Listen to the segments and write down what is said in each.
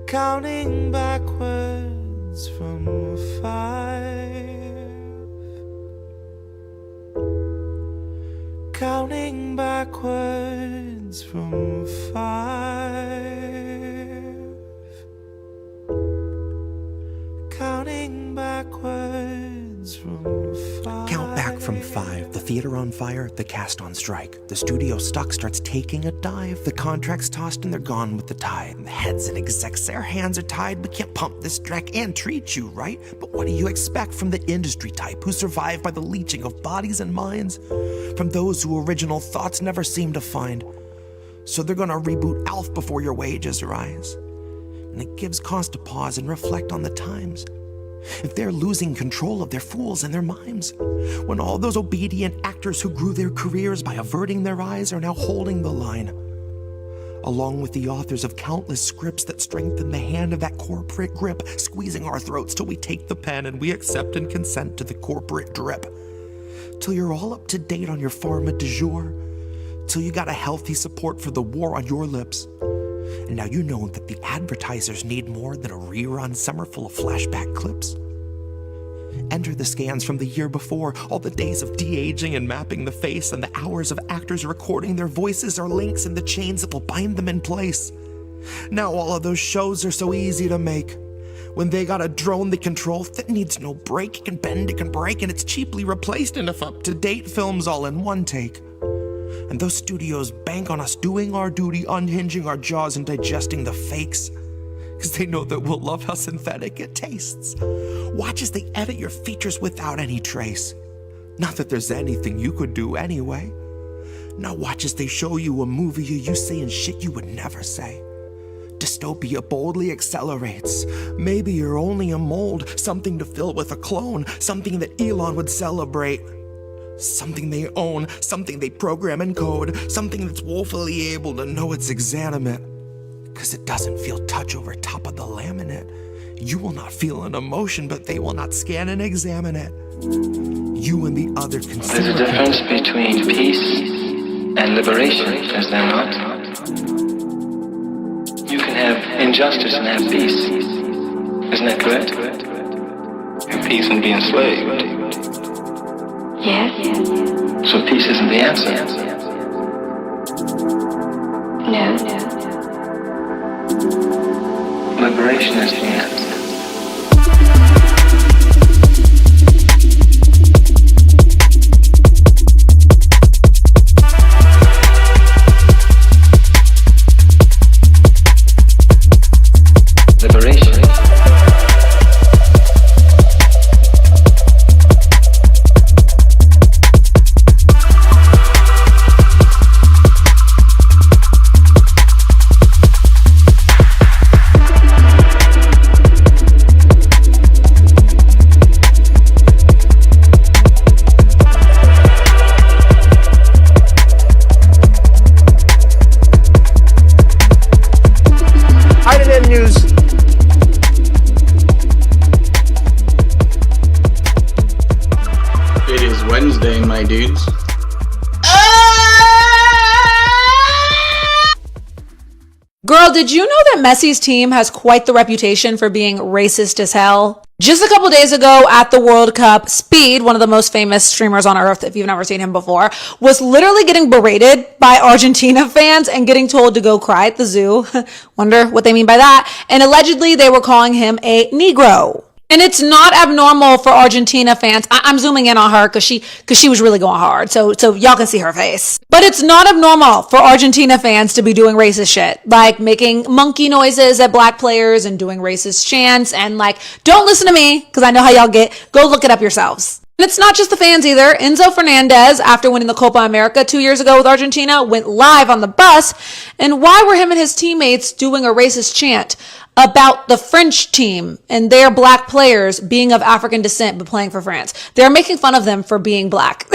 Counting backwards from 5. Counting backwards from 5. Counting backwards from 5. Count back from 5. The theater on fire, the cast on strike. The studio stock starts taking a dive. The contracts tossed and they're gone with the tide. The heads and execs, their hands are tied. We can't pump this dreck and treat you, right? But what do you expect from the industry type who survive by the leeching of bodies and minds? From those who original thoughts never seem to find. So they're gonna reboot ALF before your wages rise. And it gives cause to pause and reflect on the times. If they're losing control of their fools and their mimes, when all those obedient actors who grew their careers by averting their eyes are now holding the line, along with the authors of countless scripts that strengthen the hand of that corporate grip, squeezing our throats till we take the pen and we accept and consent to the corporate drip. Till you're all up to date on your pharma du jour, till you got a healthy support for the war on your lips. And now you know that the advertisers need more than a rerun summer full of flashback clips. Enter the scans from the year before, all the days of de-aging and mapping the face, and the hours of actors recording their voices are links in the chains that will bind them in place. Now all of those shows are so easy to make. When they got a drone they control that needs no break, it can bend, it can break, and it's cheaply replaced enough up-to-date films all in one take. And those studios bank on us doing our duty, unhinging our jaws and digesting the fakes. Because they know that we'll love how synthetic it tastes. Watch as they edit your features without any trace. Not that there's anything you could do anyway. Now watch as they show you a movie you saying shit you would never say. Dystopia boldly accelerates. Maybe you're only a mold, something to fill with a clone, something that Elon would celebrate. Something they own, something they program and code, something that's woefully able to know it's exanimate. Cause it doesn't feel touch over top of the laminate. You will not feel an emotion, but they will not scan and examine it. You and the other consumer. There's a difference between peace and liberation, is there not? You can have injustice and have peace. Isn't that correct? And peace and be enslaved. Yes. So peace isn't the answer. No. Liberation is the answer. Liberation. Girl, did you know that Messi's team has quite the reputation for being racist as hell? Just a couple days ago at the World Cup, Speed, one of the most famous streamers on earth, if you've never seen him before, was literally getting berated by Argentina fans and getting told to go cry at the zoo. Wonder what they mean by that. And allegedly they were calling him a Negro. And it's not abnormal for Argentina fans. I'm zooming in on her because she was really going hard. So y'all can see her face. But it's not abnormal for Argentina fans to be doing racist shit, like making monkey noises at black players and doing racist chants and like, don't listen to me because I know how y'all get. Go look it up yourselves. And it's not just the fans either. Enzo Fernandez, after winning the Copa America 2 years ago with Argentina, went live on the bus. And why were him and his teammates doing a racist chant about the French team and their black players being of African descent but playing for France? They're making fun of them for being black.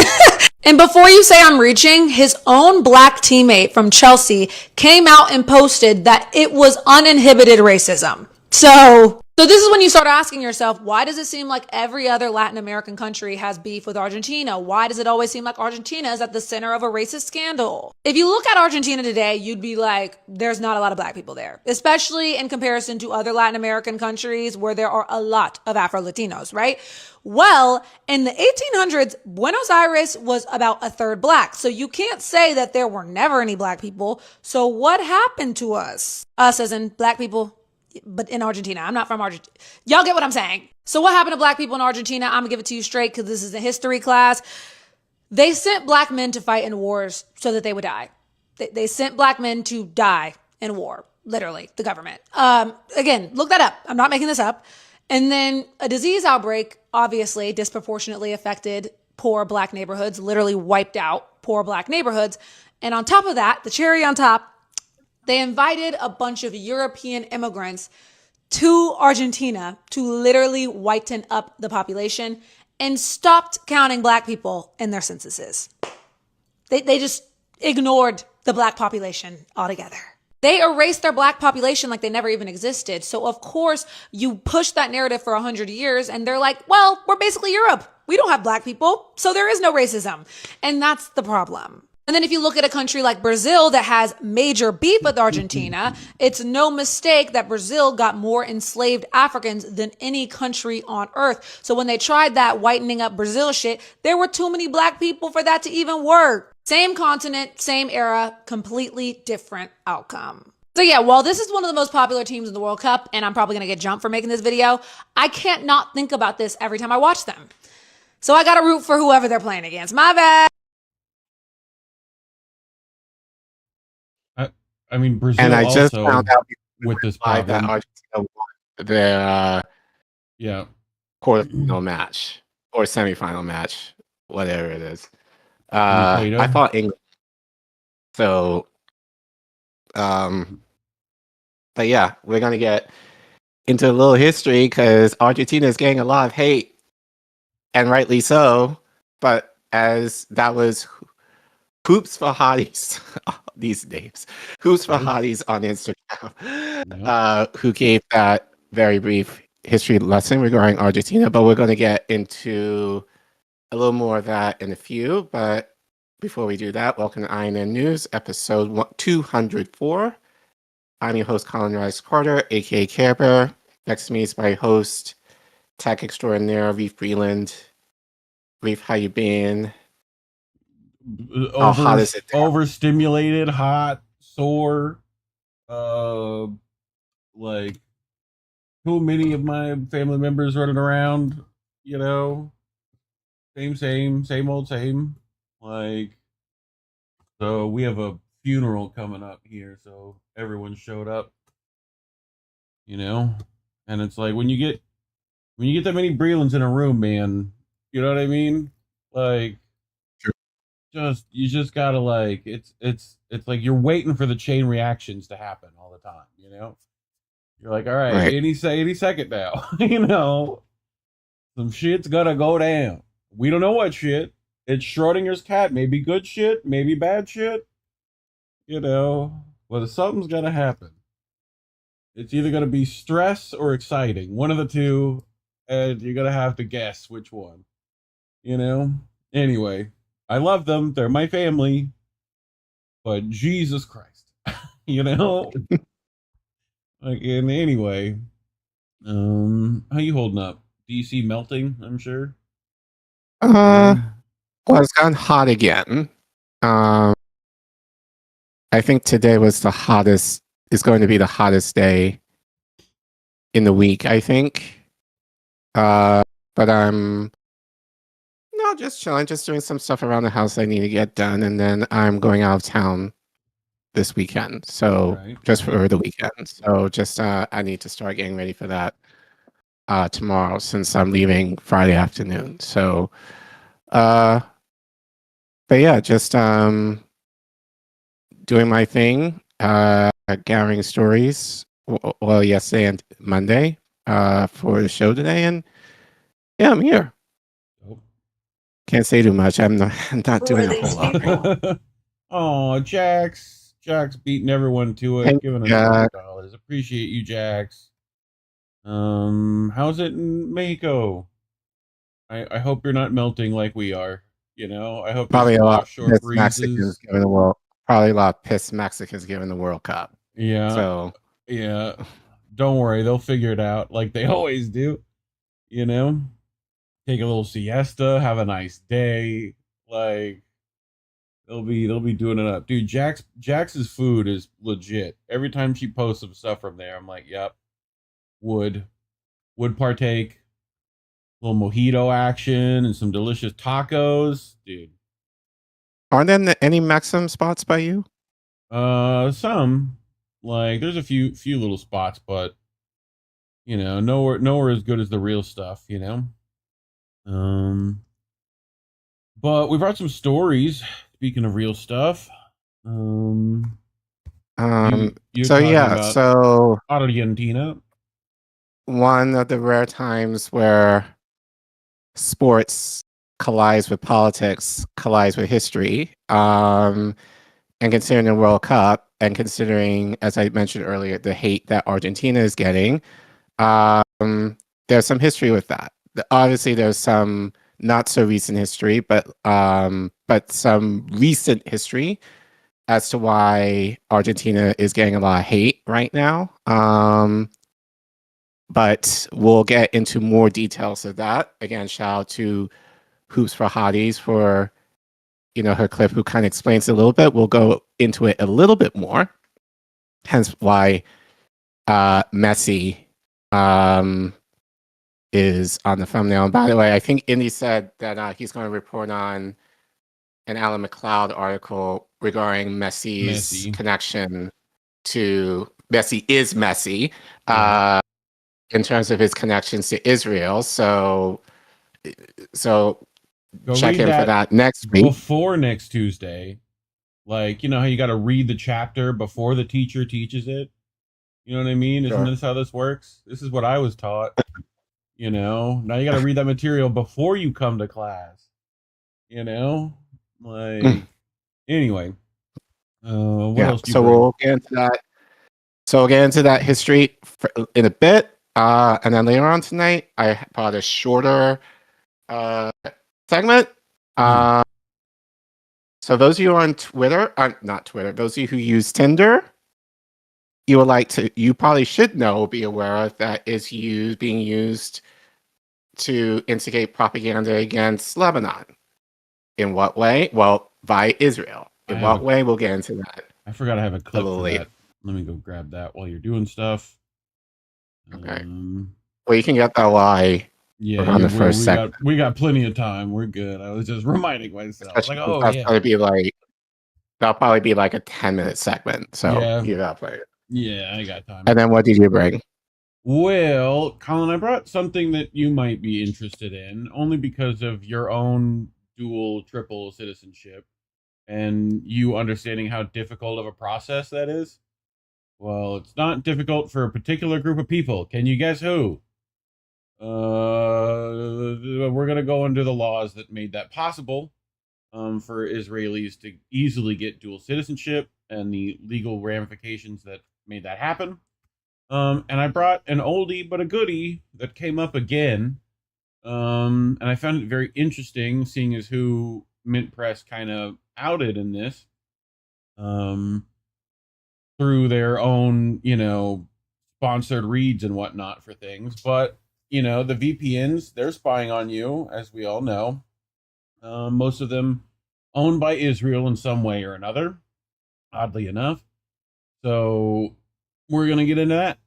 And before you say I'm reaching, his own black teammate from Chelsea came out and posted that it was uninhibited racism. So So this is when you start asking yourself, why does it seem like every other Latin American country has beef with Argentina? Why does it always seem like Argentina is at the center of a racist scandal? If you look at Argentina today, you'd be like, there's not a lot of black people there, especially in comparison to other Latin American countries where there are a lot of Afro-Latinos, right? Well, in the 1800s, Buenos Aires was about a third black. So you can't say that there were never any black people. So what happened to us? Us as in black people? But in Argentina. I'm not from Argentina. Y'all get what I'm saying? So what happened to black people in Argentina? I'm gonna give it to you straight because this is a history class. They sent black men to fight in wars so that they would die. They sent black men to die in war. Literally, the government. Again, look that up. I'm not making this up. And then a disease outbreak obviously disproportionately affected poor black neighborhoods, literally wiped out poor black neighborhoods. And on top of that, the cherry on top, they invited a bunch of European immigrants to Argentina to literally whiten up the population and stopped counting black people in their censuses. They just ignored the black population altogether. They erased their black population like they never even existed. So of course you push that narrative for 100 years and they're like, well, we're basically Europe. We don't have black people. So there is no racism. And that's the problem. And then if you look at a country like Brazil that has major beef with Argentina, it's no mistake that Brazil got more enslaved Africans than any country on earth. So when they tried that whitening up Brazil shit, there were too many black people for that to even work. Same continent, same era, completely different outcome. So yeah, while this is one of the most popular teams in the World Cup, and I'm probably going to get jumped for making this video, I can't not think about this every time I watch them. So I got to root for whoever they're playing against. My bad. I mean, Brazil And I just also found out with this that problem. Argentina won their Yeah. quarterfinal match or semifinal match, whatever it is. played I them? thought England. So, but yeah, we're gonna get into a little history because Argentina is getting a lot of hate, and rightly so. But as that was Hoops for Hotties, these names, Hoops for Hotties on Instagram, who gave that very brief history lesson regarding Argentina. But we're going to get into a little more of that in a few. But before we do that, welcome to INN News, episode 204. I'm your host, Collin Radix-Carter, aka Care Bear. Next to me is my host, tech extraordinaire, Reef Breland. Reef, how you been? How hot is it there? Overstimulated, hot, sore, like too many of my family members running around, you know, same old same. Like, so we have a funeral coming up here, so everyone showed up, you know, and it's like when you get that many Brelands in a room, man, you know what I mean? Like, you just gotta like it's like you're waiting for the chain reactions to happen all the time, you know. You're like, all right. any second now, you know, some shit's gonna go down. We don't know what shit. It's Schrodinger's cat. Maybe good shit, maybe bad shit, you know. But something's gonna happen. It's either gonna be stress or exciting, one of the two, and you're gonna have to guess which one, you know. Anyway, I love them. They're my family. But Jesus Christ, you know? Like, and anyway, how you holding up? DC melting, I'm sure? Well, it's gotten hot again. I think today was the hottest, is going to be the hottest day in the week, I think. But I'm no, just chilling, just doing some stuff around the house I need to get done, and then I'm going out of town this weekend. So just for the weekend. So just I need to start getting ready for that tomorrow since I'm leaving Friday afternoon. So but yeah, just doing my thing, gathering stories. Well, yesterday and Monday for the show today, and yeah, I'm here. Can't say too much. I'm not doing a whole lot right now. Oh, Jax beating everyone to it. Thank Giving you, $100. Appreciate you, Jax. How's it in Mexico? I hope you're not melting like we are. You know, I hope there's Probably some a lot of offshore pissed Mexicans breezes. given the world. Probably a lot of pissed Mexicans given the World Cup. Yeah, So yeah. Don't worry, they'll figure it out like they always do. You know, take a little siesta, have a nice day. Like they'll be doing it up, dude. Jax's food is legit. Every time she posts some stuff from there, I'm like, yep, would partake. Little mojito action and some delicious tacos, dude. aren't there any Mexican spots by you? Some like there's a few little spots, but you know, nowhere as good as the real stuff, you know. But we brought some stories. Speaking of real stuff, you So talking yeah, about so Argentina. one of the rare times where sports collides with politics, collides with history, and considering the World Cup, and considering, as I mentioned earlier, the hate that Argentina is getting, there's some history with that. Obviously, there's some not so recent history, but some recent history as to why Argentina is getting a lot of hate right now. But we'll get into more details of that. Again, shout out to Hoops for Hotties for her clip, who kind of explains it a little bit. We'll go into it a little bit more. Hence why Messi is on the thumbnail. And by the way, I think Indy said that he's going to report on an Alan McLeod article regarding Messi's connection to Messi is Messi. In terms of his connections to Israel. So Go check in for that next week. Before next Tuesday. Like, you know how you got to read the chapter before the teacher teaches it? You know what I mean? Isn't this how this works? This is what I was taught. You know? Now you got to read that material before you come to class. You know? Like, anyway. What else do you bring? We'll get into that. So we'll get into that history in a bit. And then later on tonight, I brought a shorter segment. So those of you on Twitter, not Twitter, those of you who use Tinder, you probably should be aware of that is being used to instigate propaganda against Lebanon. In what way? Well, by Israel. In what way? We'll get into that. I forgot I have a clip for later. that. Let me go grab that while you're doing stuff. Okay. Well, you can get that while on the first segment. We got plenty of time. We're good. I was just reminding myself. That's that'll probably be like a 10-minute segment. So you got to play it. Yeah, I got time. And then what did you bring? Well, Collin, I brought something that you might be interested in, only because of your own dual, triple citizenship and you understanding how difficult of a process that is. Well, it's not difficult for a particular group of people. Can you guess who? We're going to go under the laws that made that possible for Israelis to easily get dual citizenship and the legal ramifications that made that happen. And I brought an oldie but a goodie that came up again. And I found it very interesting, seeing as who Mint Press kind of outed in this. Through their own, sponsored reads and whatnot for things. But, the VPN'S, they're spying on you, as we all know. Most of them owned by Israel in some way or another, oddly enough. So we're going to get into that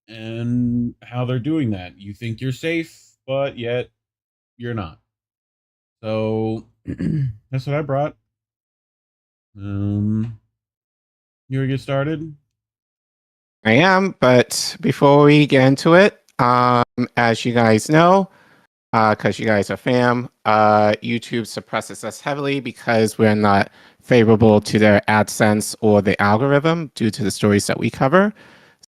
and how they're doing that. You think you're safe, but yet you're not. So that's what I brought. You want to get started? I am, but before we get into it, as you guys know, because you guys are fam, YouTube suppresses us heavily because we're not favorable to their AdSense or the algorithm due to the stories that we cover.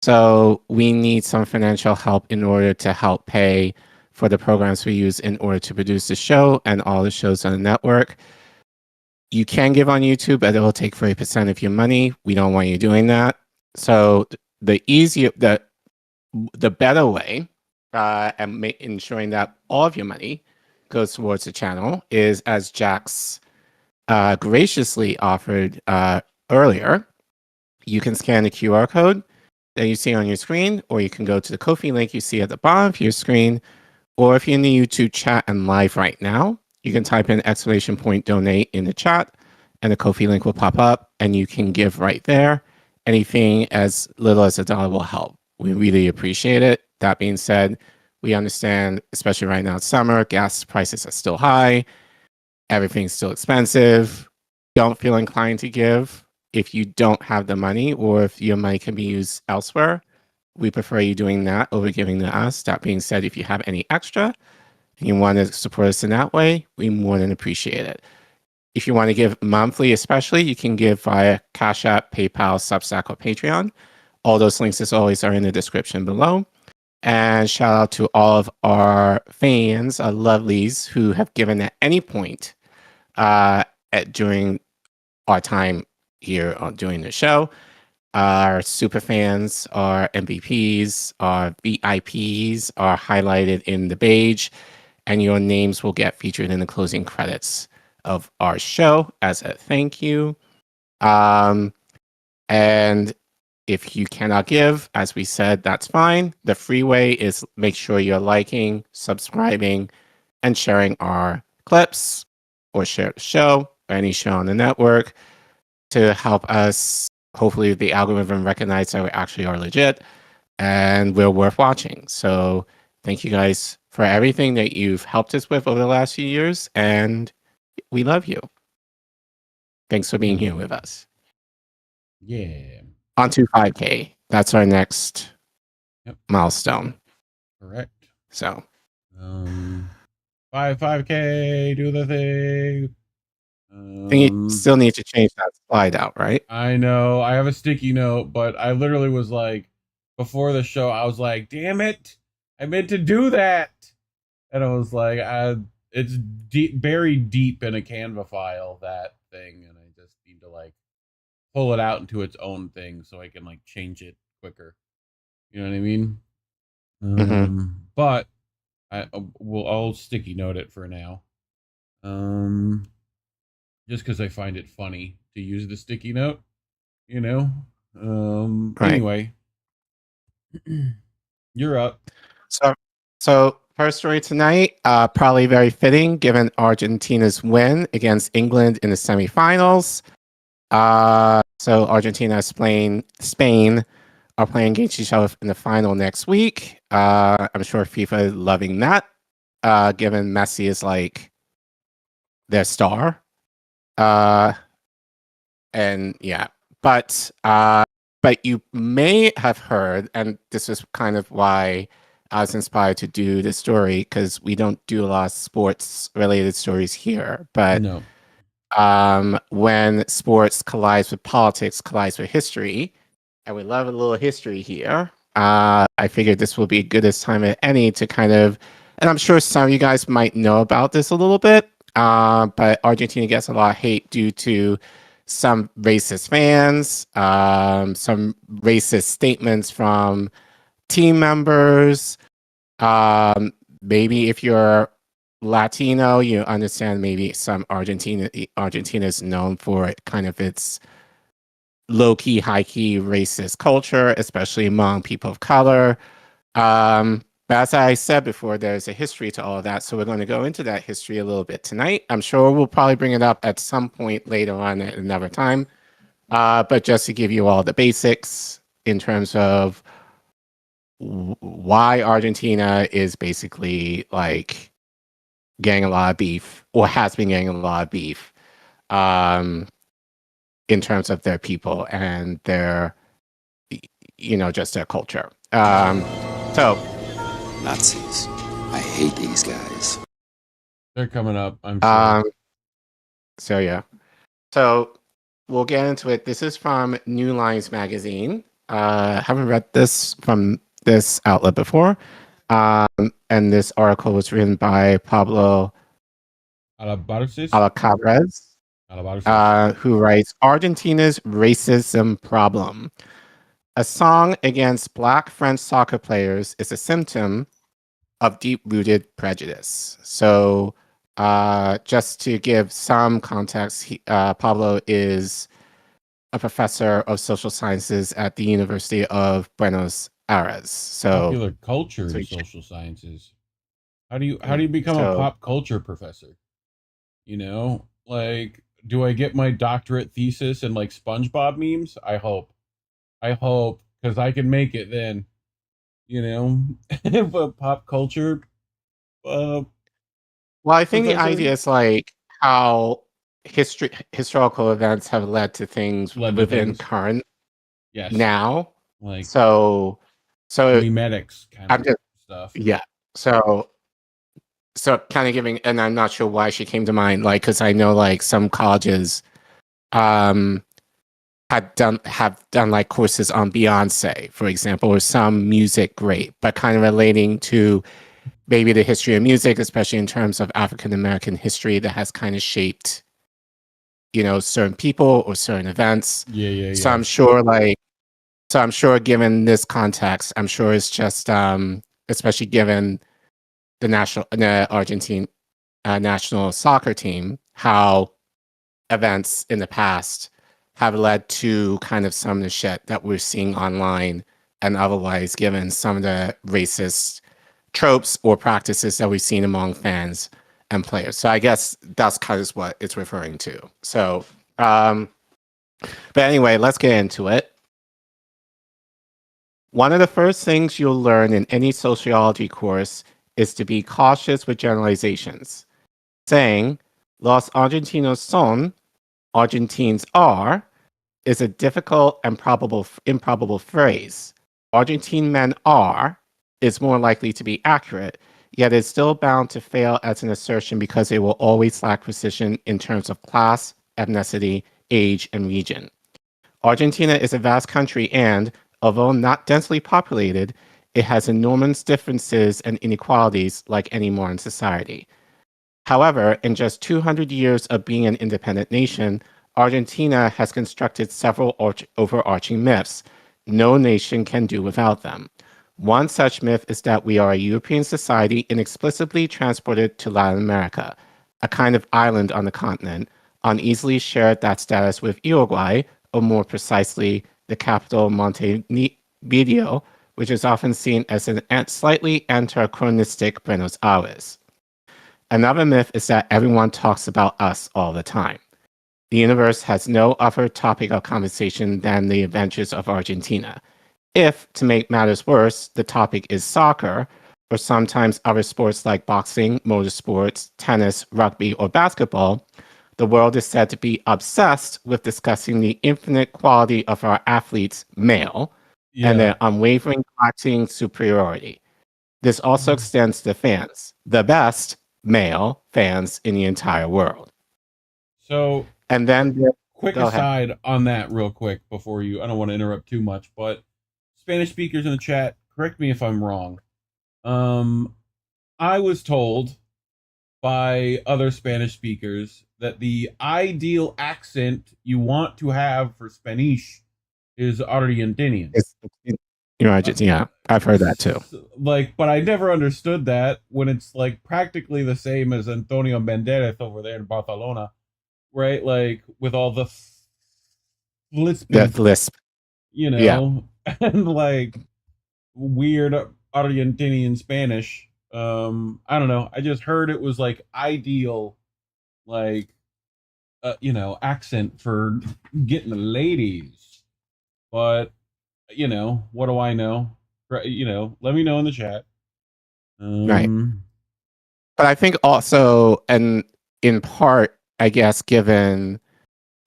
So we need some financial help in order to help pay for the programs we use in order to produce the show and all the shows on the network. You can give on YouTube, but it will take 30% of your money. We don't want you doing that. So the better way and ensuring that all of your money goes towards the channel is, as Jax graciously offered earlier, you can scan the QR code that you see on your screen, or you can go to the Ko-fi link you see at the bottom of your screen, or if you're in the YouTube chat and live right now, you can type in !donate in the chat, and the Ko-fi link will pop up, and you can give right there. Anything as little as $1 will help. We really appreciate it. That being said, we understand, especially right now, it's summer, gas prices are still high, everything's still expensive. Don't feel inclined to give if you don't have the money, or if your money can be used elsewhere. We prefer you doing that over giving to us. That being said, if you have any extra and you want to support us in that way, we more than appreciate it. If you want to give monthly, especially, you can give via Cash App, PayPal, Substack, or Patreon. All those links, as always, are in the description below. And shout out to all of our fans, our lovelies, who have given at any point during our time here during the show. Our super fans, our MVPs, our VIPs are highlighted in the page, and your names will get featured in the closing credits of our show as a thank you. And if you cannot give, as we said, that's fine. The free way is make sure you're liking, subscribing, and sharing our clips, or share the show or any show on the network, to help us. Hopefully the algorithm recognizes that we actually are legit and we're worth watching. So thank you guys for everything that you've helped us with over the last few years, and we love you. Thanks for being here with us. Yeah. On to 5K. That's our next milestone. Correct. So 5K, do the thing. I think you still need to change that slide out, right? I know. I have a sticky note, but I literally was like, before the show, I was like, damn it, I meant to do that. And I was like, it's buried deep in a Canva file, that thing, and I just need to like pull it out into its own thing so I can like change it quicker. You know what I mean? But I'll sticky note it for now. Just because I find it funny to use the sticky note, you know. Right. Anyway, you're up. So first story tonight, probably very fitting given Argentina's win against England in the semifinals. So Argentina and Spain are playing against each other in the final next week. I'm sure FIFA is loving that, given Messi is like their star. And yeah, but you may have heard, and this is kind of why I was inspired to do this story, because we don't do a lot of sports related stories here, but No. when sports collides with politics, collides with history, and we love a little history here, I figured this will be as good as time as any to kind of, and I'm sure some of you guys might know about this a little bit, but Argentina gets a lot of hate due to some racist fans, some racist statements from team members. Maybe if you're Latino, you understand maybe some Argentina is known for kind of its low-key, high-key racist culture, especially among people of color. But as I said before, there's a history to all of that, so we're going to go into that history a little bit tonight. I'm sure we'll probably bring it up at some point later on at another time. But just to give you all the basics in terms of why Argentina is basically like getting a lot of beef, or has been getting a lot of beef, in terms of their people and their, just their culture. So Nazis. I hate these guys. They're coming up, I'm sure. So yeah. So we'll get into it. This is from New Lines magazine. Haven't read this from this outlet before. And this article was written by Pablo Alabarces, who writes Argentina's Racism Problem. A song against Black French soccer players is a symptom of deep-rooted prejudice. So just to give some context, Pablo is a professor of social sciences at the University of Buenos Aires. So Popular culture and social sciences. How do you become a pop culture professor? You know, like, do I get my doctorate thesis in like SpongeBob memes? I hope, because I can make it then. You know, but pop culture. Well, I think the Professor? idea is like how historical events have led to things Led to within things. current Yes. now. Like so memetics kind I'm of just stuff. yeah. So kind of giving, and I'm not sure why she came to mind, like because I know like some colleges have done like courses on Beyonce, for example, or some music great, but kind of relating to maybe the history of music, especially in terms of African American history that has kind of shaped, certain people or certain events. Yeah. So I'm sure given this context, I'm sure it's just especially given the Argentine national soccer team, how events in the past have led to kind of some of the shit that we're seeing online and otherwise, given some of the racist tropes or practices that we've seen among fans and players. So I guess that's kind of what it's referring to. So, but anyway, let's get into it. One of the first things you'll learn in any sociology course is to be cautious with generalizations. Saying, Los Argentinos son, Argentines are, is a difficult and improbable phrase. Argentine men are is more likely to be accurate, yet is still bound to fail as an assertion because it will always lack precision in terms of class, ethnicity, age, and region. Argentina is a vast country and, although not densely populated, it has enormous differences and inequalities like any modern society. However, in just 200 years of being an independent nation, Argentina has constructed several overarching myths. No nation can do without them. One such myth is that we are a European society inexplicably transported to Latin America, a kind of island on the continent, uneasily shared that status with Uruguay, or more precisely, the capital Montevideo, which is often seen as an slightly anachronistic Buenos Aires. Another myth is that everyone talks about us all the time. The universe has no other topic of conversation than the adventures of Argentina. If, to make matters worse, the topic is soccer, or sometimes other sports like boxing, motorsports, tennis, rugby, or basketball, the world is said to be obsessed with discussing the infinite quality of our athletes, male, and their unwavering boxing superiority. This also extends to fans, the best male fans in the entire world. So, and then quick aside on that real quick before I don't want to interrupt too much, but Spanish speakers in the chat, correct me if I'm wrong. I was told by other Spanish speakers that the ideal accent you want to have for Spanish is Argentinian. Yeah, I've heard that too. But I never understood that when it's like practically the same as Antonio Banderas over there in Barcelona, right? Like with all the lisp, and like weird Argentinian Spanish. I don't know. I just heard it was like ideal, like accent for getting the ladies, but what do I know? Let me know in the chat. Right. But I think also, and in part, I guess, given,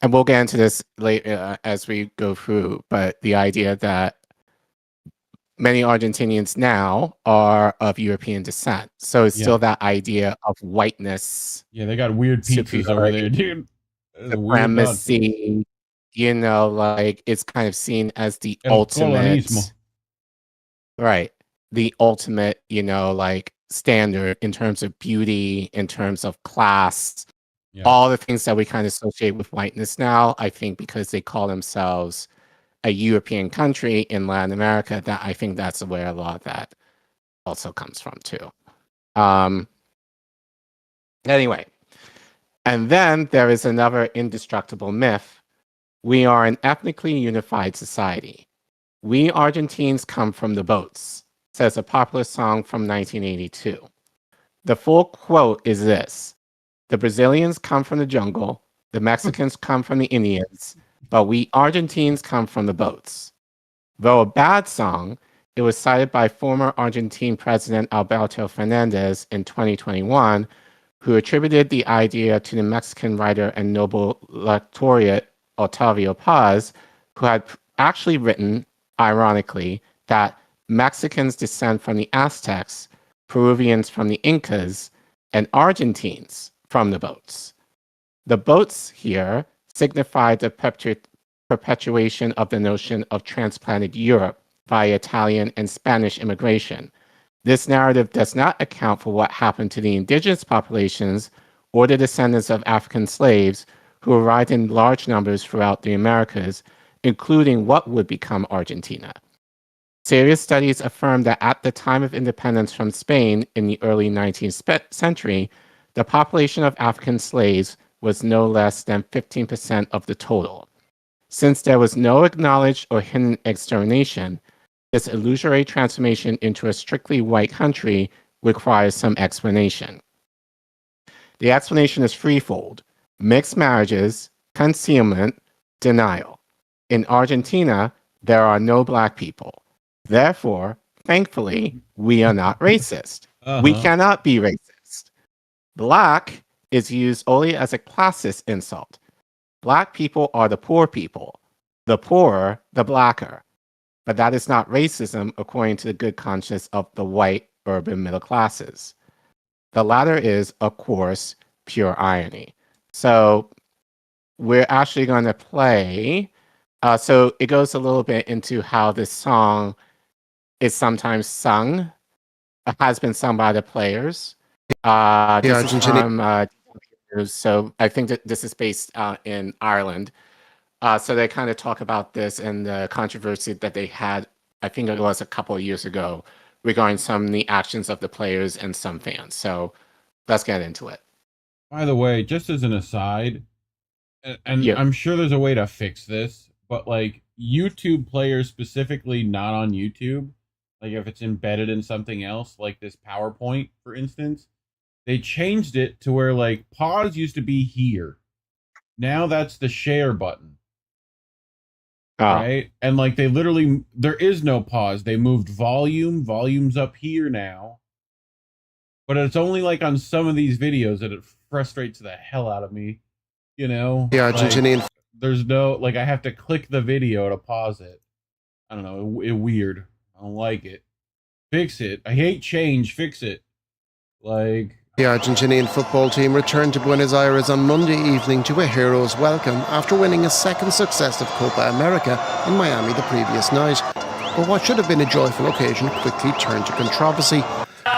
and we'll get into this later as we go through, but the idea that many Argentinians now are of European descent. So it's still that idea of whiteness. Yeah, they got weird pizzas over there, dude. Supremacy, like it's kind of seen as the ultimate. Right. The ultimate, like standard in terms of beauty, in terms of class, all the things that we kind of associate with whiteness now, I think because they call themselves a European country in Latin America, that I think that's where a lot of that also comes from too. Anyway, and then there is another indestructible myth. We are an ethnically unified society. We Argentines come from the boats, says a popular song from 1982. The full quote is this: the Brazilians come from the jungle, the Mexicans come from the Indians, but we Argentines come from the boats. Though a bad song, it was cited by former Argentine President Alberto Fernandez in 2021, who attributed the idea to the Mexican writer and Nobel laureate Octavio Paz, who had actually written, ironically, that Mexicans descend from the Aztecs, Peruvians from the Incas, and Argentines from the boats. The boats here signified the perpetuation of the notion of transplanted Europe by Italian and Spanish immigration. This narrative does not account for what happened to the indigenous populations or the descendants of African slaves who arrived in large numbers throughout the Americas, including what would become Argentina. Serious studies affirm that at the time of independence from Spain in the early 19th century, the population of African slaves was no less than 15% of the total. Since there was no acknowledged or hidden extermination, this illusory transformation into a strictly white country requires some explanation. The explanation is threefold: mixed marriages, concealment, denial. In Argentina, there are no black people. Therefore, thankfully, we are not racist. We cannot be racist. Black is used only as a classist insult. Black people are the poor people. The poorer, the blacker. But that is not racism according to the good conscience of the white urban middle classes. The latter is, of course, pure irony. So we're actually going to play. So it goes a little bit into how this song is sometimes sung, has been sung by the players. This is from, so I think that this is based in Ireland. So they kind of talk about this and the controversy that they had, I think it was a couple of years ago, regarding some of the actions of the players and some fans. So let's get into it. By the way, just as an aside, and Yeah. I'm sure there's a way to fix this, but like YouTube players specifically not on YouTube, like if it's embedded in something else, like this PowerPoint, for instance, they changed it to where like pause used to be here. Now that's the share button. Right? And like they literally, there is no pause. They moved volume's up here now. But it's only like on some of these videos that it frustrates the hell out of me. You know? Yeah, Argentinian. Like, there's no, like I have to click the video to pause it. I don't know, it weird. I don't like it. Fix it. I hate change, fix it. Like... The Argentinian football team returned to Buenos Aires on Monday evening to a hero's welcome after winning a second successive Copa America in Miami the previous night. But what should have been a joyful occasion quickly turned to controversy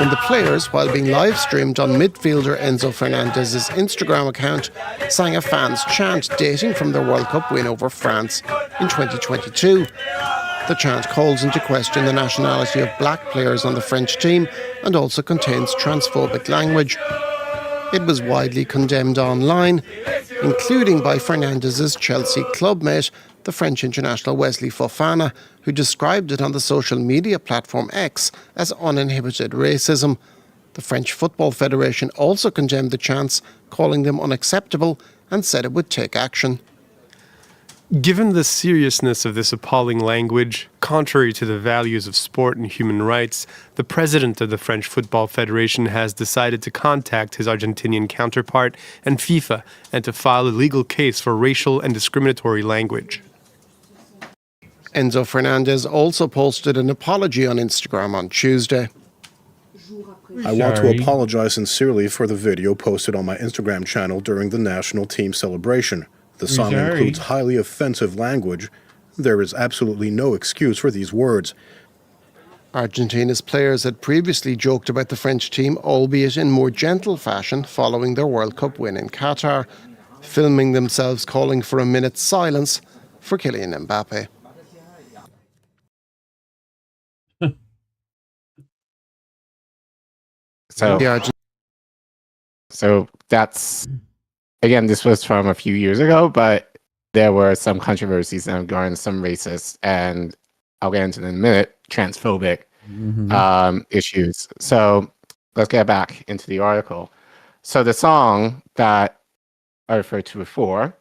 when the players, while being live streamed on midfielder Enzo Fernandez's Instagram account, sang a fans' chant dating from their World Cup win over France in 2022. The chant calls into question the nationality of black players on the French team and also contains transphobic language. It was widely condemned online, including by Fernandez's Chelsea clubmate, the French international Wesley Fofana, who described it on the social media platform X as uninhibited racism. The French Football Federation also condemned the chants, calling them unacceptable, and said it would take action. Given the seriousness of this appalling language, contrary to the values of sport and human rights, the president of the French Football Federation has decided to contact his Argentinian counterpart and FIFA and to file a legal case for racial and discriminatory language. Enzo Fernandez also posted an apology on Instagram on Tuesday. I want to apologize sincerely for the video posted on my Instagram channel during the national team celebration. The song includes highly offensive language. There is absolutely no excuse for these words. Argentina's players had previously joked about the French team, albeit in more gentle fashion, following their World Cup win in Qatar, filming themselves calling for a minute's silence for Kylian Mbappe. So, so that's, again, this was from a few years ago, but there were some controversies regarding some racist and, I'll get into in a minute, transphobic issues. So let's get back into the article. So the song that I referred to before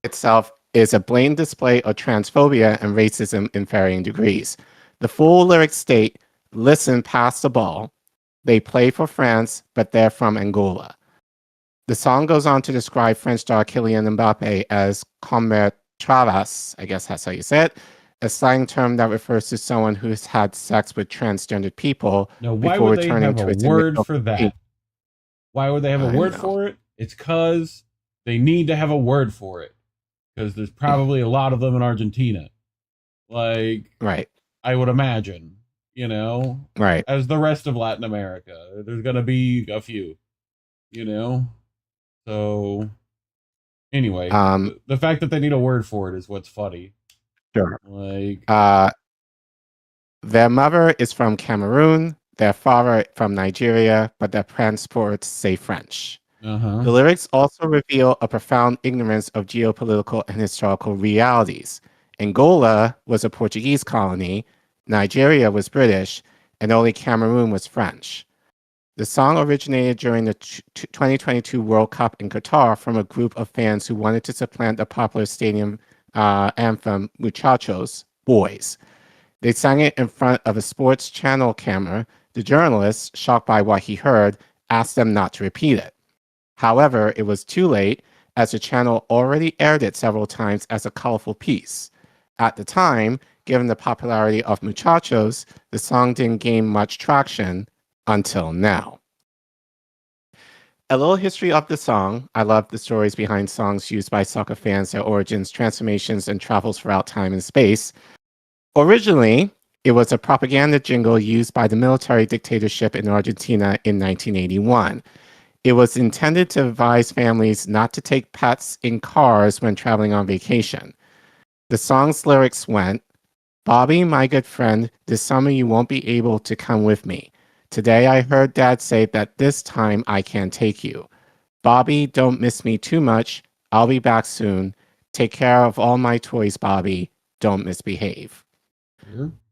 itself is a blatant display of transphobia and racism in varying degrees. The full lyrics state, listen, pass the ball. They play for France, but they're from Angola. The song goes on to describe French star Kylian Mbappe as commertravas, I guess that's how you say it, a slang term that refers to someone who's had sex with transgendered people before returning to its word for that? Why would they have a word for it? It's because they need to have a word for it. Because there's probably a lot of them in Argentina. Like, right. I would imagine, you know? Right. As the rest of Latin America. There's going to be a few, you know? So, anyway, the fact that they need a word for it is what's funny. Sure. Like, their mother is from Cameroon, their father from Nigeria, but their passports say French. The lyrics also reveal a profound ignorance of geopolitical and historical realities. Angola was a Portuguese colony, Nigeria was British, and only Cameroon was French. The song originated during the 2022 World Cup in Qatar from a group of fans who wanted to supplant the popular stadium anthem Muchachos, Boys. They sang it in front of a sports channel camera. The journalist, shocked by what he heard, asked them not to repeat it. However, it was too late, as the channel already aired it several times as a colorful piece. At the time, given the popularity of Muchachos, the song didn't gain much traction until now. A little history of the song. I love the stories behind songs used by soccer fans, their origins, transformations, and travels throughout time and space. Originally, it was a propaganda jingle used by the military dictatorship in Argentina in 1981. It was intended to advise families not to take pets in cars when traveling on vacation. The song's lyrics went, Bobby, my good friend, this summer you won't be able to come with me. Today I heard Dad say that this time I can't take you. Bobby, don't miss me too much. I'll be back soon. Take care of all my toys, Bobby. Don't misbehave.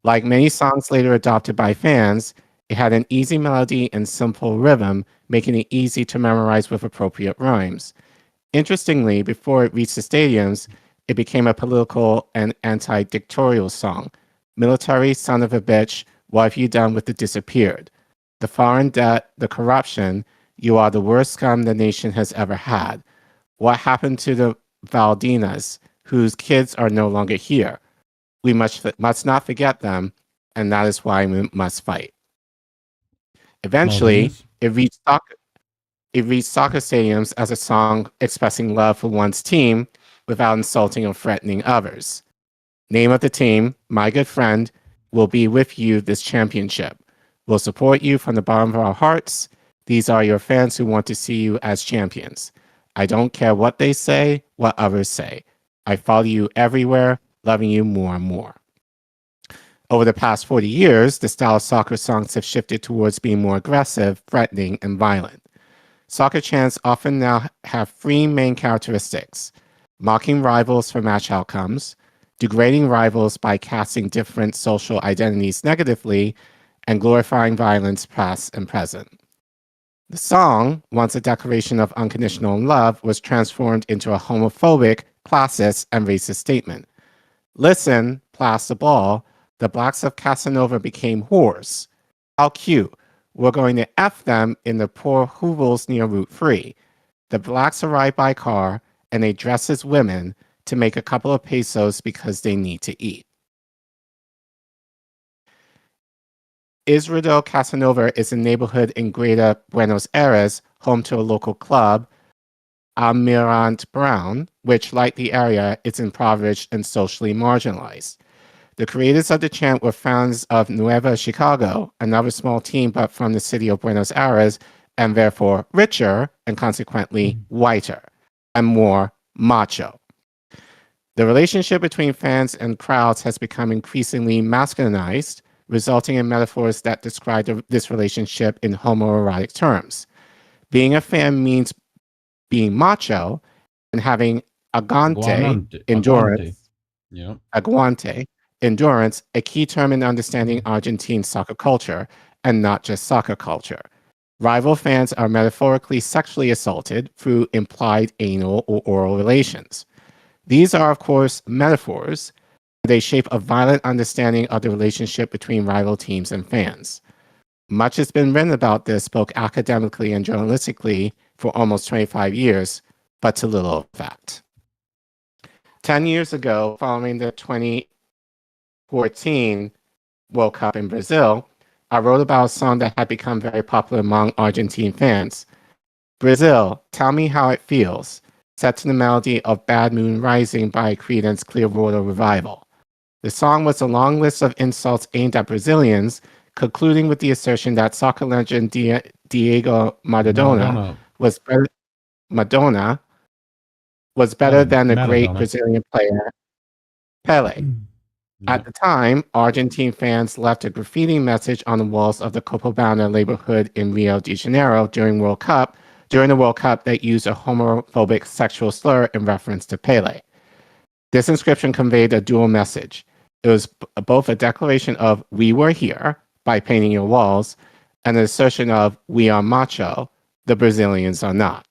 Like many songs later adopted by fans, it had an easy melody and simple rhythm, making it easy to memorize with appropriate rhymes. Interestingly, before it reached the stadiums, it became a political and anti-dictatorial song. Military, son of a bitch, what have you done with the disappeared? The foreign debt, the corruption, you are the worst scum the nation has ever had. What happened to the Valdinas, whose kids are no longer here? We must not forget them, and that is why we must fight. Eventually, it reached soccer stadiums as a song expressing love for one's team without insulting or threatening others. Name of the team, My Good Friend, will be with you this championship. We'll support you from the bottom of our hearts. These are your fans who want to see you as champions. I don't care what they say, what others say. I follow you everywhere, loving you more and more. Over the past 40 years, the style of soccer songs have shifted towards being more aggressive, threatening, and violent. Soccer chants often now have three main characteristics: mocking rivals for match outcomes, degrading rivals by casting different social identities negatively, and glorifying violence past and present. The song, once a declaration of unconditional love, was transformed into a homophobic, classist, and racist statement. Listen, pass the ball. The blacks of Casanova became whores. How cute. We're going to F them in the poor hovels near Route 3. The blacks arrive by car, and they dress as women to make a couple of pesos because they need to eat. Isidro Casanova is a neighborhood in Greater Buenos Aires, home to a local club, Almirante Brown, which, like the area, is impoverished and socially marginalized. The creators of the chant were fans of Nueva Chicago, another small team but from the city of Buenos Aires, and therefore richer and consequently whiter and more macho. The relationship between fans and crowds has become increasingly masculinized. resulting in metaphors that describe this relationship in homoerotic terms. Being a fan means being macho and having endurance, Yep. aguante, endurance, a key term in understanding Argentine soccer culture, and not just soccer culture. Rival fans are metaphorically sexually assaulted through implied anal or oral relations. These are, of course, metaphors. They shape a violent understanding of the relationship between rival teams and fans. Much has been written about this both academically and journalistically for almost 25 years, but to little effect. 10 years ago, following the 2014 World Cup in Brazil, I wrote about a song that had become very popular among Argentine fans. Brazil, Tell Me How It Feels, set to the melody of Bad Moon Rising by Creedence Clearwater Revival. The song was a long list of insults aimed at Brazilians, concluding with the assertion that soccer legend Diego Maradona was better than the great Brazilian player Pele. At the time, Argentine fans left a graffiti message on the walls of the Copacabana neighborhood in Rio de Janeiro during the World Cup that used a homophobic sexual slur in reference to Pele. This inscription conveyed a dual message. It was both a declaration of "we were here" by painting your walls, and an assertion of "we are macho, the Brazilians are not."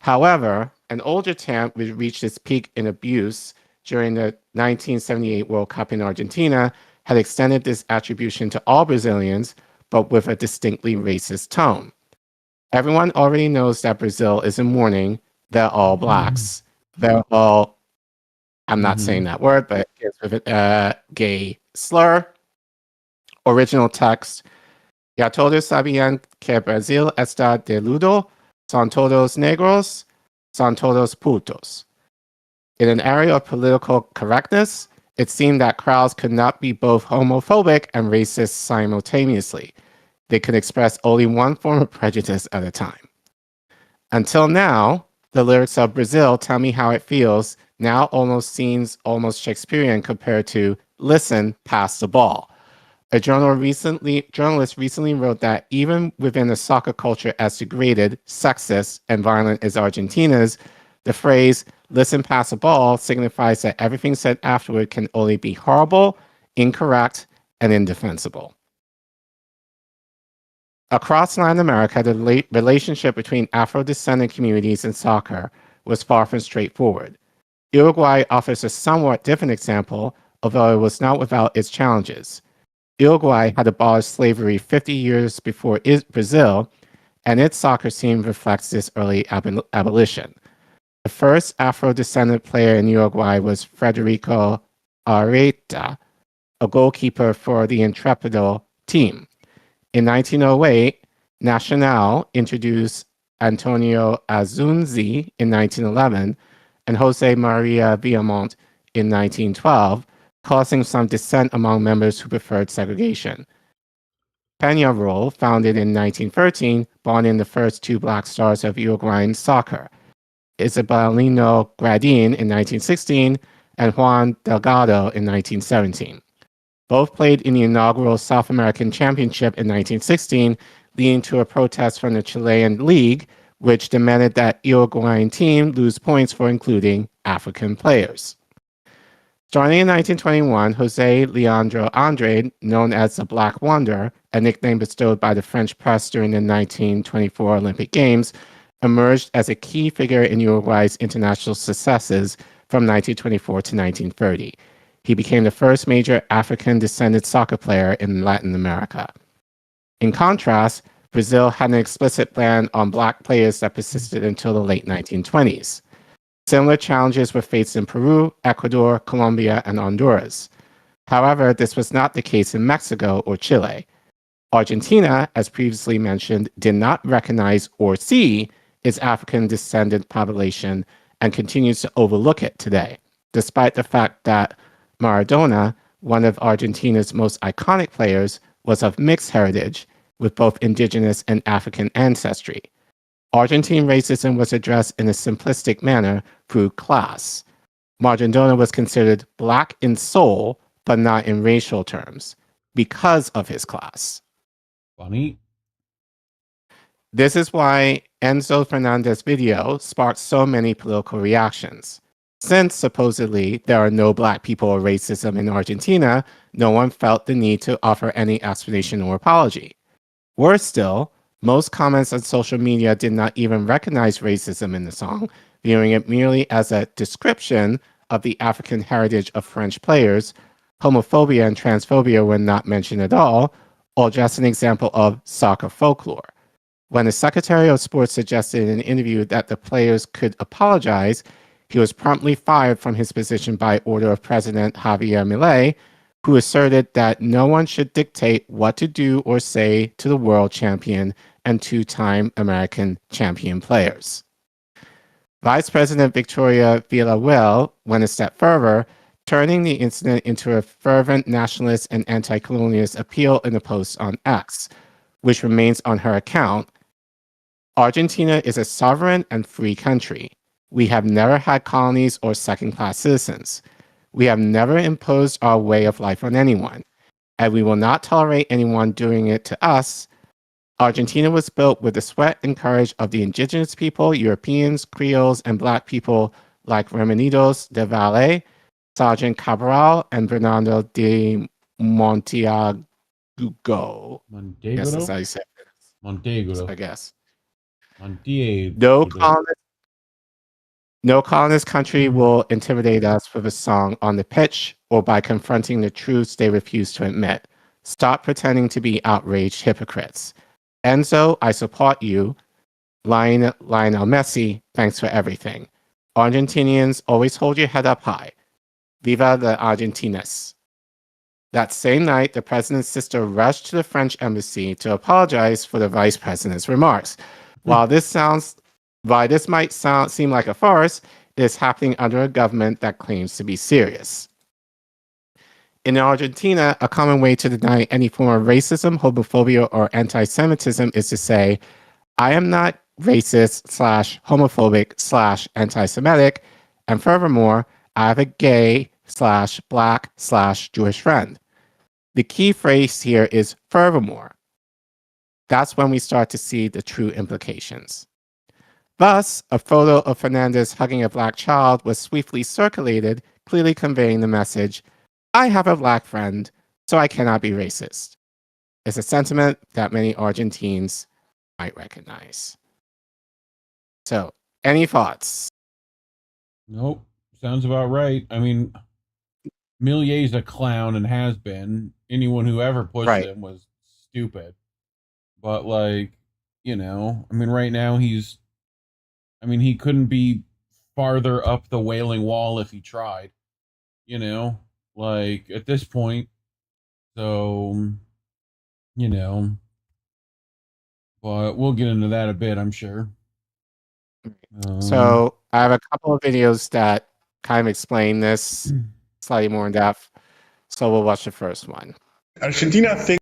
However, an older chant which reached its peak in abuse during the 1978 World Cup in Argentina had extended this attribution to all Brazilians, but with a distinctly racist tone. Everyone already knows that Brazil is in mourning. They're all blacks. They're all, I'm not saying that word, but it's with a gay slur. Original text: Ya todos sabían que Brasil está de luto, son todos negros, son todos putos. In an area of political correctness, it seemed that crowds could not be both homophobic and racist simultaneously. They could express only one form of prejudice at a time. Until now, the lyrics of Brazil, Tell Me How It Feels, now seems almost Shakespearean compared to Listen, Pass the Ball. A journalist recently wrote that even within a soccer culture as degraded, sexist, and violent as Argentina's, the phrase "listen, pass the ball" signifies that everything said afterward can only be horrible, incorrect, and indefensible. Across Latin America, the relationship between Afro-descendant communities and soccer was far from straightforward. Uruguay offers a somewhat different example, although it was not without its challenges. Uruguay had abolished slavery 50 years before Brazil, and its soccer team reflects this early abolition. The first Afro-descendant player in Uruguay was Federico Arreta, a goalkeeper for the Intrepido team. In 1908, Nacional introduced Antonio Azunzi in 1911 and Jose Maria Villamont in 1912, causing some dissent among members who preferred segregation. Peñarol, founded in 1913, brought in the first two black stars of Uruguayan soccer, Isabelino Gradin in 1916 and Juan Delgado in 1917. Both played in the inaugural South American Championship in 1916, leading to a protest from the Chilean League, which demanded that Uruguayan team lose points for including African players. Starting in 1921, Jose Leandro Andrade, known as the Black Wonder, a nickname bestowed by the French press during the 1924 Olympic Games, emerged as a key figure in Uruguay's international successes from 1924 to 1930. He became the first major African-descended soccer player in Latin America. In contrast, Brazil had an explicit ban on black players that persisted until the late 1920s. Similar challenges were faced in Peru, Ecuador, Colombia, and Honduras. However, this was not the case in Mexico or Chile. Argentina, as previously mentioned, did not recognize or see its African-descendant population and continues to overlook it today, despite the fact that Maradona, one of Argentina's most iconic players, was of mixed heritage with both indigenous and African ancestry. Argentine racism was addressed in a simplistic manner through class. Maradona was considered black in soul, but not in racial terms. because of his class. Funny. This is why Enzo Fernandez's video sparked so many political reactions. Since supposedly there are no black people or racism in Argentina, no one felt the need to offer any explanation or apology. Worse still, most comments on social media did not even recognize racism in the song, viewing it merely as a description of the African heritage of French players. Homophobia and transphobia were not mentioned at all, or just an example of soccer folklore. When the Secretary of Sports suggested in an interview that the players could apologize, he was promptly fired from his position by order of President Javier Milei, who asserted that no one should dictate what to do or say to the world champion and two-time American champion players. Vice President Victoria Villarreal went a step further, turning the incident into a fervent nationalist and anti-colonialist appeal in a post on X, which remains on her account. Argentina is a sovereign and free country. We have never had colonies or second-class citizens. We have never imposed our way of life on anyone, and we will not tolerate anyone doing it to us. Argentina was built with the sweat and courage of the indigenous people, Europeans, Creoles, and Black people like Remedios de Valle, Sergeant Cabral, and Bernardo de Monteagudo. Monteagudo? Yes, that's how you say it. Monteagudo. I guess. Monteagudo. No colonist country will intimidate us with a song on the pitch or by confronting the truths they refuse to admit. Stop pretending to be outraged hypocrites. Enzo, I support you. Lionel Messi, thanks for everything. Argentinians, always hold your head up high. Viva the ARGENTINA'S. That same night, the president's sister rushed to the French embassy to apologize for the vice president's remarks. While this might seem like a farce, it is happening under a government that claims to be serious. In Argentina, a common way to deny any form of racism, homophobia, or anti-Semitism is to say, I am not racist / homophobic / anti-Semitic, and furthermore, I have a gay / black / Jewish friend. The key phrase here is furthermore. That's when we start to see the true implications. Thus, a photo of Fernandez hugging a black child was swiftly circulated, clearly conveying the message, I have a black friend, so I cannot be racist. It's a sentiment that many Argentines might recognize. So, any thoughts? Nope. Sounds about right. I mean, Millier's a clown and has been. Anyone who ever pushed him was stupid. But, like, you know, I mean, right now he couldn't be farther up the Wailing Wall if he tried. You know, like, at this point. So, you know. But we'll get into that a bit, I'm sure. So, I have a couple of videos that kind of explain this slightly more in depth. So, we'll watch the first one. Argentina thinks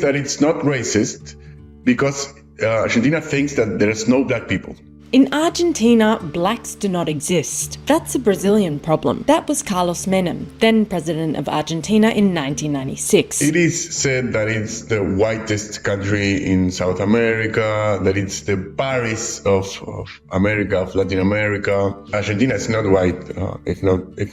that it's not racist because Argentina thinks that there's no black people. In Argentina, blacks do not exist. That's a Brazilian problem. That was Carlos Menem, then president of Argentina in 1996. It is said that it's the whitest country in South America, that it's the Paris of America, of Latin America. Argentina is not white. If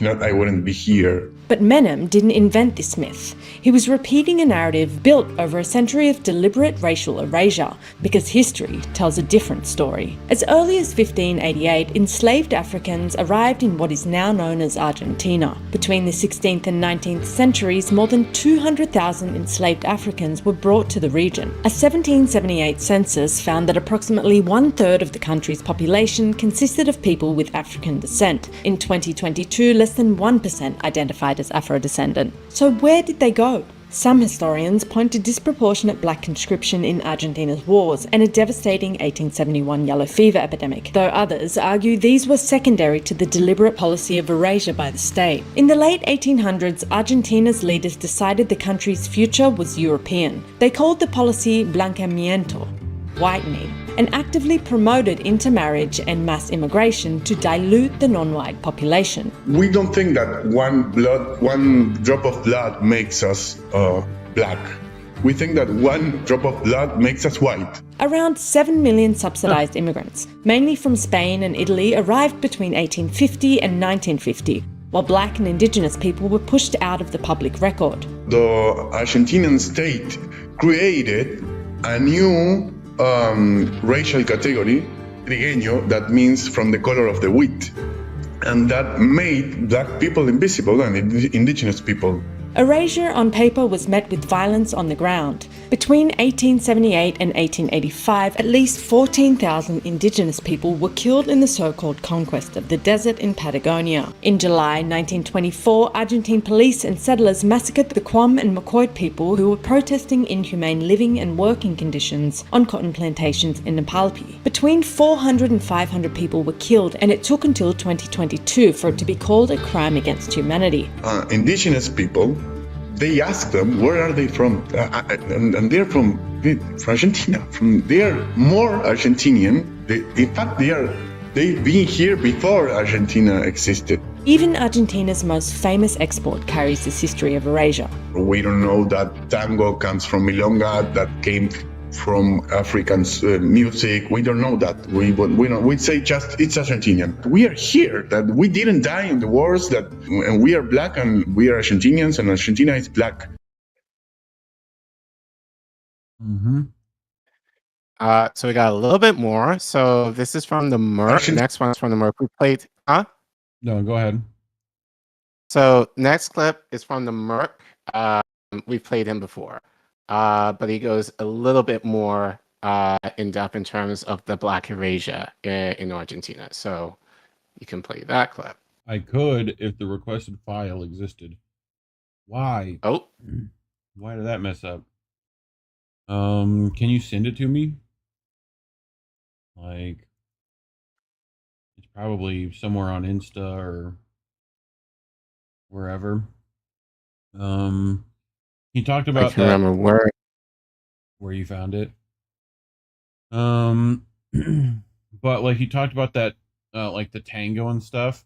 not, I wouldn't be here. But Menem didn't invent this myth. He was repeating a narrative built over a century of deliberate racial erasure, because history tells a different story. As early as 1588, enslaved Africans arrived in what is now known as Argentina. Between the 16th and 19th centuries, more than 200,000 enslaved Africans were brought to the region. A 1778 census found that approximately 1/3 of the country's population consisted of people with African descent. In 2022, less than 1% identified as Afro-descendant. So where did they go? Some historians point to disproportionate black conscription in Argentina's wars and a devastating 1871 yellow fever epidemic, though others argue these were secondary to the deliberate policy of erasure by the state. In the late 1800s, Argentina's leaders decided the country's future was European. They called the policy blanqueamiento. whitening, and actively promoted intermarriage and mass immigration to dilute the non-white population. We don't think that one drop of blood makes us black. We think that one drop of blood makes us white. Around 7 million subsidized immigrants, mainly from Spain and Italy, arrived between 1850 and 1950, while black and indigenous people were pushed out of the public record. The Argentinian state created a new racial category, trigueño, that means from the color of the wheat, and that made black people invisible and indigenous people. Erasure on paper was met with violence on the ground. Between 1878 and 1885, at least 14,000 indigenous people were killed in the so-called conquest of the desert in Patagonia. In July 1924, Argentine police and settlers massacred the Quam and Macoit people who were protesting inhumane living and working conditions on cotton plantations in Napalpi. Between 400 and 500 people were killed, and it took until 2022 for it to be called a crime against humanity. Indigenous people, they ask them where are they from, and they're from Argentina. They're more Argentinian. In fact, they've been here before Argentina existed. Even Argentina's most famous export carries this history of erasure. We don't know that tango comes from Milonga, that came from African music. We don't know that. We say just it's Argentinian. We are here, that we didn't die in the wars, and we are black and we are Argentinians and Argentina is black. So we got a little bit more. So this is from the Merc. Next one's from the Merc. We played, No, go ahead. So next clip is from the Merc. We've played him before. But he goes a little bit more in depth in terms of the black erasure in Argentina. So you can play that clip. I could if the requested file existed. Why? Oh. Why did that mess up? Can you send it to me? Like, it's probably somewhere on Insta or wherever. He talked about I can remember where you found it. But like he talked about that, like the tango and stuff,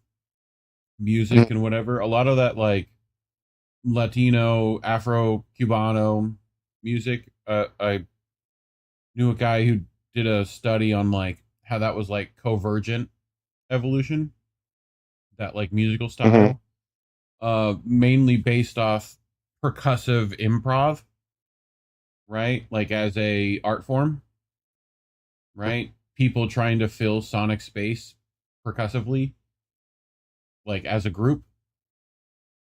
music and whatever. A lot of that like Latino, Afro-Cubano music. I knew a guy who did a study on like how that was like convergent evolution, that like musical style, mainly based off percussive improv, right? Like as a art form, right? People trying to fill sonic space percussively, like as a group,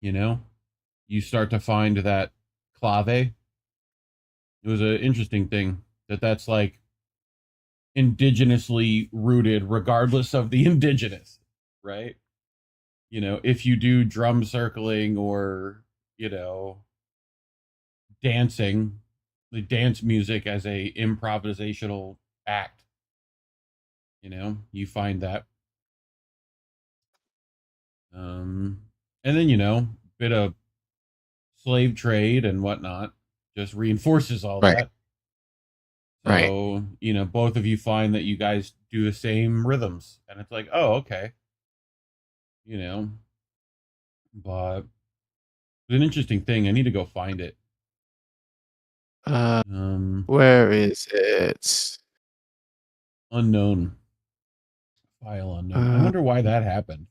you know, you start to find that clave. It was an interesting thing that's like indigenously rooted regardless of the indigenous, right? You know, if you do drum circling or, you know, dancing, the dance music as a improvisational act, you know, you find that. And then, you know, bit of slave trade and whatnot just reinforces all that. So, you know, both of you find that you guys do the same rhythms and it's like, oh, okay. You know, but it's an interesting thing. I need to go find it. Where is it? Unknown. File unknown. I wonder why that happened.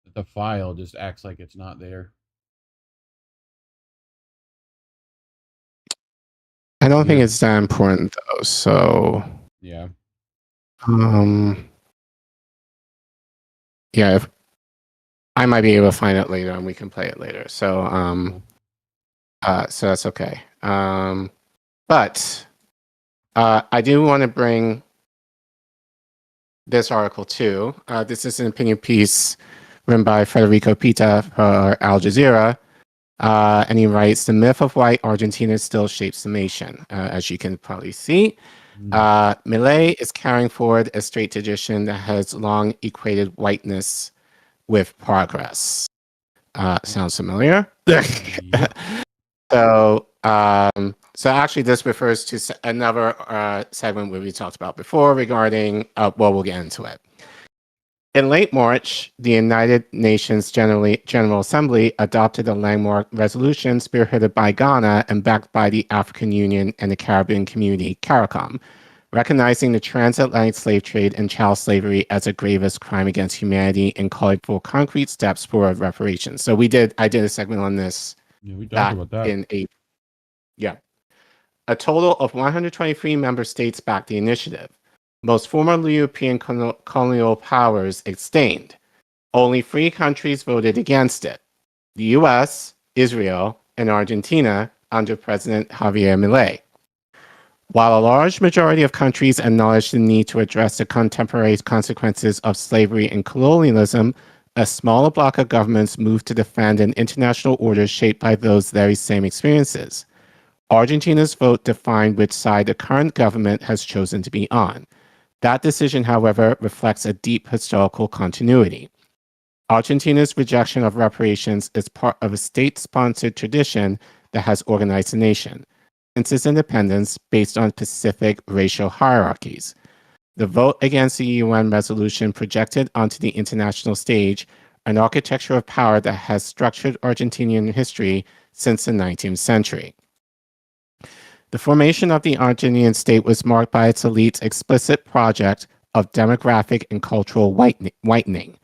That the file just acts like it's not there. I don't think it's that important though, so yeah. Yeah, if I might be able to find it later and we can play it later. So so that's okay. But I do want to bring this article too. This is an opinion piece written by Federico Pita for Al Jazeera. And he writes, the myth of white Argentina still shapes the nation. As you can probably see, Milei is carrying forward a straight tradition that has long equated whiteness with progress. Sounds familiar? So So actually, this refers to another segment where we talked about before regarding, well, we'll get into it. In late March, the United Nations General Assembly adopted a landmark resolution spearheaded by Ghana and backed by the African Union and the Caribbean Community, CARICOM, recognizing the transatlantic slave trade and child slavery as a gravest crime against humanity and calling for concrete steps for reparations. So I did a segment on this we talked about that in April. Yeah. A total of 123 member states backed the initiative. Most former European colonial powers abstained. Only 3 countries voted against it: the US, Israel, and Argentina under President Javier Milei. While a large majority of countries acknowledged the need to address the contemporary consequences of slavery and colonialism, a smaller bloc of governments moved to defend an international order shaped by those very same experiences. Argentina's vote defined which side the current government has chosen to be on. That decision, however, reflects a deep historical continuity. Argentina's rejection of reparations is part of a state-sponsored tradition that has organized the nation since its independence based on specific racial hierarchies. The vote against the UN resolution projected onto the international stage an architecture of power that has structured Argentinian history since the 19th century. The formation of the Argentinian state was marked by its elite's explicit project of demographic and cultural whitening.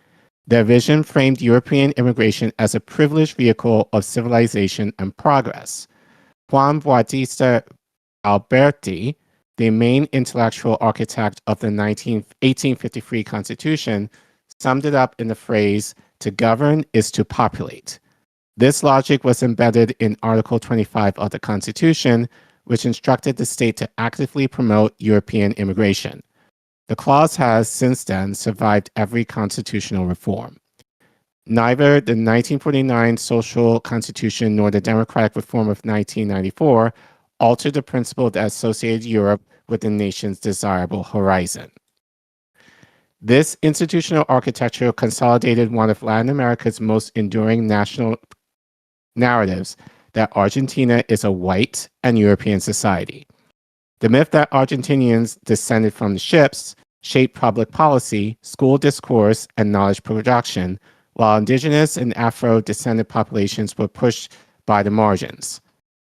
Their vision framed European immigration as a privileged vehicle of civilization and progress. Juan Bautista Alberti, the main intellectual architect of the 1853 Constitution, summed it up in the phrase, "To govern is to populate." This logic was embedded in Article 25 of the Constitution, which instructed the state to actively promote European immigration. The clause has, since then, survived every constitutional reform. Neither the 1949 Social Constitution nor the Democratic Reform of 1994 altered the principle that associated Europe with the nation's desirable horizon. This institutional architecture consolidated one of Latin America's most enduring national narratives that Argentina is a white and European society. The myth that Argentinians descended from the ships shaped public policy, school discourse, and knowledge production, while indigenous and Afro-descended populations were pushed by the margins.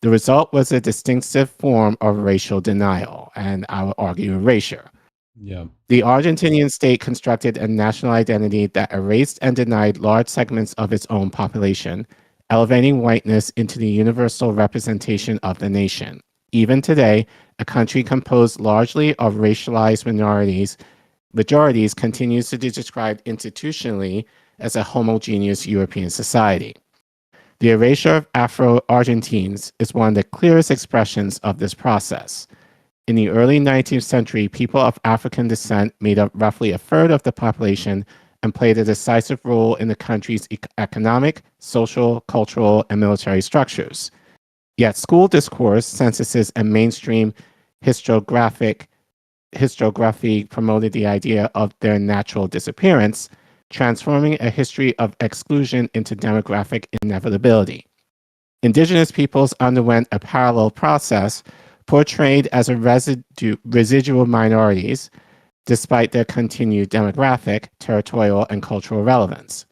The result was a distinctive form of racial denial, and I would argue erasure. Yeah. The Argentinian state constructed a national identity that erased and denied large segments of its own population, elevating whiteness into the universal representation of the nation. Even today, a country composed largely of racialized majorities continues to be described institutionally as a homogeneous European society. The erasure of Afro-Argentines is one of the clearest expressions of this process. In the early 19th century, people of African descent made up roughly a third of the population and played a decisive role in the country's economic, social, cultural, and military structures. Yet school discourse, censuses, and mainstream historiography promoted the idea of their natural disappearance, transforming a history of exclusion into demographic inevitability. Indigenous peoples underwent a parallel process, portrayed as a residual minorities, despite their continued demographic, territorial, and cultural relevance.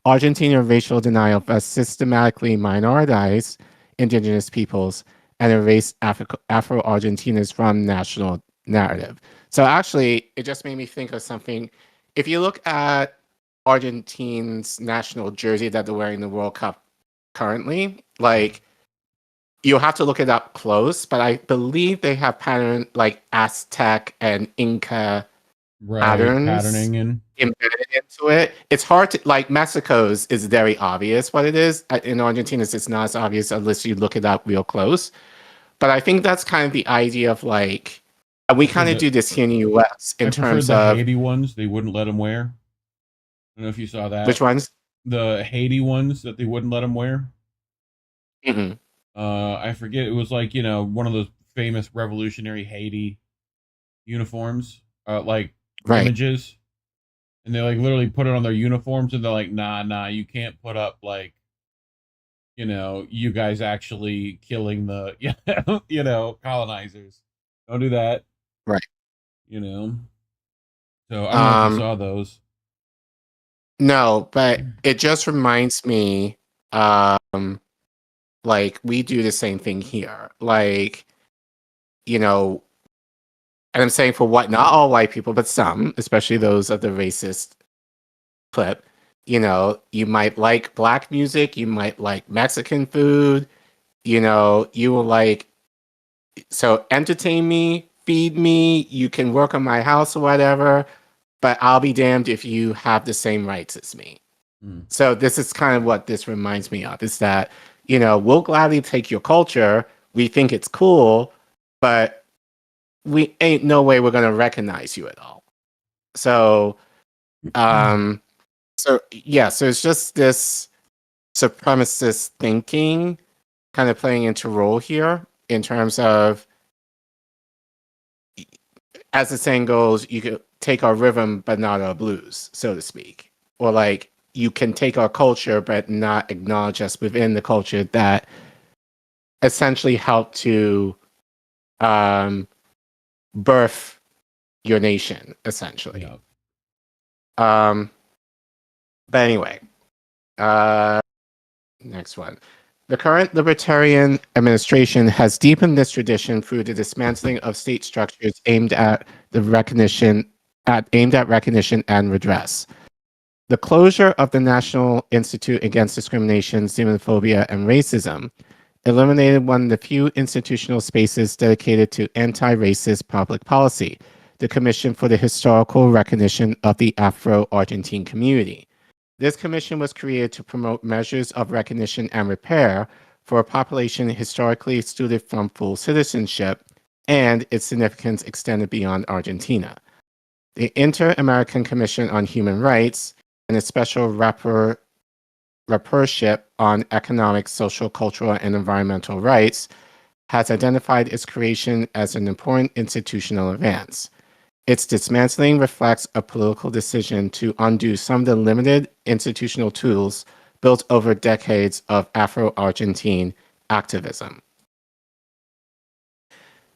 Argentinian racial denial thus systematically minoritized indigenous peoples and erased Afro-Argentinians from national narrative. So actually, it just made me think of something. If you look at Argentina's national jersey that they're wearing in the World Cup currently, like, you'll have to look it up close, but I believe they have pattern like Aztec and Inca patterning embedded into it. It's hard to, like, Mexico's is very obvious what it is. In Argentina's, it's not as obvious unless you look it up real close. But I think that's kind of the idea of, like, we kind of do this here in the U.S. in terms of the Haiti ones. They wouldn't let them wear. I don't know if you saw that. Which ones? The Haiti ones that they wouldn't let them wear. Mm-hmm. I forget. It was like, one of those famous revolutionary Haiti uniforms, like images, and they like literally put it on their uniforms, and they're like, nah, you can't put up like you guys actually killing the, colonizers. Don't do that. Right. So I don't know if you saw those. No, but it just reminds me, like we do the same thing here. Like, and I'm saying for what not all white people, but some, especially those of the racist clip, you might like black music, you might like Mexican food, you will like, so entertain me, feed me, you can work on my house or whatever, but I'll be damned if you have the same rights as me. So this is kind of what this reminds me of, is that, we'll gladly take your culture, we think it's cool, but we ain't no way we're going to recognize you at all. So, so it's just this supremacist thinking kind of playing into role here in terms of, as the saying goes, you could take our rhythm but not our blues, so to speak. Or like, you can take our culture but not acknowledge us within the culture that essentially helped to birth your nation, essentially. But anyway, next one. The current libertarian administration has deepened this tradition through the dismantling of state structures aimed at recognition and redress. The closure of the National Institute Against Discrimination, Xenophobia, and Racism eliminated one of the few institutional spaces dedicated to anti-racist public policy, the Commission for the Historical Recognition of the Afro-Argentine Community. This commission was created to promote measures of recognition and repair for a population historically excluded from full citizenship, and its significance extended beyond Argentina. The Inter-American Commission on Human Rights and a special rapporteur on economic, social, cultural, and environmental rights has identified its creation as an important institutional advance. Its dismantling reflects a political decision to undo some of the limited institutional tools built over decades of Afro-Argentine activism.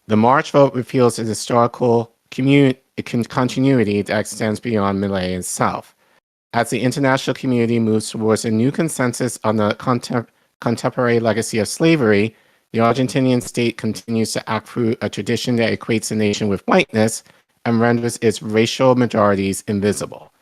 The March vote reveals a historical continuity that extends beyond Malay and South. As the international community moves towards a new consensus on the contemporary legacy of slavery, the Argentinian state continues to act through a tradition that equates the nation with whiteness and renders its racial majorities invisible.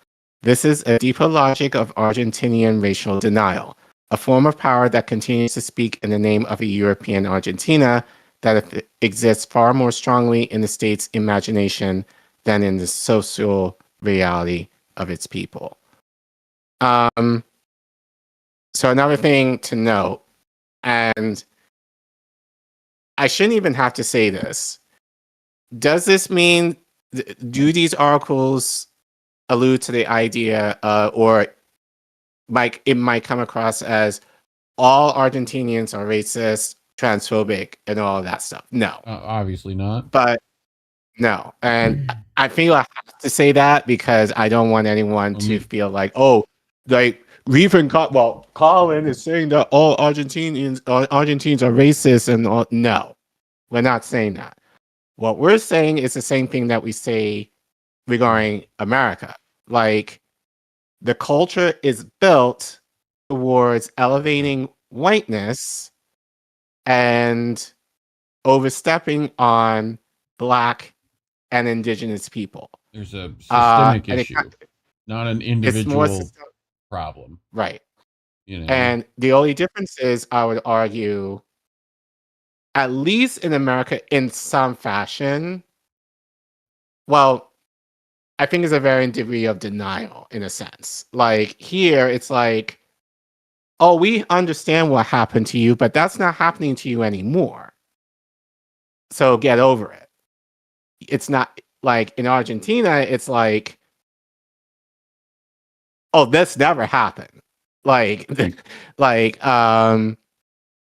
This is a deeper logic of Argentinian racial denial, a form of power that continues to speak in the name of a European Argentina that exists far more strongly in the state's imagination than in the social reality of its people. So another thing to note, and I shouldn't even have to say this, does this mean, do these articles allude to the idea, or it might come across as all Argentinians are racist, transphobic, and all of that stuff? No. Obviously not. But no. And I feel I have to say that because I don't want anyone to feel like, oh, like Reef and Collin is saying that all Argentines are racist and all. No, we're not saying that. What we're saying is the same thing that we say regarding America. Like, the culture is built towards elevating whiteness and overstepping on Black and Indigenous people. There's a systemic issue, not an individual problem. Right. And the only difference is, I would argue, at least in America, in some fashion, well, I think it's a varying degree of denial in a sense. Like, here, it's like, oh, we understand what happened to you, but that's not happening to you anymore. So get over it. It's not like in Argentina, it's like, oh, this never happened. And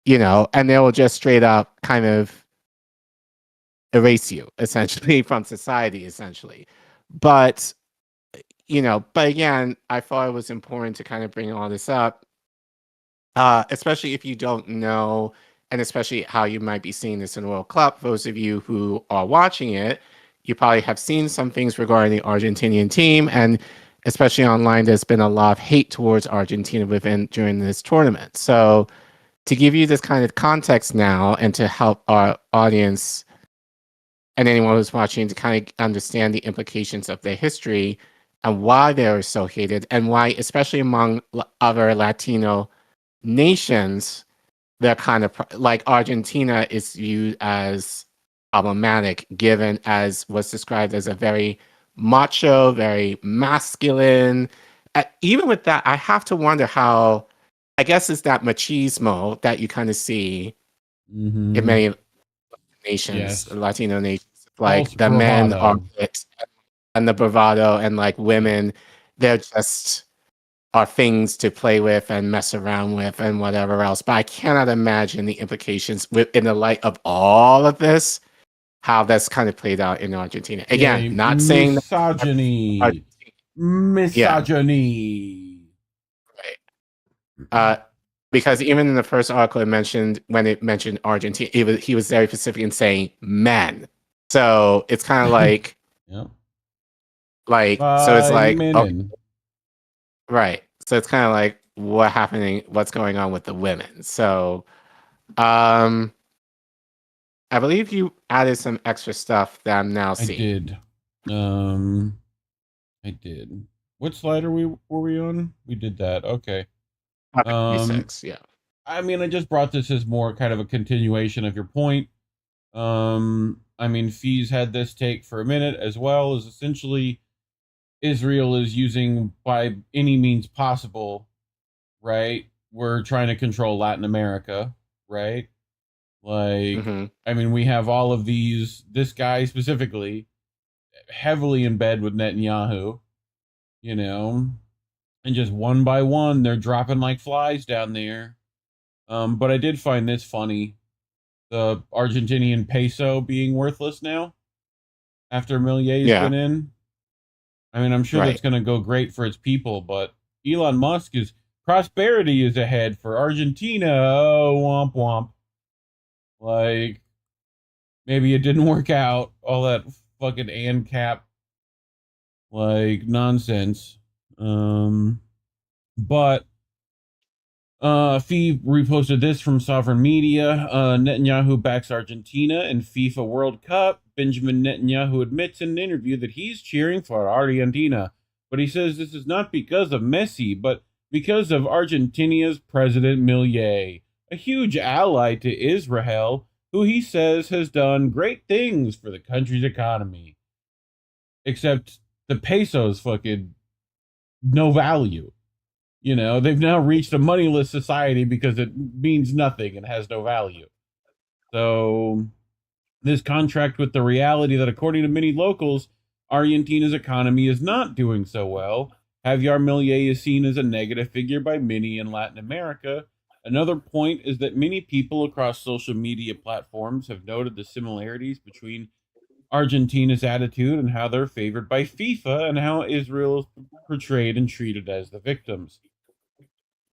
they will just straight up kind of erase you, essentially, from society, essentially. But again, I thought it was important to kind of bring all this up especially if you don't know, and especially how you might be seeing this in the World Cup. Those of you who are watching it, you probably have seen some things regarding the Argentinian team, and especially online, there's been a lot of hate towards Argentina during this tournament. So, to give you this kind of context now, and to help our audience and anyone who's watching to kind of understand the implications of their history and why they were so hated, and why, especially among other Latino nations, they're kind of like Argentina is viewed as problematic, given as was described as a very macho, very masculine. Even with that, I have to wonder how, I guess it's that machismo that you kind of see in many nations, Latino nations. Like False the men are bravado. it, and the bravado, and like women, they're just are things to play with and mess around with and whatever else. But I cannot imagine the implications in the light of all of this, how that's kind of played out in Argentina. Again, Yeah, not saying that. misogyny. Misogyny. Right. Because even in the first article when it mentioned Argentina, he was very specific in saying men. So it's kind of like, Yep. like, so it's like, men. right. So it's kind of like what's going on with the women. So, I believe you added some extra stuff that I'm now seeing. I did. What slide were we on? We did that. Okay. 6, yeah. I mean, I just brought this as more kind of a continuation of your point. I mean, Fees had this take for a minute as well, as essentially Israel is using by any means possible, right? We're trying to control Latin America, right? Like, I mean, we have all of this guy specifically, heavily in bed with Netanyahu, you know, and just one by one, they're dropping like flies down there. But I did find this funny. The Argentinian peso being worthless now after Millier's been in. I mean, I'm sure that's going to go great for its people, but Elon Musk prosperity is ahead for Argentina. Oh, womp womp. Like, maybe it didn't work out. All that fucking ANCAP, like, nonsense. But Fee reposted this from Sovereign Media. Netanyahu backs Argentina in FIFA World Cup. Benjamin Netanyahu admits in an interview that he's cheering for Argentina, but he says this is not because of Messi, but because of Argentina's President Milei, a huge ally to Israel, who he says has done great things for the country's economy. Except the peso's fucking no value. You know, they've now reached a moneyless society because it means nothing and has no value. So, this contract with the reality that, according to many locals, Argentina's economy is not doing so well. Javier Milei is seen as a negative figure by many in Latin America. Another point is that many people across social media platforms have noted the similarities between Argentina's attitude and how they're favored by FIFA and how Israel is portrayed and treated as the victims.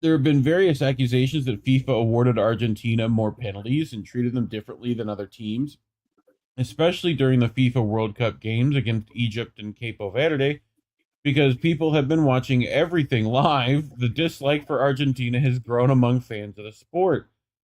There have been various accusations that FIFA awarded Argentina more penalties and treated them differently than other teams, especially during the FIFA World Cup games against Egypt and Cape Verde. Because people have been watching everything live, the dislike for Argentina has grown among fans of the sport.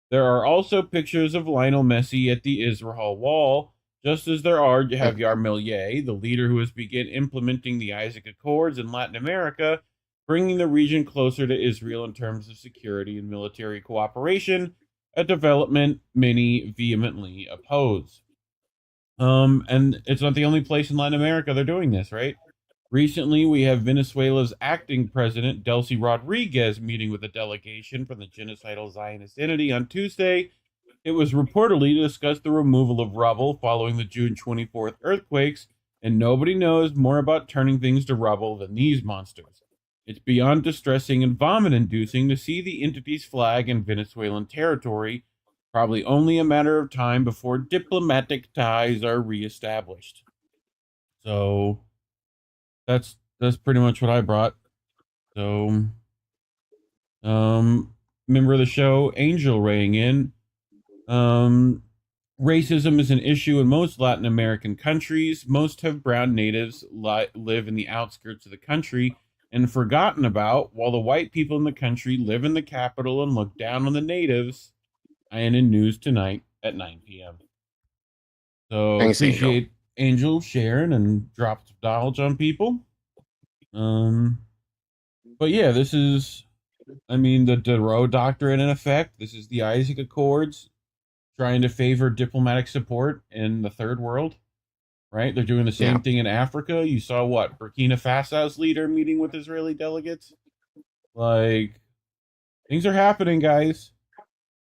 There are also pictures of Lionel Messi at the Israel wall, just as there are Javier Milei, the leader who has begun implementing the Isaac Accords in Latin America, bringing the region closer to Israel in terms of security and military cooperation, a development many vehemently oppose. And it's not the only place in Latin America they're doing this, right? Recently, we have Venezuela's acting president, Delcy Rodriguez, meeting with a delegation from the genocidal Zionist entity on Tuesday. It was reportedly to discuss the removal of rubble following the June 24th earthquakes, and nobody knows more about turning things to rubble than these monsters. It's beyond distressing and vomit-inducing to see the entity's flag in Venezuelan territory, probably only a matter of time before diplomatic ties are reestablished. So, that's pretty much what I brought. So, member of the show, Angel, weighing in. Racism is an issue in most Latin American countries. Most have brown natives live in the outskirts of the country and forgotten about, while the white people in the country live in the capital and look down on the natives. And in news tonight at 9 p.m. So Thanks, appreciate Angel sharing and dropped knowledge on people. But yeah, this is, I mean, the Diderot Doctrine in effect. This is the Isaac Accords, trying to favor diplomatic support in the third world, right? They're doing the same thing in Africa. You saw what? Burkina Faso's leader meeting with Israeli delegates. Like, things are happening, guys.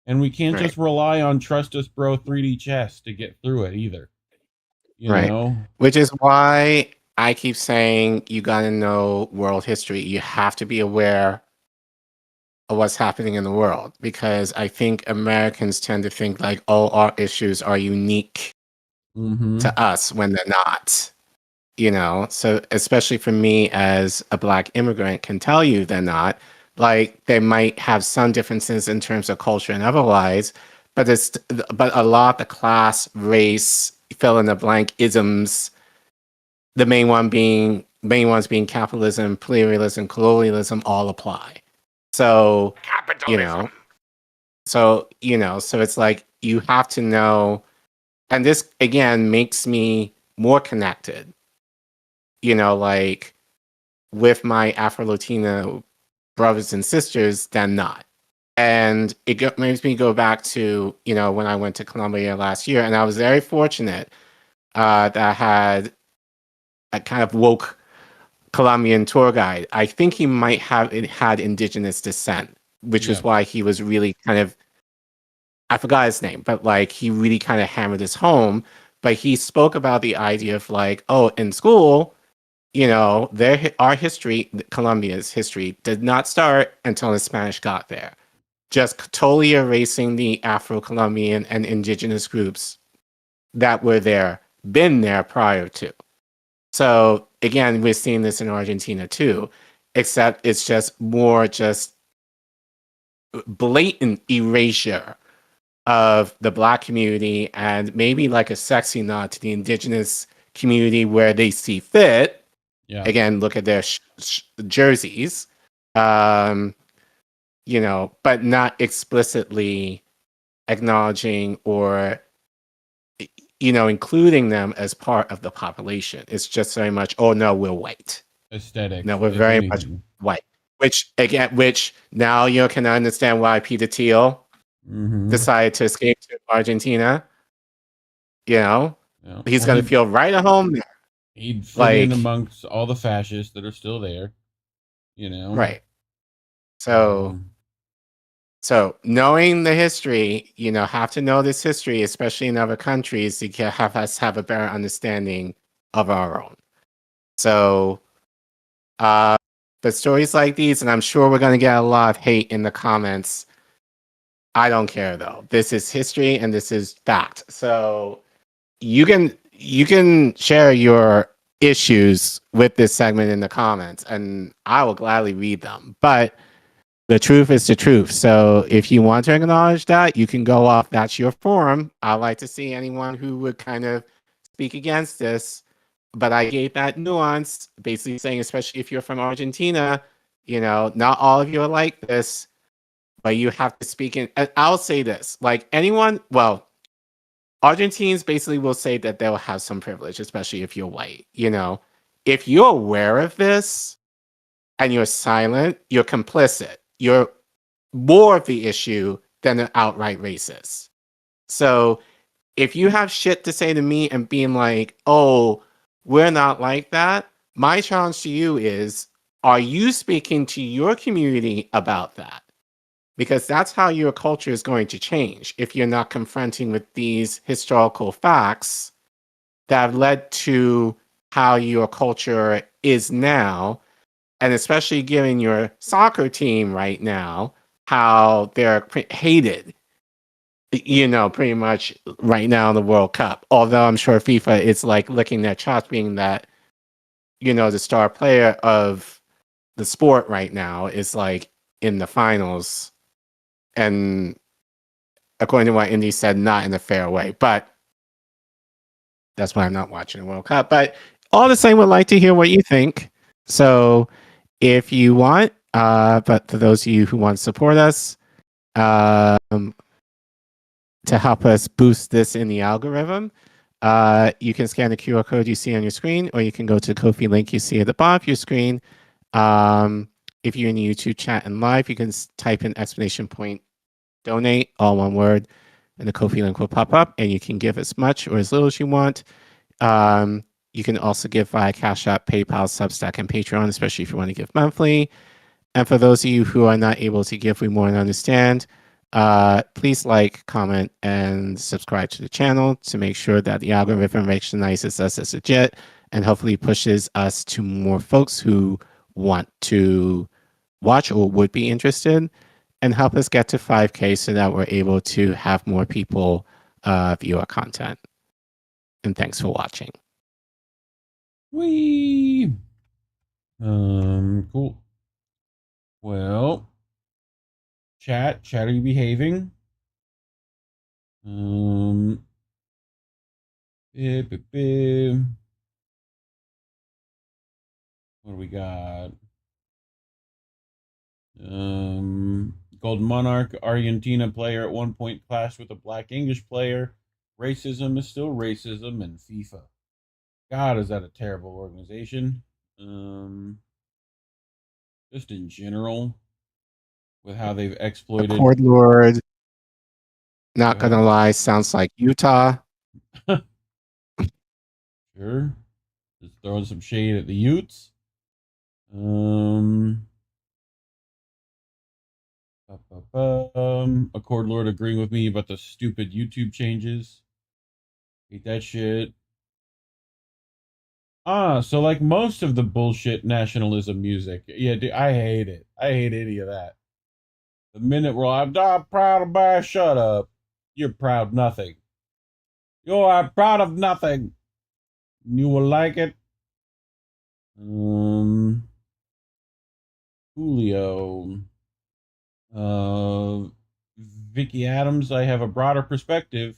And we can't just rely on trust us, bro, 3D chess to get through it either. You know? Which is why I keep saying you got to know world history. You have to be aware of what's happening in the world, because I think Americans tend to think like, oh, our issues are unique to us when they're not. You know, so especially for me as a Black immigrant can tell you they're not. Like, they might have some differences in terms of culture and otherwise, but a lot of the class, race, fill in the blank isms, the main ones being capitalism, pluralism, colonialism, all apply. So so it's like you have to know, and this again makes me more connected, like with my Afro-Latino brothers and sisters than not. And it makes me go back to, when I went to Colombia last year, and I was very fortunate that I had a kind of woke Colombian tour guide. I think he might have had indigenous descent, which is why he was really kind of, I forgot his name, but like he really kind of hammered this home. But he spoke about the idea of like, oh, in school, our history, Colombia's history, did not start until the Spanish got there. Just totally erasing the Afro-Colombian and indigenous groups that were there, been there prior to. So again, we're seeing this in Argentina too, except it's just more just blatant erasure of the Black community, and maybe like a sexy nod to the indigenous community where they see fit. Yeah. Again, look at their jerseys, but not explicitly acknowledging or, including them as part of the population. It's just very much, oh no, we're white. Aesthetic. No, we're very much white. Which now you can understand why Peter Thiel decided to escape to Argentina. He's going to feel right at home there. He'd fit in amongst all the fascists that are still there, Right. So knowing the history, have to know this history, especially in other countries, to have us have a better understanding of our own. So, but stories like these, and I'm sure we're going to get a lot of hate in the comments. I don't care though. This is history and this is fact. So you can share your issues with this segment in the comments, and I will gladly read them. But the truth is the truth. So if you want to acknowledge that, you can go off. That's your forum. I like to see anyone who would kind of speak against this. But I gave that nuance, basically saying, especially if you're from Argentina, not all of you are like this, but you have to speak in. I'll say this, like anyone, well, Argentines basically will say that they'll have some privilege, especially if you're white. If you're aware of this and you're silent, you're complicit. You're more of the issue than an outright racist. So if you have shit to say to me and being like, oh, we're not like that, my challenge to you is, are you speaking to your community about that? Because that's how your culture is going to change if you're not confronting with these historical facts that have led to how your culture is now, and especially given your soccer team right now, how they're hated, pretty much right now in the World Cup. Although I'm sure FIFA is like licking their chops being that, the star player of the sport right now is like in the finals and according to what Indy said, not in a fair way. But that's why I'm not watching the World Cup. But all the same, would like to hear what you think. So if you want, but for those of you who want to support us, to help us boost this in the algorithm, you can scan the QR code you see on your screen, or you can go to the Ko-fi link you see at the bottom of your screen. If you're in the YouTube chat and live, you can type in !donate, all one word, and the Ko-fi link will pop up, and you can give as much or as little as you want. You can also give via Cash App, PayPal, Substack, and Patreon, especially if you want to give monthly. And for those of you who are not able to give, we more than understand. Please like, comment, and subscribe to the channel to make sure that the algorithm recognizes us as legit and hopefully pushes us to more folks who want to watch or would be interested, and help us get to 5K so that we're able to have more people view our content. And thanks for watching. Whee! Cool. Well, chat, are you behaving? What do we got? Golden Monarch, Argentina player at one point clashed with a black English player. Racism is still racism in FIFA. God, is that a terrible organization? Just in general, with how they've exploited. The Court Lord, not gonna lie, sounds like Utah. Sure. Just throwing some shade at the Utes. Accord Lord agreeing with me about the stupid YouTube changes. Hate that shit. So like most of the bullshit nationalism music. Yeah, dude, I hate it. I hate any of that. The minute we're like, I'm proud of my, shut up. You're proud of nothing. You are proud of nothing. You will like it. Julio. Vicky Adams, I have a broader perspective.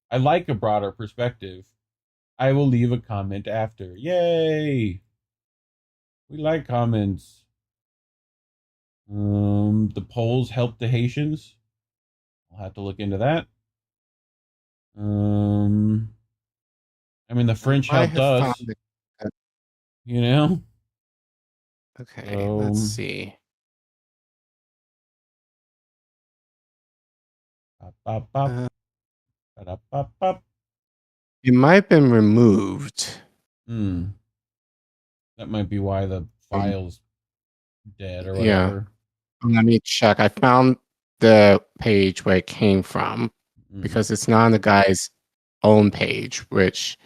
I like a broader perspective. I will leave a comment after. Yay! We like comments. The Poles help the Haitians. I'll have to look into that. I mean, the French helped us. You know? Okay, let's see. It might have been removed. That might be why the file's dead or whatever. Yeah. Let me check. I found the page where it came from because it's not on the guy's own page, which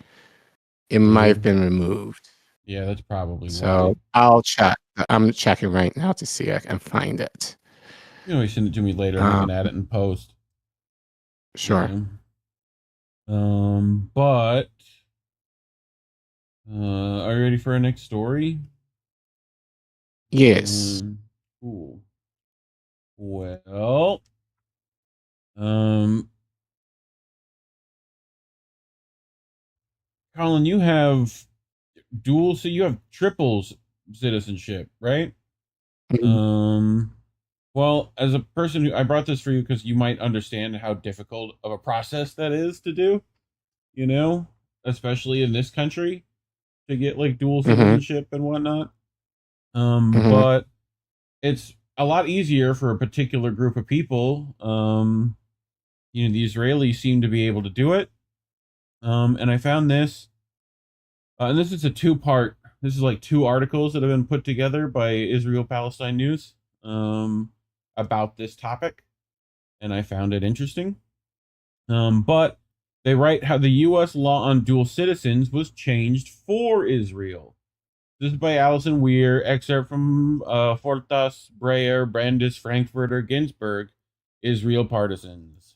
it might have been removed. Yeah, that's probably so. I'll check. I'm checking right now to see if I can find it. You know, you send it to me later and I can add it in post. Sure. But are you ready for our next story? Yes. Cool. Well, Collin, you have dual, so you have triple citizenship, right? Well, as a person who, I brought this for you because you might understand how difficult of a process that is to do, you know, especially in this country, to get like dual citizenship and whatnot. But it's a lot easier for a particular group of people. You know, the Israelis seem to be able to do it. And I found this, and this is a two-part, this is like two articles that have been put together by Israel Palestine News about this topic, and I found it interesting. But they write how the U.S. law on dual citizens was changed for Israel. This is by Allison Weir, excerpt from Fortas, Breyer, Brandis, Frankfurter, Ginsburg, Israel Partisans.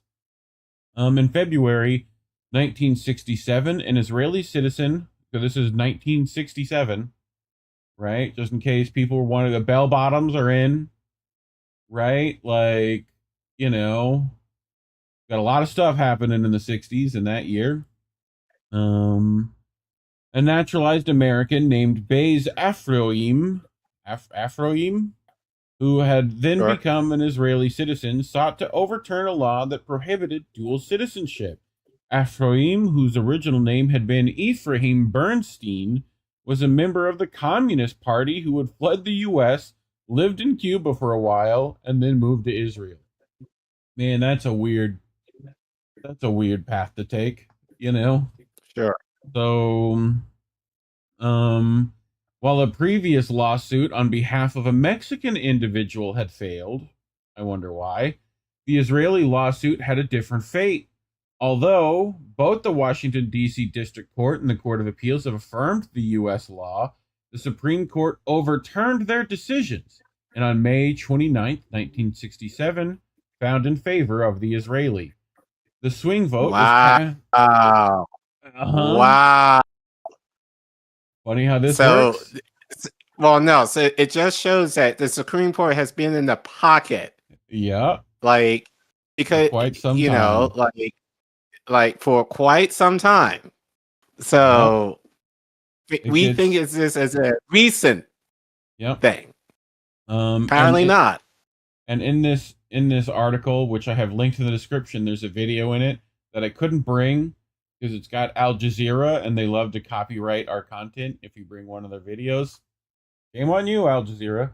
In February 1967, an Israeli citizen, so this is 1967, right? Just in case people were wondering, the bell bottoms are in, right? Like, you know, got a lot of stuff happening in the 60s in that year. A naturalized American named Bays Afroim, who had then become an Israeli citizen, sought to overturn a law that prohibited dual citizenship. Afroim, whose original name had been Ephraim Bernstein, was a member of the Communist Party who had fled the U.S., lived in Cuba for a while, and then moved to Israel. Man, that's a weird path to take, you know? Sure. So, while a previous lawsuit on behalf of a Mexican individual had failed, I wonder why, the Israeli lawsuit had a different fate. Although both the Washington, D.C. District Court and the Court of Appeals have affirmed the U.S. law, the Supreme Court overturned their decisions, and on May 29, 1967, found in favor of the Israeli. The swing vote was Wow. Funny how this works. Well, no. So it just shows that the Supreme Court has been in the pocket. Yeah. Like, because, quite some you time. know, like for quite some time. So we think it's this as a recent thing. Apparently not. And in this article, which I have linked in the description, there's a video in it that I couldn't bring because it's got Al Jazeera and they love to copyright our content if you bring one of their videos. Shame on you, Al Jazeera.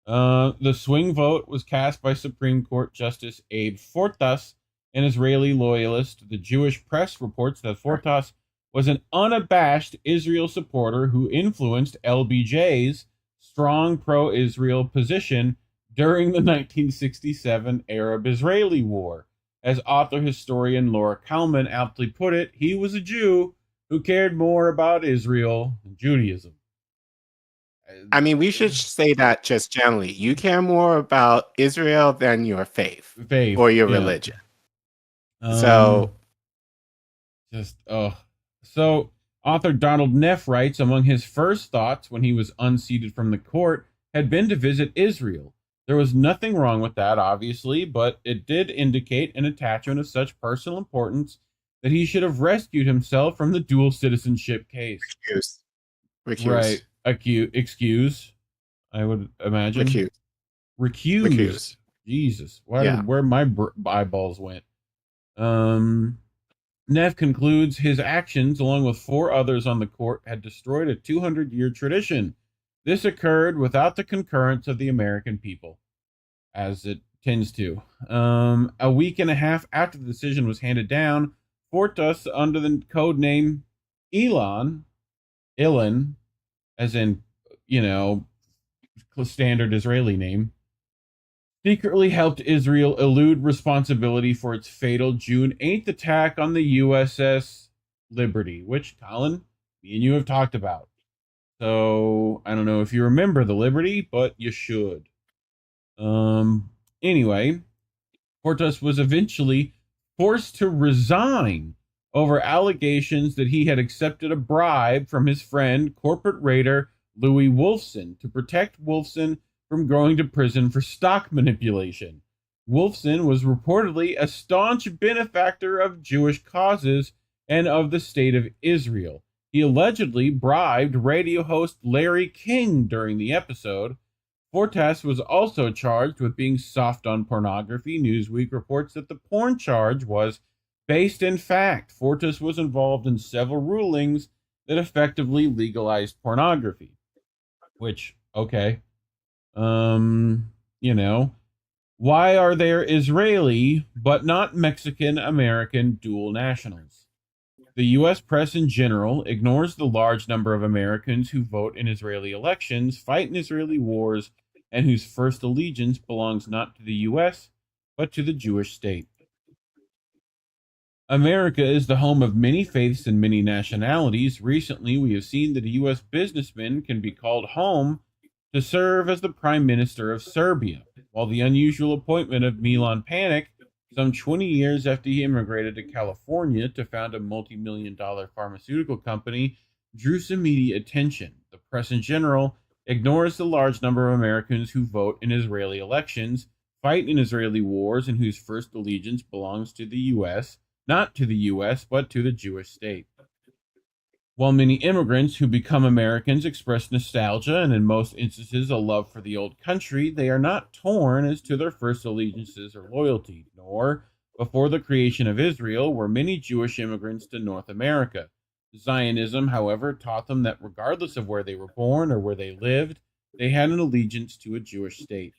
The swing vote was cast by Supreme Court Justice Abe Fortas, an Israeli loyalist. The Jewish press reports that Fortas was an unabashed Israel supporter who influenced LBJ's strong pro-Israel position during the 1967 Arab-Israeli War. As author-historian Laura Kalman aptly put it, he was a Jew who cared more about Israel than Judaism. I mean, we should say that just generally. You care more about Israel than your faith or your religion. So author Donald Neff writes, among his first thoughts when he was unseated from the court had been to visit Israel. There was nothing wrong with that, obviously, but it did indicate an attachment of such personal importance that he should have rescued himself from the dual citizenship case. Recuse. Right. Excuse, I would imagine. Recuse. Jesus. Where my eyeballs went. Neff concludes his actions, along with 4 others on the court, had destroyed a 200-year tradition. This occurred without the concurrence of the American people, as it tends to. A week and a half after the decision was handed down, Fortas, under the code name Ilan, as in, standard Israeli name, secretly helped Israel elude responsibility for its fatal June 8th attack on the USS Liberty, which, Collin, me and you have talked about. So, I don't know if you remember the Liberty, but you should. Anyway, Fortas was eventually forced to resign over allegations that he had accepted a bribe from his friend, corporate raider Louis Wolfson, to protect Wolfson from going to prison for stock manipulation. Wolfson was reportedly a staunch benefactor of Jewish causes and of the state of Israel. He allegedly bribed radio host Larry King during the episode. Fortas was also charged with being soft on pornography. Newsweek reports that the porn charge was based in fact. Fortas was involved in several rulings that effectively legalized pornography. Which, okay. Why are there Israeli but not Mexican American dual nationals? The U.S. press in general ignores the large number of Americans who vote in Israeli elections, fight in Israeli wars, and whose first allegiance belongs not to the U.S., but to the Jewish state. America is the home of many faiths and many nationalities. Recently, we have seen that a U.S. businessman can be called home to serve as the Prime Minister of Serbia, while the unusual appointment of Milan Panic, some 20 years after he immigrated to California to found a multi-million-dollar pharmaceutical company, drew some media attention. The press in general ignores the large number of Americans who vote in Israeli elections, fight in Israeli wars and whose first allegiance belongs to the U.S., not to the U.S., but to the Jewish state. While many immigrants who become Americans express nostalgia and in most instances a love for the old country, they are not torn as to their first allegiances or loyalty, nor, before the creation of Israel, were many Jewish immigrants to North America. Zionism, however, taught them that regardless of where they were born or where they lived, they had an allegiance to a Jewish state.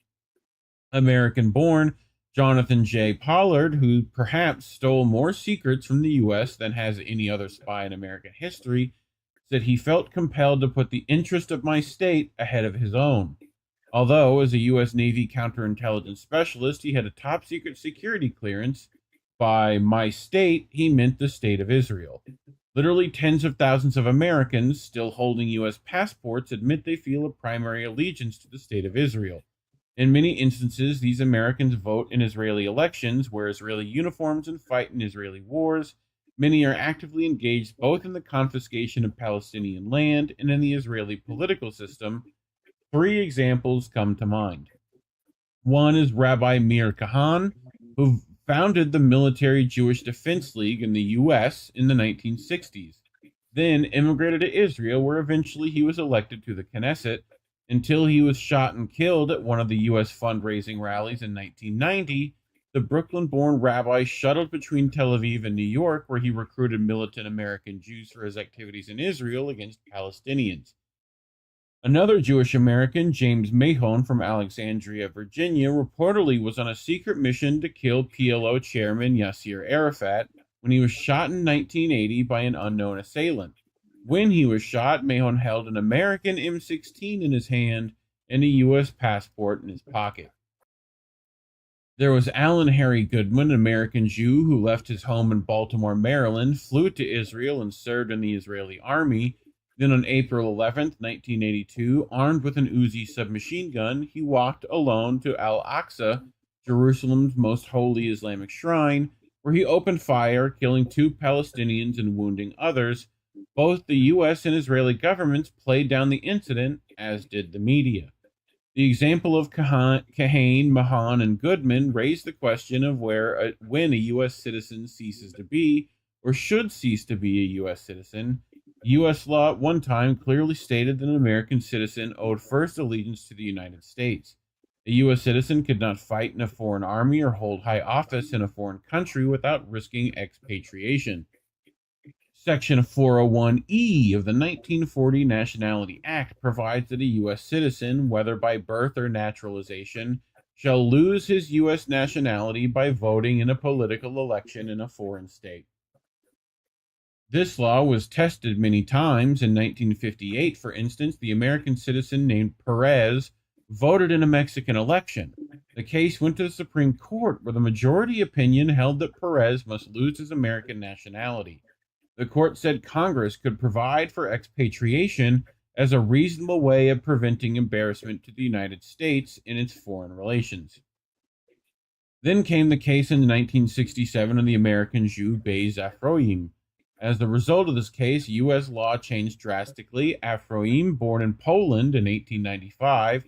American-born Jonathan J. Pollard, who perhaps stole more secrets from the U.S. than has any other spy in American history, said he felt compelled to put the interest of my state ahead of his own. Although, as a U.S. Navy counterintelligence specialist, he had a top-secret security clearance, by my state, he meant the state of Israel. Literally tens of thousands of Americans still holding U.S. passports admit they feel a primary allegiance to the state of Israel. In many instances, these Americans vote in Israeli elections, wear Israeli uniforms, and fight in Israeli wars. Many are actively engaged both in the confiscation of Palestinian land and in the Israeli political system. 3 examples come to mind. One is Rabbi Meir Kahan, who founded the Military Jewish Defense League in the U.S. in the 1960s, then immigrated to Israel, where eventually he was elected to the Knesset, until he was shot and killed at one of the U.S. fundraising rallies in 1990. The Brooklyn-born rabbi shuttled between Tel Aviv and New York, where he recruited militant American Jews for his activities in Israel against Palestinians. Another Jewish American, James Mahon from Alexandria, Virginia, reportedly was on a secret mission to kill PLO chairman Yasser Arafat when he was shot in 1980 by an unknown assailant. When he was shot, Mahon held an American M16 in his hand and a U.S. passport in his pocket. There was Alan Harry Goodman, an American Jew who left his home in Baltimore, Maryland, flew to Israel, and served in the Israeli army. Then on April 11, 1982, armed with an Uzi submachine gun, he walked alone to Al-Aqsa, Jerusalem's most holy Islamic shrine, where he opened fire, killing 2 Palestinians and wounding others. Both the U.S. and Israeli governments played down the incident, as did the media. The example of Kahane, Mahan, and Goodman raised the question of when a U.S. citizen ceases to be, or should cease to be, a U.S. citizen. U.S. law at one time clearly stated that an American citizen owed first allegiance to the United States. A U.S. citizen could not fight in a foreign army or hold high office in a foreign country without risking expatriation. Section 401E of the 1940 Nationality Act provides that a U.S. citizen, whether by birth or naturalization, shall lose his U.S. nationality by voting in a political election in a foreign state. This law was tested many times. In 1958, for instance, the American citizen named Perez voted in a Mexican election. The case went to the Supreme Court, where the majority opinion held that Perez must lose his American nationality. The court said Congress could provide for expatriation as a reasonable way of preventing embarrassment to the United States in its foreign relations. Then came the case in 1967 of the American Jew Beis Afroim. As the result of this case, U.S. law changed drastically. Afroim, born in Poland in 1895,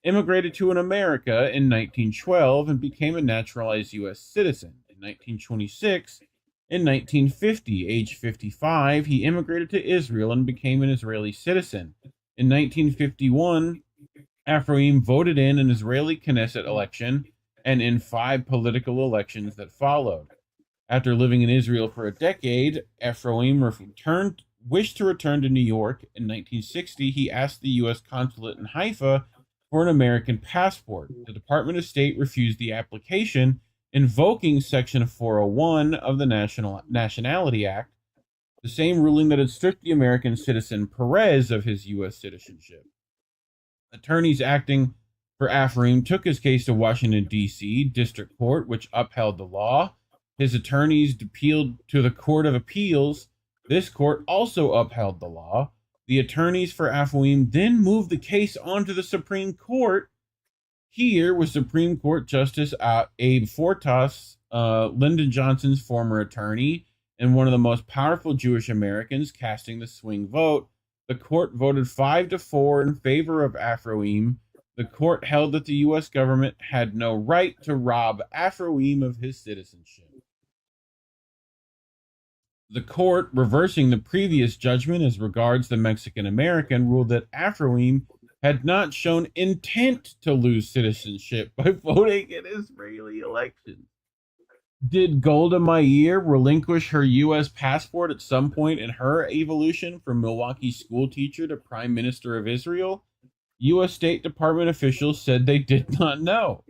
immigrated to America in 1912 and became a naturalized U.S. citizen. In 1926, in 1950, age 55, he immigrated to Israel and became an Israeli citizen. In 1951, Afroim voted in an Israeli Knesset election and in 5 political elections that followed. After living in Israel for a decade, Afroim wished to return to New York. In 1960, he asked the U.S. consulate in Haifa for an American passport. The Department of State refused the application, invoking Section 401 of the Nationality Act, the same ruling that had stripped the American citizen Perez of his U.S. citizenship. Attorneys acting for Afroim took his case to Washington, D.C. District Court, which upheld the law. His attorneys appealed to the Court of Appeals. This court also upheld the law. The attorneys for Afroim then moved the case on to the Supreme Court. Here was Supreme Court Justice Abe Fortas, Lyndon Johnson's former attorney and one of the most powerful Jewish Americans, casting the swing vote. The court voted 5-4 in favor of Afroim. the court held that the U.S. government had no right to rob Afroim of his citizenship. The court, reversing the previous judgment as regards the Mexican American, ruled that Afroim had not shown intent to lose citizenship by voting in Israeli elections. Did Golda Meir relinquish her U.S. passport at some point in her evolution from Milwaukee school teacher to Prime Minister of Israel? U.S. State Department officials said they did not know.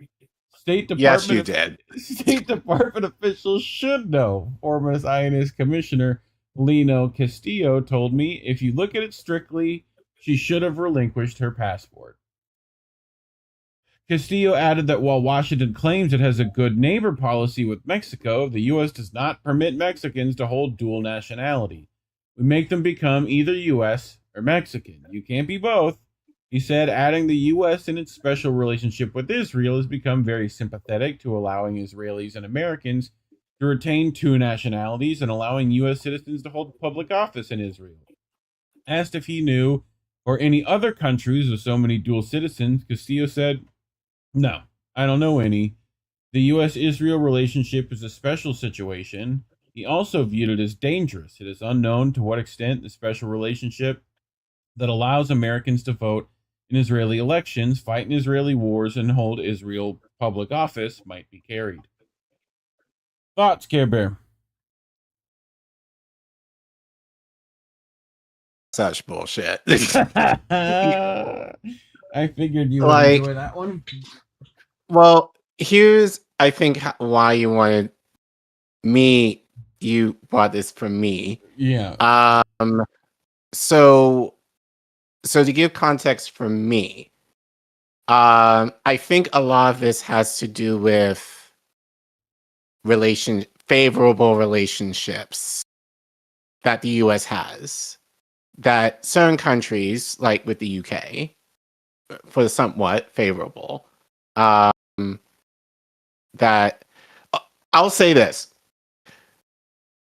State Department officials should know. Former Zionist Commissioner Lino Castillo told me, if you look at it strictly, she should have relinquished her passport. Castillo added that while Washington claims it has a good neighbor policy with Mexico, the U.S. does not permit Mexicans to hold dual nationality. We make them become either U.S. or Mexican. You can't be both. He said, adding the U.S. in its special relationship with Israel has become very sympathetic to allowing Israelis and Americans to retain two nationalities and allowing U.S. citizens to hold public office in Israel. Asked if he knew or any other countries with so many dual citizens, Castillo said, no, I don't know any. The U.S.-Israel relationship is a special situation. He also viewed it as dangerous. It is unknown to what extent the special relationship that allows Americans to vote in Israeli elections, fight in Israeli wars, and hold Israel public office might be carried. Thoughts, Care Bear? Such bullshit. I figured you would enjoy that one. Well, here's, I think, why you wanted me, you bought this from me. Yeah. So to give context for me, I think a lot of this has to do with favorable relationships that the U.S. has, that certain countries, like with the UK, for somewhat favorable, that I'll say this.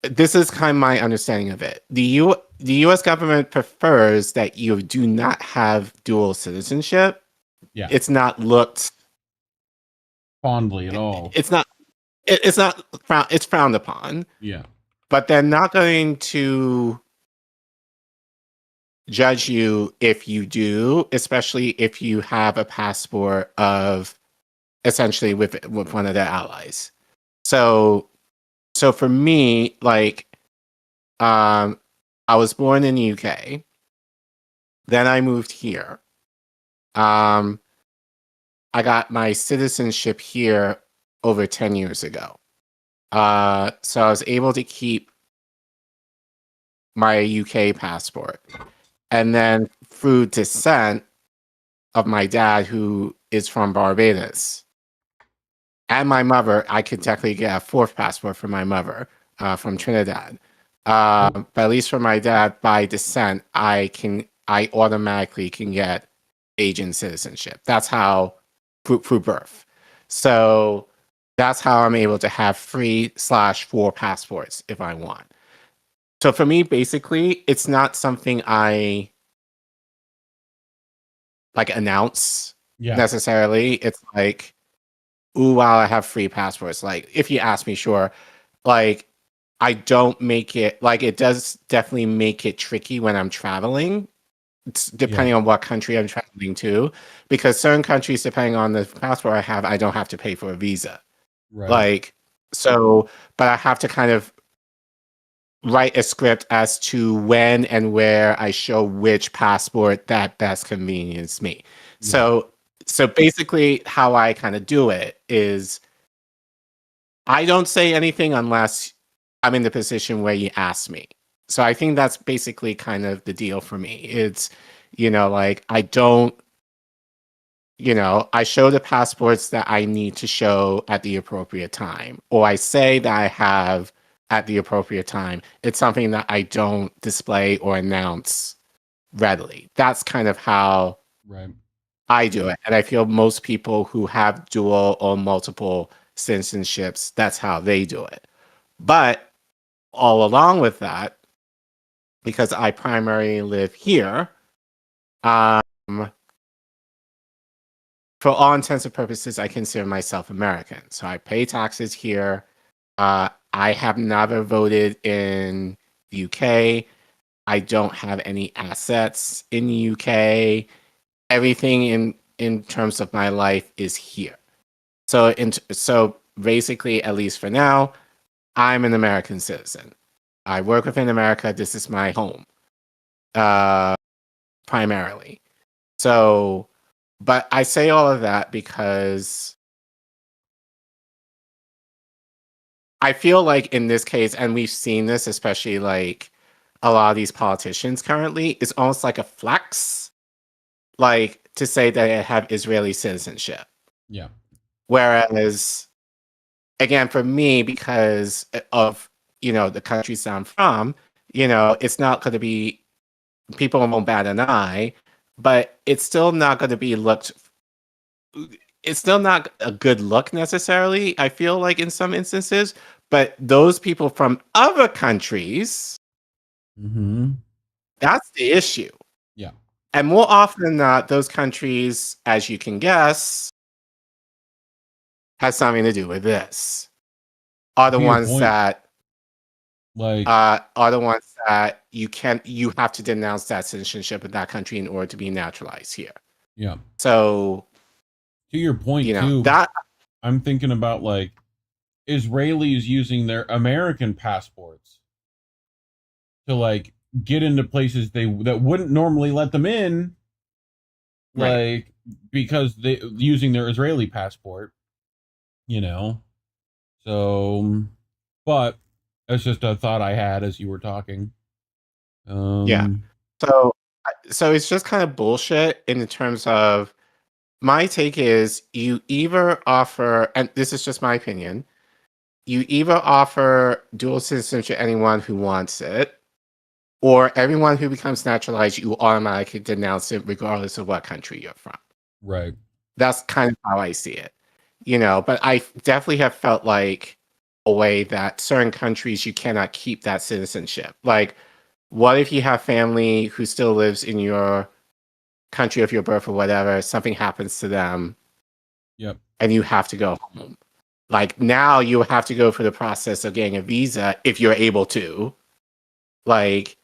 This is kind of my understanding of it. The U.S. government prefers that you do not have dual citizenship. Yeah. It's not looked fondly at all. It's not. It's frowned upon. Yeah. But they're not going to judge you if you do, especially if you have a passport of essentially with one of their allies. So for me, like, I was born in the UK. Then I moved here. I got my citizenship here over 10 years ago. So I was able to keep my UK passport. And then through descent of my dad, who is from Barbados, and my mother, I could technically get a fourth passport for my mother from Trinidad. But at least for my dad, by descent, I automatically can get Asian citizenship. That's how, through birth. So that's how I'm able to have 3/4 passports if I want. So for me, basically, it's not something I like announce necessarily. It's like, ooh, wow, I have 3 passports. Like, if you ask me, sure. Like, I don't make it, like, it does definitely make it tricky when I'm traveling. It's depending on what country I'm traveling to, because certain countries, depending on the passport I have, I don't have to pay for a visa. Right. Like, so, but I have to kind of write a script as to when and where I show which passport that best convenience me. Yeah. So basically how I kind of do it is I don't say anything unless I'm in the position where you ask me. So I think that's basically kind of the deal for me. It's, like, I don't, I show the passports that I need to show at the appropriate time, or I say that I have at the appropriate time. It's something that I don't display or announce readily. That's kind of how I do it. And I feel most people who have dual or multiple citizenships, that's how they do it. But all along with that, because I primarily live here, for all intents and purposes, I consider myself American. So I pay taxes here. I have never voted in the UK. I don't have any assets in the UK. Everything in terms of my life is here. So basically, at least for now, I'm an American citizen. I work within America. This is my home, primarily. So, but I say all of that because I feel like in this case, and we've seen this, especially like a lot of these politicians currently, it's almost like a flex, like to say that they have Israeli citizenship. Yeah. Whereas, again, for me, because of, the countries I'm from, it's not going to be, people won't bat an eye, but it's still not going to be it's still not a good look necessarily, I feel like in some instances, but those people from other countries, that's the issue. Yeah. And more often than not, those countries, as you can guess, has something to do with this. Are the ones that are the ones that you have to denounce that citizenship in that country in order to be naturalized here. Yeah. So to your point too, that I'm thinking about like Israelis using their American passports to like get into places that wouldn't normally let them in, right. like because they using their Israeli passport, So, but that's just a thought I had as you were talking. Yeah. So it's just kind of bullshit in terms of, my take is you either offer, and this is just my opinion, you either offer dual citizenship to anyone who wants it, or everyone who becomes naturalized, you automatically denounce it regardless of what country you're from. Right. That's kind of how I see it. But I definitely have felt like a way that certain countries, you cannot keep that citizenship. Like, what if you have family who still lives in your country of your birth or whatever, something happens to them, and you have to go home. Like, now you have to go through the process of getting a visa if you're able to, like,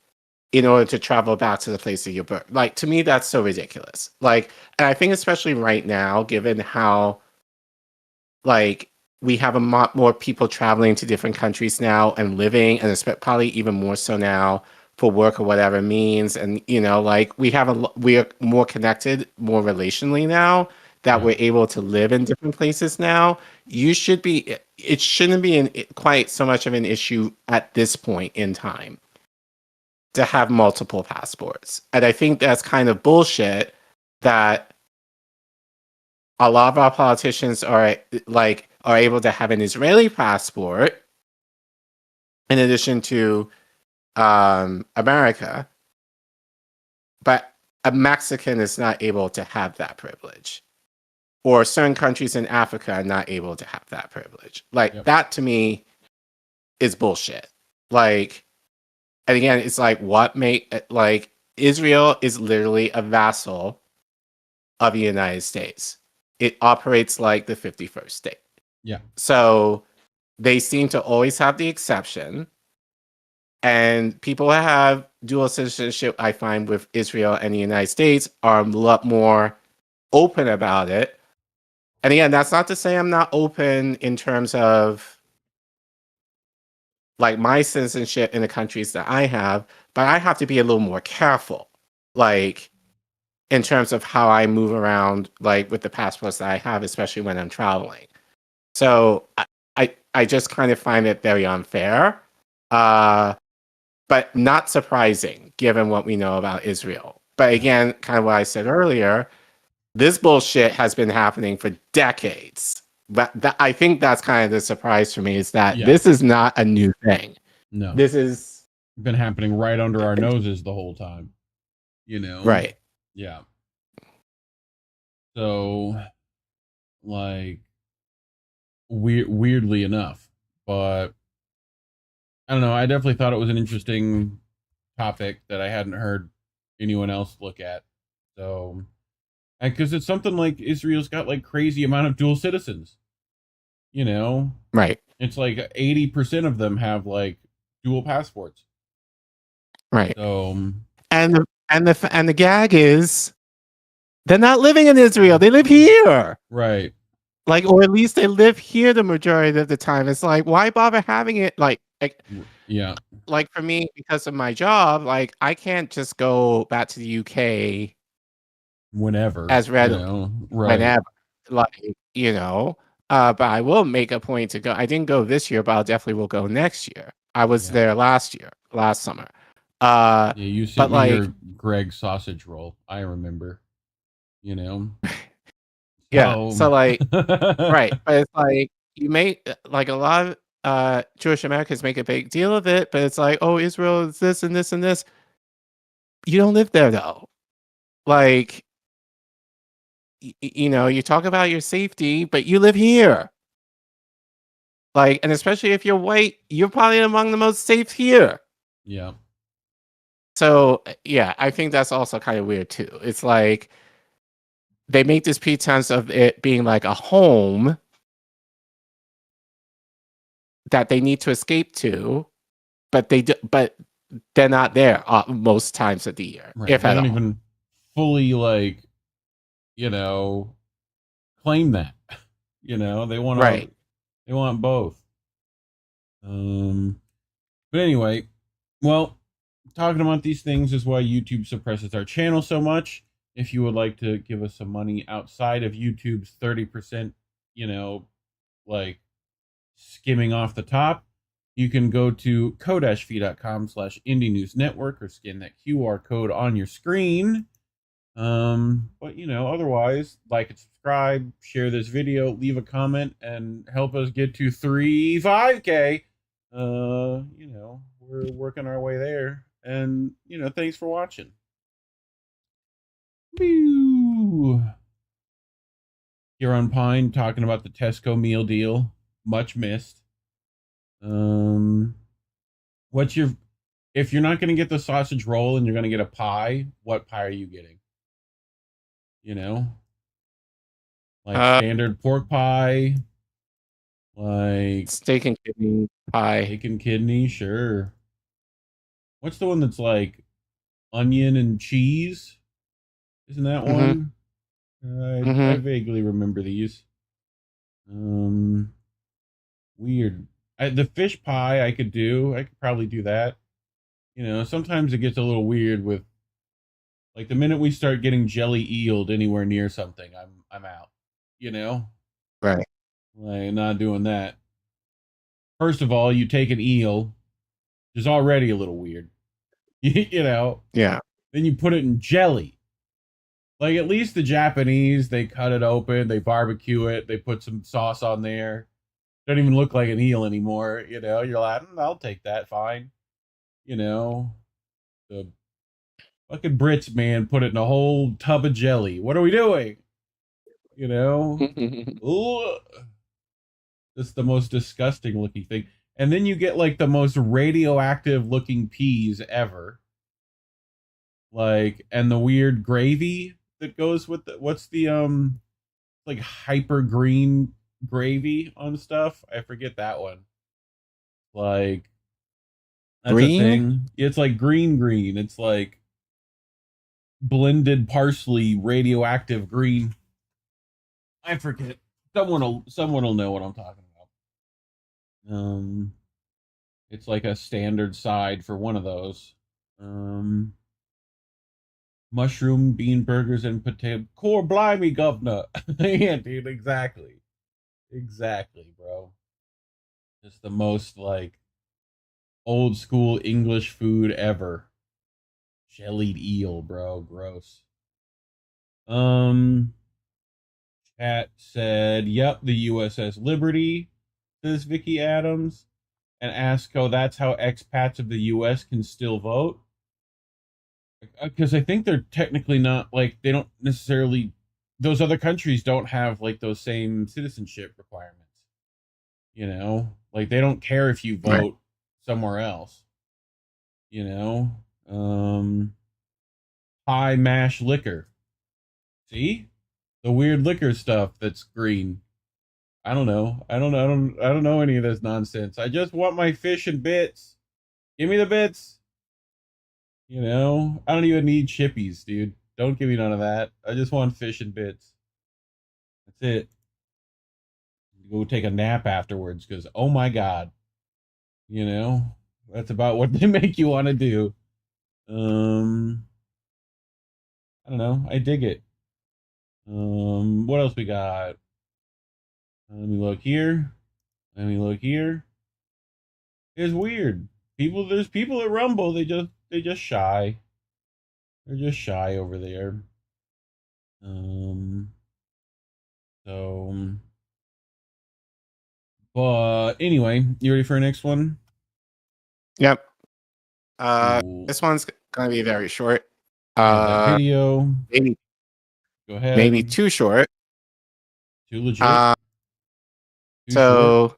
in order to travel back to the place of your birth. Like, to me, that's so ridiculous. Like, and I think especially right now, given how, like, we have a lot more people traveling to different countries now and living, and probably even more so now for work or whatever means. And, like, we are more connected, more relationally now that we're able to live in different places now. It shouldn't be quite so much of an issue at this point in time to have multiple passports. And I think that's kind of bullshit that a lot of our politicians are able to have an Israeli passport in addition to America, but a Mexican is not able to have that privilege, or certain countries in Africa are not able to have that privilege. Like, that to me is bullshit. Like, and again, it's like, Israel is literally a vassal of the United States. It operates like the 51st state. Yeah. So they seem to always have the exception. And people that have dual citizenship, I find, with Israel and the United States are a lot more open about it. And again, that's not to say I'm not open in terms of like my citizenship in the countries that I have, but I have to be a little more careful, like in terms of how I move around, like with the passports that I have, especially when I'm traveling. So I just kind of find it very unfair. But not surprising given what we know about Israel. But again, kind of what I said earlier, this bullshit has been happening for decades. But I think that's kind of the surprise for me, is that this is not a new thing. No. This has been happening right under our noses the whole time. Right. Yeah. So, like, weirdly enough, but I don't know. I definitely thought it was an interesting topic that I hadn't heard anyone else look at. So Because it's something like Israel's got like crazy amount of dual citizens. You know, Right. it's like 80% of them have like dual passports. Right. So, and the gag is they're not living in Israel. They live here. right. Like, or at least they live here the majority of the time. It's like, why bother having it? Like Yeah. Like for me, because of my job, like I can't just go back to the UK Whenever. as readily, You know? Right. whenever, like, you know. But I will make a point to go. I didn't go this year, but I definitely will go next year. I was there last summer. Yeah, you sent but me like, your Greg sausage roll. I remember. You know. yeah. So like, right. But it's like you make like a lot of Jewish Americans make a big deal of it, but it's like, oh, Israel is this and this and this. You don't live there though. Like, you know, you talk about your safety, but you live here. Like, and especially if you're white, you're probably among the most safe here. Yeah. So, yeah, I think that's also kind of weird too. It's like they make this pretense of it being like a home that they need to escape to, but but they're not there most times of the year, Right. if They at don't all. even fully like, you know, claim that. You know, they want Right. They want both. But anyway, well, talking about these things is why YouTube suppresses our channel so much. If you would like to give us some money outside of YouTube's 30%, you know, like skimming off the top, you can go to ko-fi.com/indie news network or scan that QR code on your screen. But you know, otherwise, like and subscribe, share this video, leave a comment, and help us get to 5K. You know, we're working our way there. And, you know, thanks for watching. Here on Pine, talking about the Tesco meal deal. Much missed. What's your... If you're not going to get the sausage roll and you're going to get a pie, what pie are you getting? You know? Like standard pork pie. Like... Steak and kidney pie. Steak and kidney, sure. What's the one that's like onion and cheese? Isn't that one? I vaguely remember these. Weird. The fish pie I could do. I could probably do that. You know, sometimes it gets a little weird with, like, the minute we start getting jelly eeled anywhere near something, I'm out. You know? Right. Like, not doing that. First of all, you take an eel, which is already a little weird. You know? Yeah. Then you put it in jelly. Like, at least the Japanese, they cut it open, they barbecue it, they put some sauce on there. Doesn't even look like an eel anymore, you know? You're like, I'll take that, fine. You know? The fucking Brits, man, put it in a whole tub of jelly. What are we doing? You know? It's the most disgusting looking thing. And then you get, like, the most radioactive looking peas ever. Like, and the weird gravy that goes with the, what's the like hyper green gravy on stuff? I forget that one. Like, that's green? A thing. It's like green. It's like blended parsley, radioactive green. I forget. Someone will know what I'm talking about. It's like a standard side for one of those. Mushroom, bean burgers, and potato. Core blimey, governor. Yeah, dude, exactly. Exactly, bro. It's the most, like, old school English food ever. Jellied eel, bro. Gross. Chat said, yep, the USS Liberty, says Vicky Adams. And ask, oh, that's how expats of the US can still vote? Because I think they're technically not, like, they don't necessarily, those other countries don't have, like, those same citizenship requirements. You know? Like, they don't care if you vote somewhere else. You know? High mash liquor. See? The weird liquor stuff that's green. I don't know. I don't know any of this nonsense. I just want my fish and bits. Give me the bits. You know, I don't even need chippies, dude. Don't give me none of that. I just want fish and bits. That's it. Go take a nap afterwards because, oh my God. You know, that's about what they make you want to do. I don't know. I dig it. What else we got? Let me look here. Let me look here. It's weird. There's people at Rumble. They just shy. They're just shy over there. So, but anyway, you ready for our next one? Yep. This one's gonna be very short. Video. Maybe. Go ahead. Maybe too short. Too legit. So,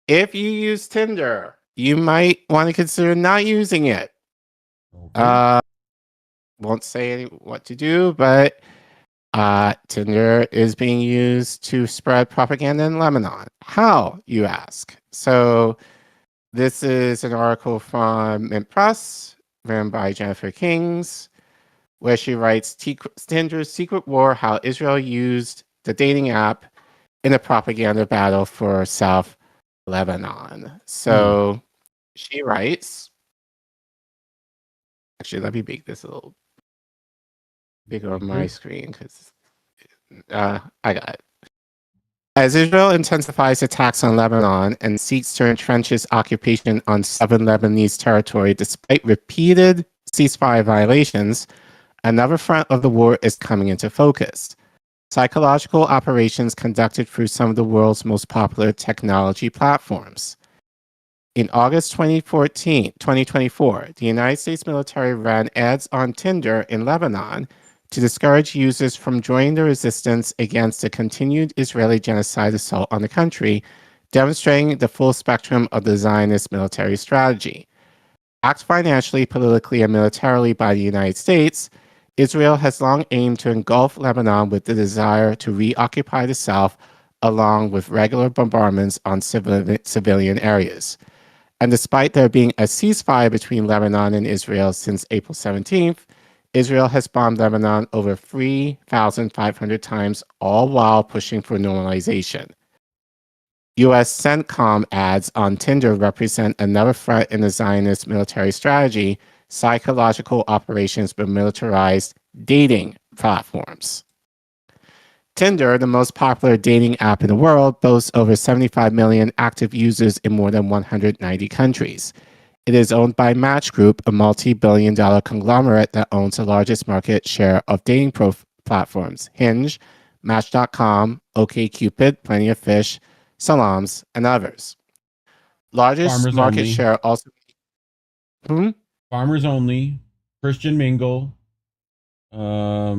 if you use Tinder, you might want to consider not using it. Okay. Won't say what to do, but Tinder is being used to spread propaganda in Lebanon. How, you ask? So, this is an article from Mint Press, written by Jennifer Kings, where she writes Tinder's Secret War, How Israel Used the Dating App in a Propaganda Battle for South Lebanon. So she writes, actually, let me make this a little bigger on my screen because I got it. As Israel intensifies attacks on Lebanon and seeks to entrench its occupation on southern Lebanese territory despite repeated ceasefire violations, another front of the war is coming into focus. Psychological operations conducted through some of the world's most popular technology platforms. In August 2024, the United States military ran ads on Tinder in Lebanon to discourage users from joining the resistance against the continued Israeli genocide assault on the country, demonstrating the full spectrum of the Zionist military strategy. Backed financially, politically, and militarily by the United States, Israel has long aimed to engulf Lebanon with the desire to reoccupy the south, along with regular bombardments on civilian areas. And despite there being a ceasefire between Lebanon and Israel since April 17th, Israel has bombed Lebanon over 3,500 times, all while pushing for normalization. U.S. CENTCOM ads on Tinder represent another threat in the Zionist military strategy, psychological operations with militarized dating platforms. Tinder, the most popular dating app in the world, boasts over 75 million active users in more than 190 countries. It is owned by Match Group, a multi-billion-dollar conglomerate that owns the largest market share of dating platforms: Hinge, Match.com, OkCupid, Plenty of Fish, Salams, and others. Largest Farmers market only. share also. Farmers only. Christian mingle. I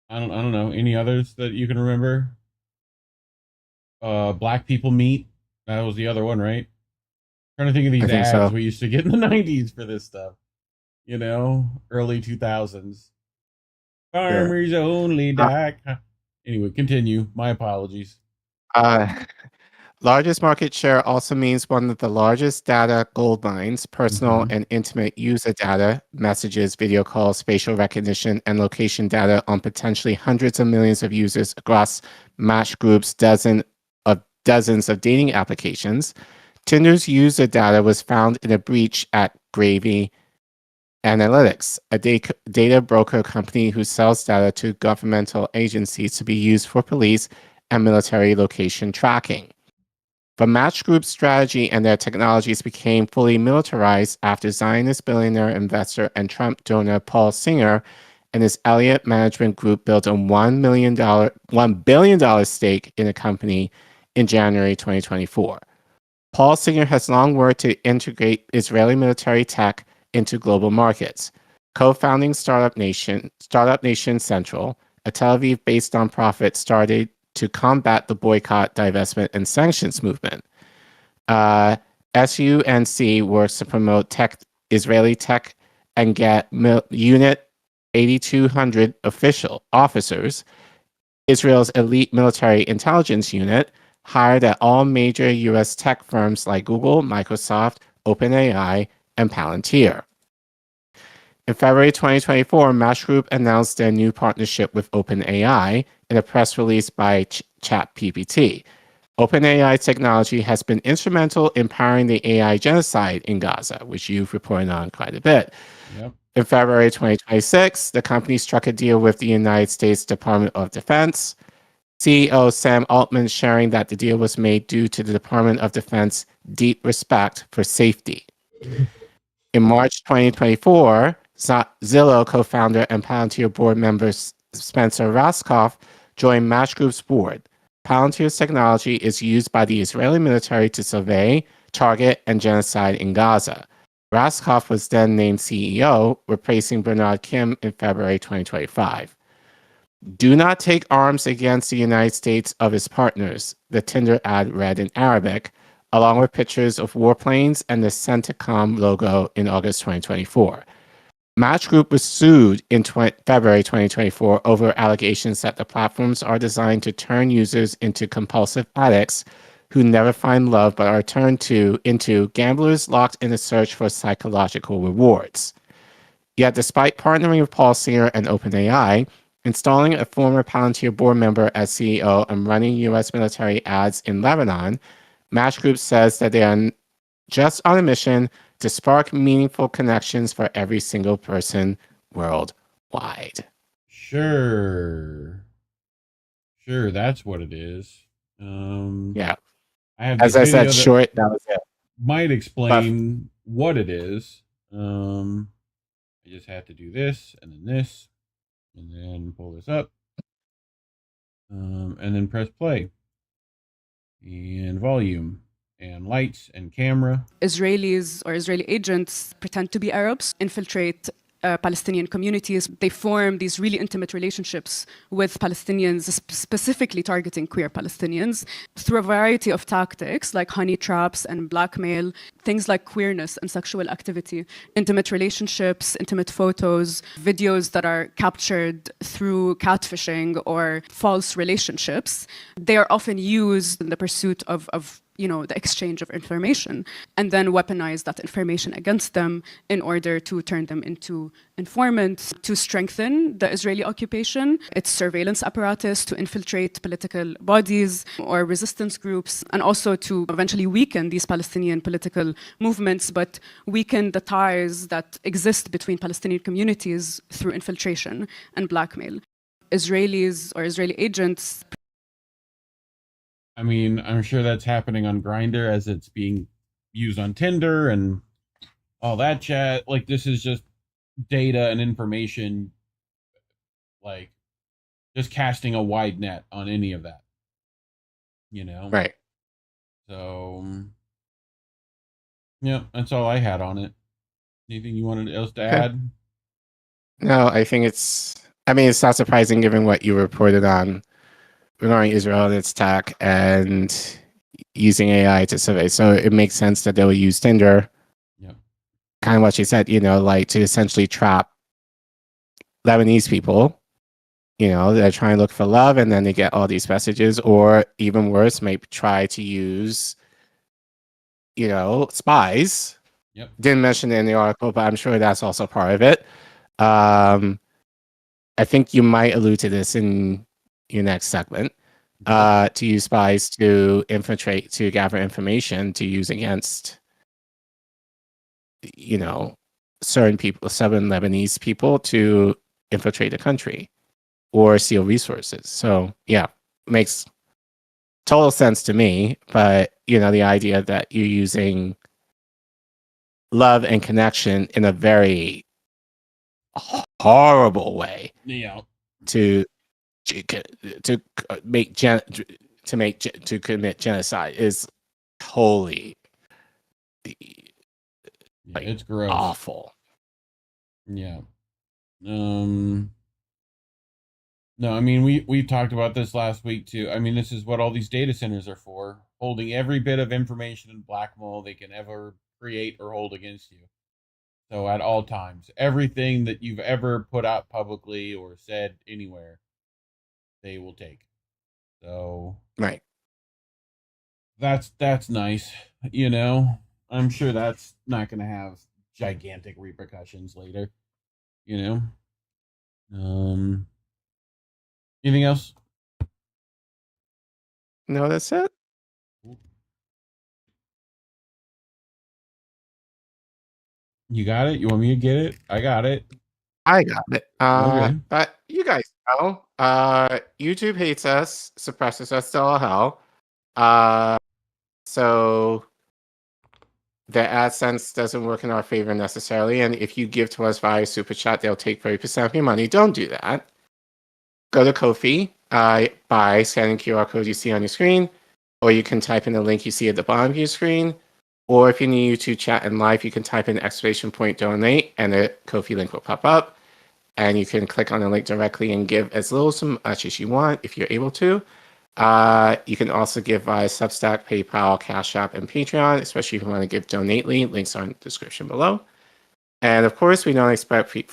don't know. Any others that you can remember? Black people meet. That was the other one, right? Trying to think of these ads we used to get in the 90s for this stuff. You know, early 2000s. Farmers only. Anyway, continue. My apologies. Largest market share also means one of the largest data gold mines, personal and intimate user data, messages, video calls, facial recognition, and location data on potentially hundreds of millions of users across Match Group's dozens of dating applications. Tinder's user data was found in a breach at Gravy Analytics, a data broker company who sells data to governmental agencies to be used for police and military location tracking. The Match Group's strategy and their technologies became fully militarized after Zionist billionaire investor and Trump donor Paul Singer and his Elliott Management Group built a $1 billion stake in the company in January 2024. Paul Singer has long worked to integrate Israeli military tech into global markets, co-founding Startup Nation Central, a Tel Aviv-based nonprofit started to combat the boycott, divestment, and sanctions movement. SUNC works to promote Israeli tech and get unit 8,200 officers, Israel's elite military intelligence unit, hired at all major U.S. tech firms like Google, Microsoft, OpenAI, and Palantir. In February 2024, Match Group announced their new partnership with OpenAI in a press release by ChatGPT. OpenAI technology has been instrumental in powering the AI genocide in Gaza, which you've reported on quite a bit. Yep. In February 2026, the company struck a deal with the United States Department of Defense. CEO Sam Altman sharing that the deal was made due to the Department of Defense deep respect for safety. In March 2024, Zillow co-founder and Palantir board member Spencer Raskoff joined Match Group's board. Palantir's technology is used by the Israeli military to survey, target, and genocide in Gaza. Raskoff was then named CEO, replacing Bernard Kim in February 2025. Do not take arms against the United States of its partners, the Tinder ad read in Arabic, along with pictures of warplanes and the Centacom logo in August 2024. Match Group was sued in February 2024 over allegations that the platforms are designed to turn users into compulsive addicts who never find love but are turned into gamblers locked in a search for psychological rewards. Yet despite partnering with Paul Singer and OpenAI, installing a former Palantir board member as CEO and running U.S. military ads in Lebanon, Match Group says that they are just on a mission to spark meaningful connections for every single person worldwide. Sure, that's what it is. Yeah. I have As I said, short, that was it. Might explain what it is. I just have to do this, and then pull this up, and then press play, and volume, and lights, and camera. Israelis or Israeli agents pretend to be Arabs, infiltrate Palestinian communities. They form these really intimate relationships with Palestinians, specifically targeting queer Palestinians, through a variety of tactics like honey traps and blackmail, things like queerness and sexual activity, intimate relationships, intimate photos, videos that are captured through catfishing or false relationships. They are often used in the pursuit of the exchange of information, and then weaponize that information against them in order to turn them into informants, to strengthen the Israeli occupation, its surveillance apparatus, to infiltrate political bodies or resistance groups, and also to eventually weaken these Palestinian political movements, but weaken the ties that exist between Palestinian communities through infiltration and blackmail. Israelis or Israeli agents. I mean, I'm sure that's happening on Grindr as it's being used on Tinder and all that chat. Like, this is just data and information, like, just casting a wide net on any of that, Right. So, yeah, that's all I had on it. Anything you wanted else to add? No, I think it's not surprising given what you reported on regarding Israel and its attack and using AI to survey. So it makes sense that they will use Tinder. Yeah. Kind of what she said, like to essentially trap Lebanese people. They're trying to look for love and then they get all these messages, or even worse, maybe try to use, spies. Yep. Didn't mention it in the article, but I'm sure that's also part of it. I think you might allude to this in your next segment, to use spies to infiltrate, to gather information to use against, certain Lebanese people to infiltrate the country or steal resources. So yeah, makes total sense to me. But the idea that you're using love and connection in a very horrible way, to commit genocide is totally it's gross, awful. Yeah. No, I mean, we talked about this last week too. I mean, this is what all these data centers are for, holding every bit of information and blackmail they can ever create or hold against you. So at all times, everything that you've ever put out publicly or said anywhere, they will take. So right. That's nice. You know, I'm sure that's not going to have gigantic repercussions later. You know. Anything else? No, that's it. You got it? You want me to get it? I got it. I got it. Okay. But you guys know, YouTube hates us, suppresses us to all hell. So the AdSense doesn't work in our favor necessarily. And if you give to us via Super Chat, they'll take 30% of your money. Don't do that. Go to Ko-fi by scanning QR code you see on your screen, or you can type in the link you see at the bottom of your screen. Or if you need YouTube chat and live, you can type in !donate and the Ko-fi link will pop up. And you can click on the link directly and give as little as much as you want if you're able to. You can also give via Substack, PayPal, Cash App, and Patreon, especially if you want to give donately. Links are in the description below. And of course, we don't expect you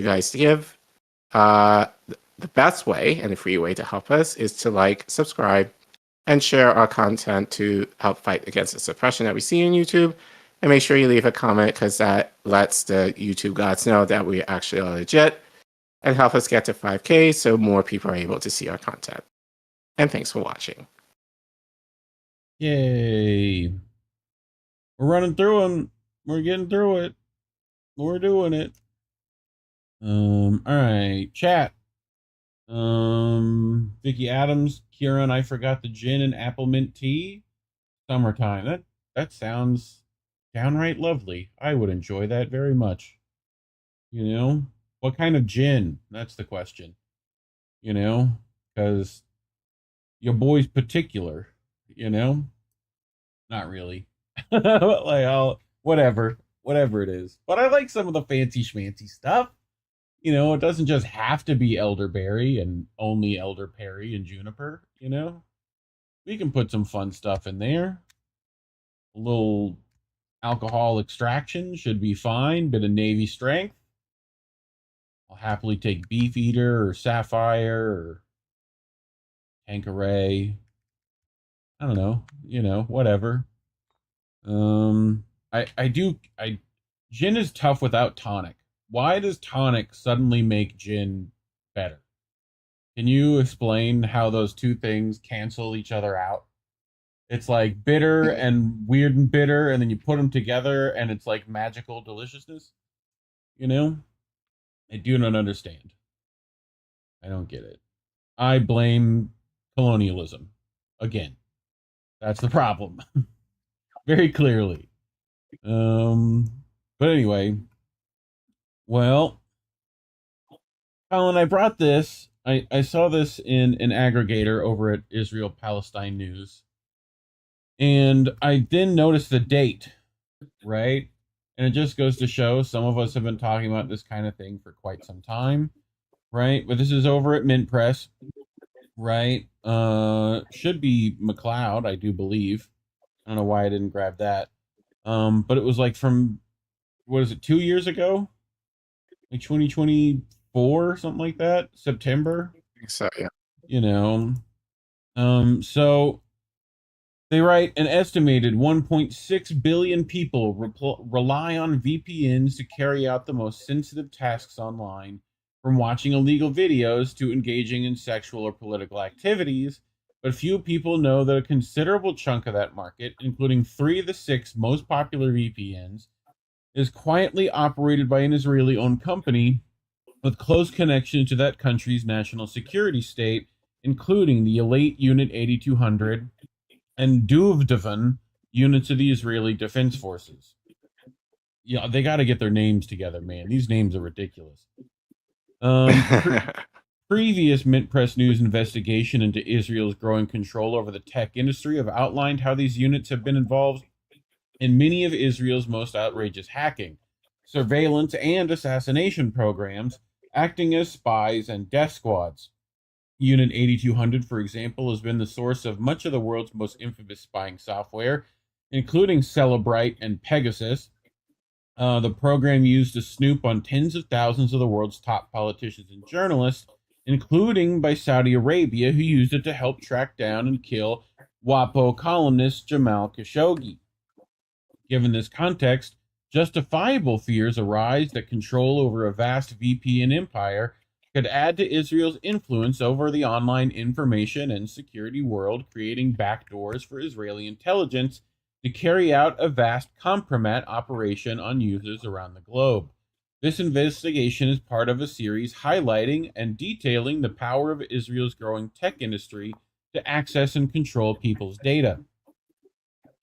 guys to give. The best way and the free way to help us is to like, subscribe, and share our content to help fight against the suppression that we see on YouTube. And make sure you leave a comment because that lets the YouTube gods know that we actually are legit and help us get to 5K so more people are able to see our content. And thanks for watching. Yay. We're running through them. We're getting through it. We're doing it. All right. Chat. Vicky Adams, Kieran, I forgot the gin and apple mint tea. Summertime. That sounds downright lovely. I would enjoy that very much. You know? What kind of gin? That's the question. You know? Because your boy's particular. You know? Not really. Like, whatever it is. But I like some of the fancy schmancy stuff. You know, it doesn't just have to be elderberry and only elderberry and juniper, you know? We can put some fun stuff in there. A little alcohol extraction should be fine. Bit of Navy strength. I'll happily take Beefeater or Sapphire or Tanqueray. I don't know, you know, whatever. Gin is tough without tonic. Why does tonic suddenly make gin better? Can you explain how those two things cancel each other out? It's like bitter and weird and bitter, and then you put them together, and it's like magical deliciousness. You know? I do not understand. I don't get it. I blame colonialism. Again. That's the problem. Very clearly. But anyway. Well, Collin, I brought this. I saw this in an aggregator over at Israel-Palestine News. And I then noticed the date, right? And it just goes to show some of us have been talking about this kind of thing for quite some time, right? But this is over at Mint Press, right? Should be McLeod, I do believe. I don't know why I didn't grab that. But it was like from, what is it, 2 years ago? Like 2024, something like that, September. I think so, yeah. You know, so they write an estimated 1.6 billion people rely on VPNs to carry out the most sensitive tasks online, from watching illegal videos to engaging in sexual or political activities. But few people know that a considerable chunk of that market, including 3 of the 6 most popular VPNs, is quietly operated by an Israeli-owned company with close connection to that country's national security state, including the Elite Unit 8200 and Duvdevan units of the Israeli Defense Forces. Yeah, they got to get their names together, man. These names are ridiculous. Previous Mint Press News investigation into Israel's growing control over the tech industry have outlined how these units have been involved in many of Israel's most outrageous hacking, surveillance, and assassination programs, acting as spies and death squads. Unit 8200, for example, has been the source of much of the world's most infamous spying software, including Celebrite and Pegasus, The program used to snoop on tens of thousands of the world's top politicians and journalists, including by Saudi Arabia, who used it to help track down and kill WAPO columnist Jamal Khashoggi. Given this context, justifiable fears arise that control over a vast VPN empire could add to Israel's influence over the online information and security world, creating backdoors for Israeli intelligence to carry out a vast compromat operation on users around the globe. This investigation is part of a series highlighting and detailing the power of Israel's growing tech industry to access and control people's data.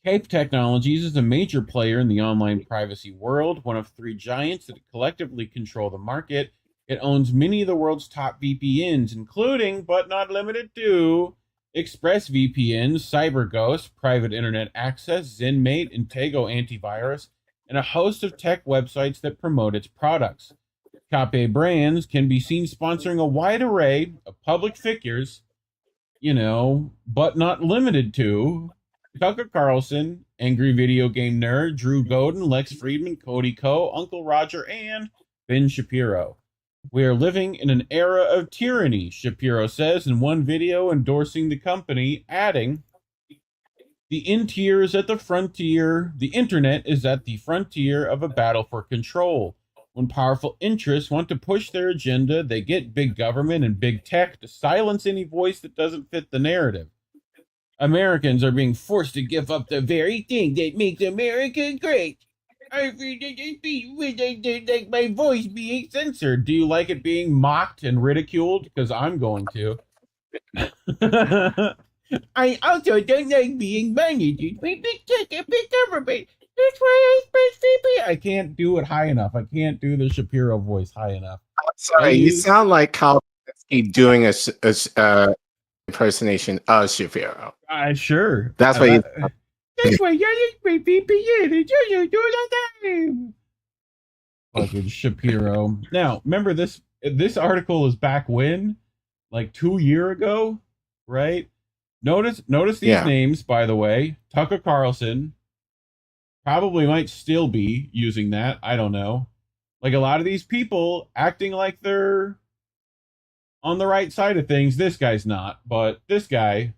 Cape Technologies is a major player in the online privacy world, one of three giants that collectively control the market. It owns many of the world's top VPNs, including, but not limited to, ExpressVPNs, CyberGhost, Private Internet Access, ZenMate, Intego Antivirus, and a host of tech websites that promote its products. Cape Brands can be seen sponsoring a wide array of public figures, but not limited to Tucker Carlson, Angry Video Game Nerd, Drew Godin, Lex Friedman, Cody Ko, Uncle Roger, and Ben Shapiro. We are living in an era of tyranny, Shapiro says in one video endorsing the company, adding, the interior is at the frontier, the internet is at the frontier of a battle for control. When powerful interests want to push their agenda, they get big government and big tech to silence any voice that doesn't fit the narrative. Americans are being forced to give up the very thing that makes America great. I feel like my voice being censored. Do you like it being mocked and ridiculed? Because I'm going to. I also don't like being managed by big tech and big government. That's why I express VP. I can't do it high enough. I can't do the Shapiro voice high enough. Sorry, you sound like Kyle doing a impersonation of Shapiro. Sure. That's what you. That's why you my VPN and you do the time. Fucking Shapiro. Now, remember this article is back when? Like 2 years ago, right? Notice these names, by the way. Tucker Carlson probably might still be using that. I don't know. Like a lot of these people acting like they're on the right side of things. This guy's not, but this guy,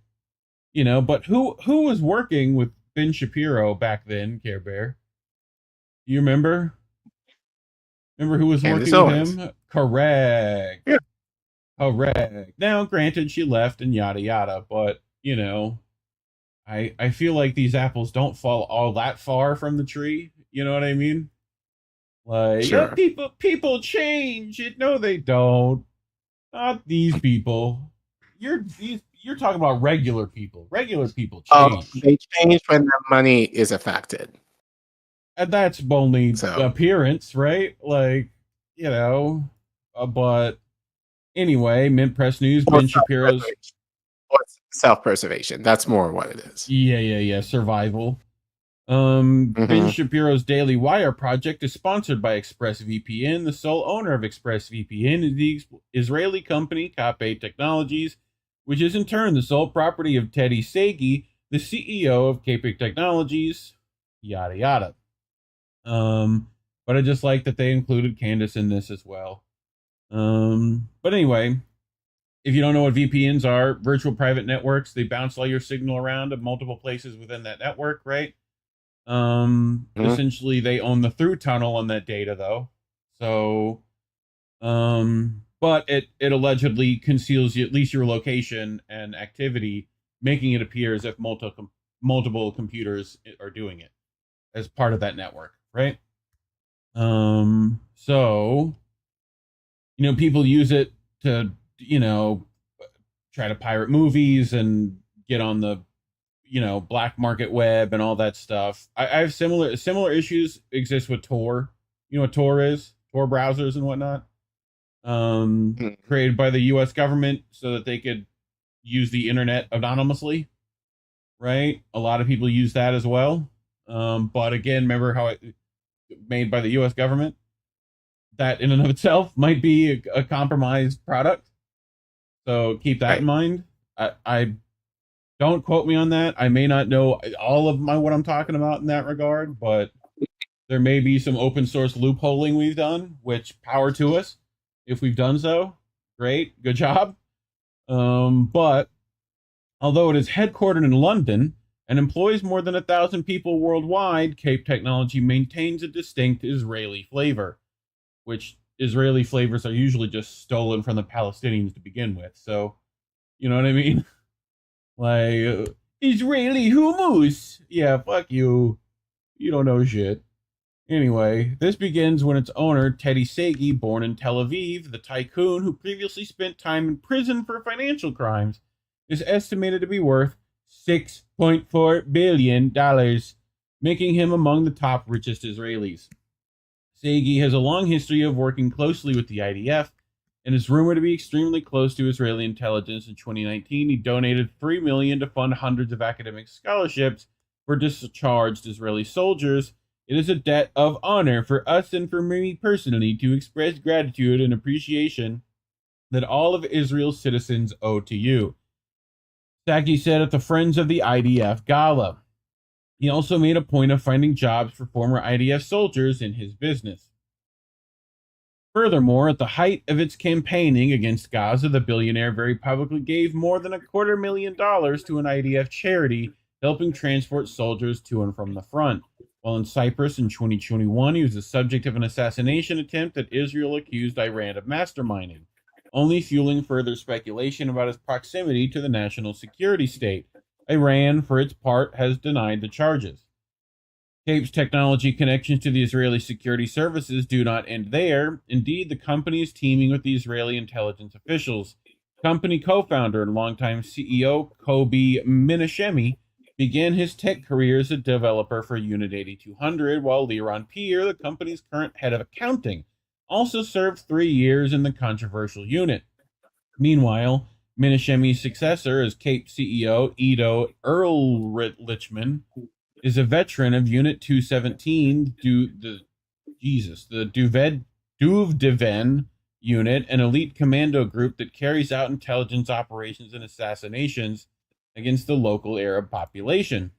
but who was working with Ben Shapiro back then, Care Bear? You remember? Remember who was working with him? Correct. Yeah. Correct. Now, granted, she left and yada yada, but I feel like these apples don't fall all that far from the tree. You know what I mean? Like, sure. People change. No, they don't. Not these people. You're talking about regular people. Regular people change. They change when their money is affected. And that's only appearance, right? Like, but anyway, Mint Press News, Ben Shapiro's self-preservation. That's more what it is. Yeah. Survival. Ben Shapiro's Daily Wire project is sponsored by ExpressVPN. The sole owner of ExpressVPN is the Israeli company Cape Technologies, which is in turn the sole property of Teddy Sagi, the CEO of Cape Technologies, yada yada. But I just like that they included Candace in this as well. But anyway, if you don't know what VPNs are, virtual private networks, they bounce all your signal around to multiple places within that network, right? Essentially they own the through tunnel on that data though. So, but it allegedly conceals at least your location and activity, making it appear as if multiple computers are doing it as part of that network, right? So, people use it to, try to pirate movies and get on the, black market web and all that stuff. I have similar issues exist with Tor. You know what Tor is? Tor browsers and whatnot. Created by the US government so that they could use the internet anonymously, right? A lot of people use that as well. But again, remember how it made by the US government? That in and of itself might be a compromised product. So keep that in mind. I don't quote me on that. I may not know all of what I'm talking about in that regard, but There may be some open source loopholing we've done, which power to us. If we've done so, great, good job. But although it is headquartered in London and employs more than 1,000 people worldwide, Cape Technology maintains a distinct Israeli flavor, which Israeli flavors are usually just stolen from the Palestinians to begin with. So, you know what I mean? Like, Israeli hummus. Yeah, fuck you. You don't know shit. Anyway, this begins when its owner, Teddy Sagi, born in Tel Aviv, the tycoon who previously spent time in prison for financial crimes, is estimated to be worth $6.4 billion, making him among the top richest Israelis. Sagi has a long history of working closely with the IDF and is rumored to be extremely close to Israeli intelligence. In 2019, he donated $3 million to fund hundreds of academic scholarships for discharged Israeli soldiers. It is a debt of honor for us and for me personally to express gratitude and appreciation that all of Israel's citizens owe to you, Sagi said at the Friends of the IDF Gala. He also made a point of finding jobs for former IDF soldiers in his business. Furthermore, at the height of its campaigning against Gaza, the billionaire very publicly gave more than $250,000 to an IDF charity helping transport soldiers to and from the front. While in Cyprus in 2021, he was the subject of an assassination attempt that Israel accused Iran of masterminding, only fueling further speculation about his proximity to the national security state. Iran, for its part, has denied the charges. Cape's technology connections to the Israeli security services do not end there. Indeed, the company is teaming with the Israeli intelligence officials. Company co-founder and longtime CEO Kobi Menashemi began his tech career as a developer for Unit 8200, while Liron Pier, the company's current head of accounting, also served 3 years in the controversial unit. Meanwhile, Menashemi's successor as Cape CEO Ido Ehrlichman is a veteran of Unit 217, the Duvdeven unit, an elite commando group that carries out intelligence operations and assassinations against the local Arab population.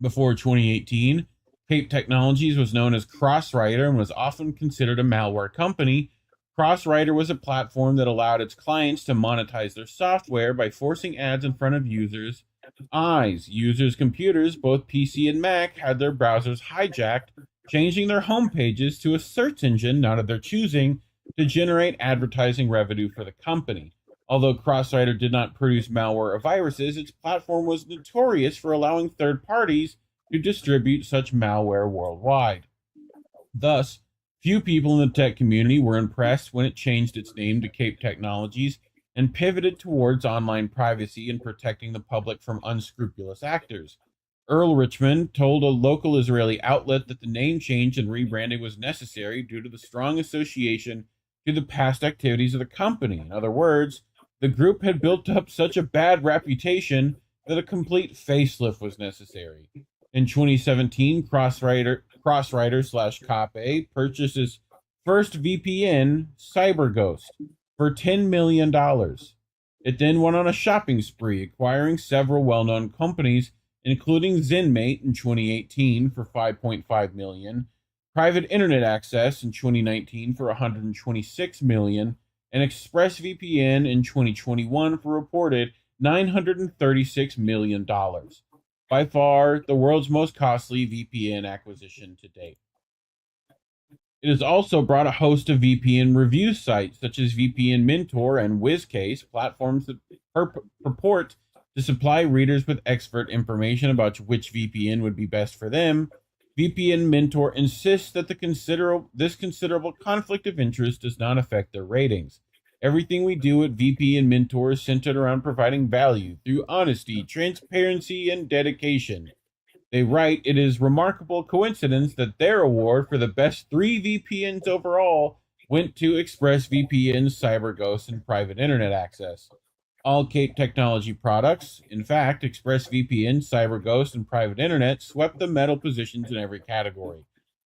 Before 2018, Cape Technologies was known as Crossrider and was often considered a malware company. Crossrider was a platform that allowed its clients to monetize their software by forcing ads in front of users' eyes. Users' computers, both PC and Mac, had their browsers hijacked, changing their home pages to a search engine not of their choosing to generate advertising revenue for the company. Although Crossrider did not produce malware or viruses, its platform was notorious for allowing third parties to distribute such malware worldwide. Thus, few people in the tech community were impressed when it changed its name to Cape Technologies and pivoted towards online privacy and protecting the public from unscrupulous actors. Ehrlichman told a local Israeli outlet that the name change and rebranding was necessary due to the strong association to the past activities of the company. In other words, the group had built up such a bad reputation that a complete facelift was necessary. In 2017, Crossrider/Cape purchased its first VPN, CyberGhost, for $10 million. It then went on a shopping spree, acquiring several well-known companies, including ZenMate in 2018 for $5.5 million, Private Internet Access in 2019 for $126 million, and ExpressVPN in 2021 for reported $936 million. By far, the world's most costly VPN acquisition to date. It has also brought a host of VPN review sites such as VPN Mentor and WizCase, platforms that purport to supply readers with expert information about which VPN would be best for them. VPN Mentor insists that this considerable conflict of interest does not affect their ratings. Everything we do at VPN Mentor is centered around providing value through honesty, transparency, and dedication. They write, it is remarkable coincidence that their award for the best 3 VPNs overall went to ExpressVPN, CyberGhost, and Private Internet Access. All Cape Technology products, in fact, ExpressVPN, CyberGhost, and Private Internet, swept the medal positions in every category.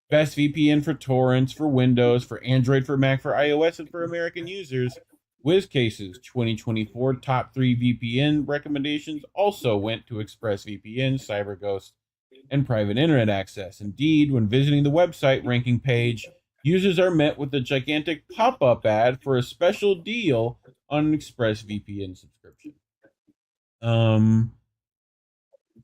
Best VPN for torrents, for Windows, for Android, for Mac, for iOS, and for American users. WizCase's 2024 top 3 VPN recommendations also went to ExpressVPN, CyberGhost, and private internet access. Indeed, when visiting the website ranking page, users are met with a gigantic pop-up ad for a special deal on an ExpressVPN subscription.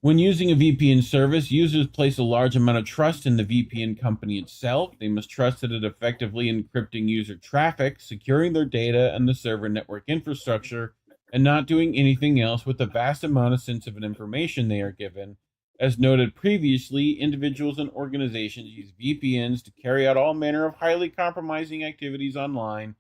When using a VPN service, users place a large amount of trust in the VPN company itself. They must trust that it effectively encrypting user traffic, securing their data and the server network infrastructure, and not doing anything else with the vast amount of sensitive information they are given. As noted previously, individuals and organizations use VPNs to carry out all manner of highly compromising activities online.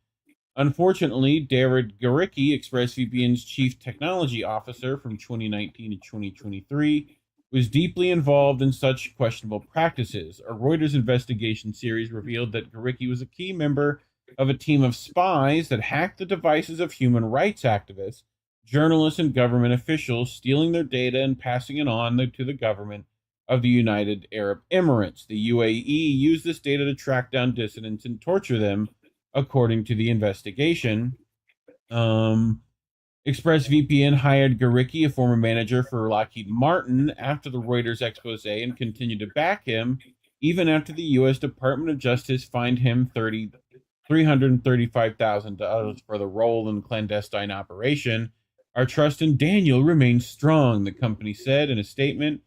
Unfortunately, David Garicki, ExpressVPN's chief technology officer from 2019 to 2023, was deeply involved in such questionable practices. A Reuters investigation series revealed that Garicki was a key member of a team of spies that hacked the devices of human rights activists, journalists, and government officials, stealing their data and passing it on to the government of the United Arab Emirates. The UAE used this data to track down dissidents and torture them, according to the investigation. ExpressVPN hired Garicki, a former manager for Lockheed Martin, after the Reuters expose and continued to back him, even after the U.S. Department of Justice fined him $335,000 for the role in the clandestine operation. Our trust in Daniel remains strong, the company said in a statement.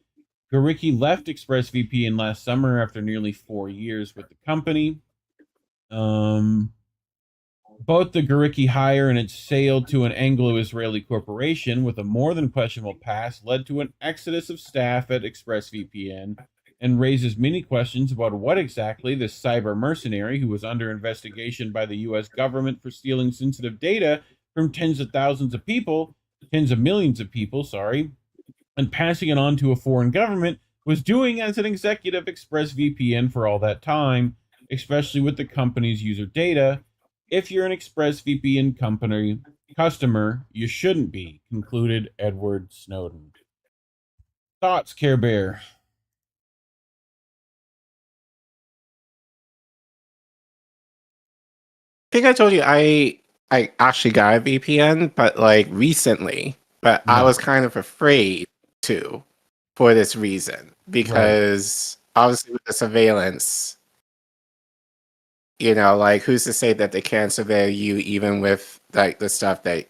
Garicki left ExpressVPN last summer after nearly 4 years with the company. Both the Garicki hire and its sale to an Anglo-Israeli corporation with a more than questionable past led to an exodus of staff at ExpressVPN and raises many questions about what exactly this cyber mercenary, who was under investigation by the U.S. government for stealing sensitive data from tens of millions of people, and passing it on to a foreign government, was doing as an executive ExpressVPN for all that time, especially with the company's user data. If you're an ExpressVPN customer, you shouldn't be, concluded Edward Snowden. Thoughts, Care Bear? I think I told you I actually got a VPN, but like recently. But I was kind of afraid to, for this reason, because obviously with the surveillance, you know, like who's to say that they can't surveil you even with like the stuff that,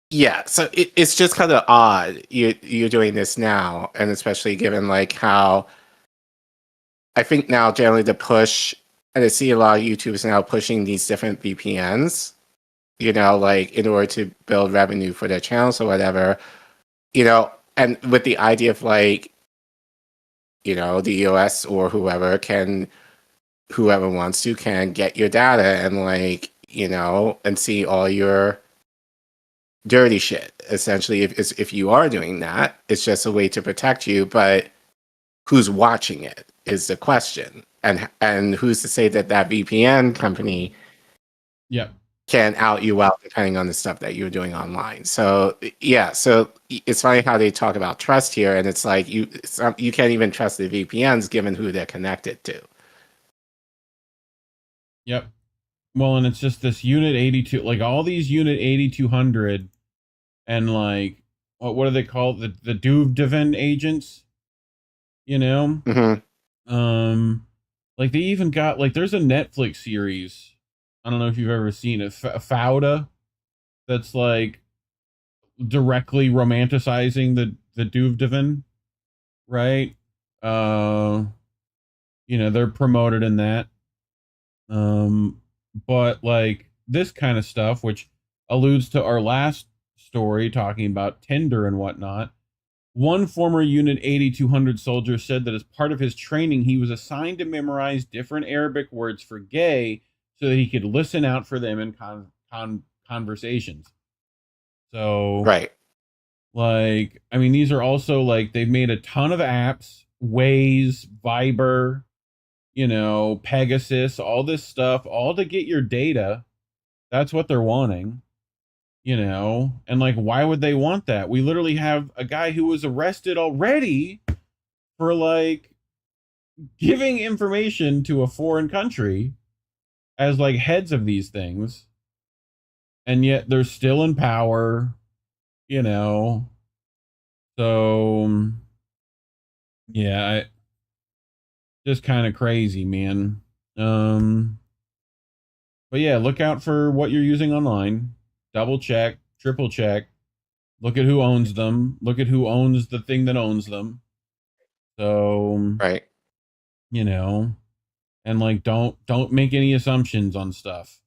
yeah. So it's just kind of odd you're doing this now, and especially given like how I think now generally the push, and I see a lot of YouTubers now pushing these different VPNs, you know, like in order to build revenue for their channels or whatever, you know, and with the idea of like, you know, the US or whoever wants to can get your data and like, you know, and see all your dirty shit. Essentially, if you are doing that, it's just a way to protect you, but who's watching it is the question. And who's to say that VPN company can out you out depending on the stuff that you're doing online. So yeah, so it's funny how they talk about trust here, and it's like you can't even trust the VPNs given who they're connected to. Yep. Well, and it's just this Unit 82, like all these Unit 8200 and like, what do they call it? The Duvdevan agents, you know? Like they even got, like there's a Netflix series, I don't know if you've ever seen it, Fauda, that's like directly romanticizing the Duvdevan, right? You know, they're promoted in that. But like this kind of stuff, which alludes to our last story talking about Tinder and whatnot. One former Unit 8200 soldier said that as part of his training, he was assigned to memorize different Arabic words for gay so that he could listen out for them in conversations. So, like, I mean, these are also like, they've made a ton of apps, Waze, Viber, you know, Pegasus, all this stuff, all to get your data. That's what they're wanting, you know, and like, why would they want that? We literally have a guy who was arrested already for like giving information to a foreign country as like heads of these things, and yet they're still in power, you know. So Yeah, just kind of crazy, man. But yeah, look out for what you're using online. Double check, triple check. Look at who owns them. Look at who owns the thing that owns them. So, right. You know, and like don't make any assumptions on stuff.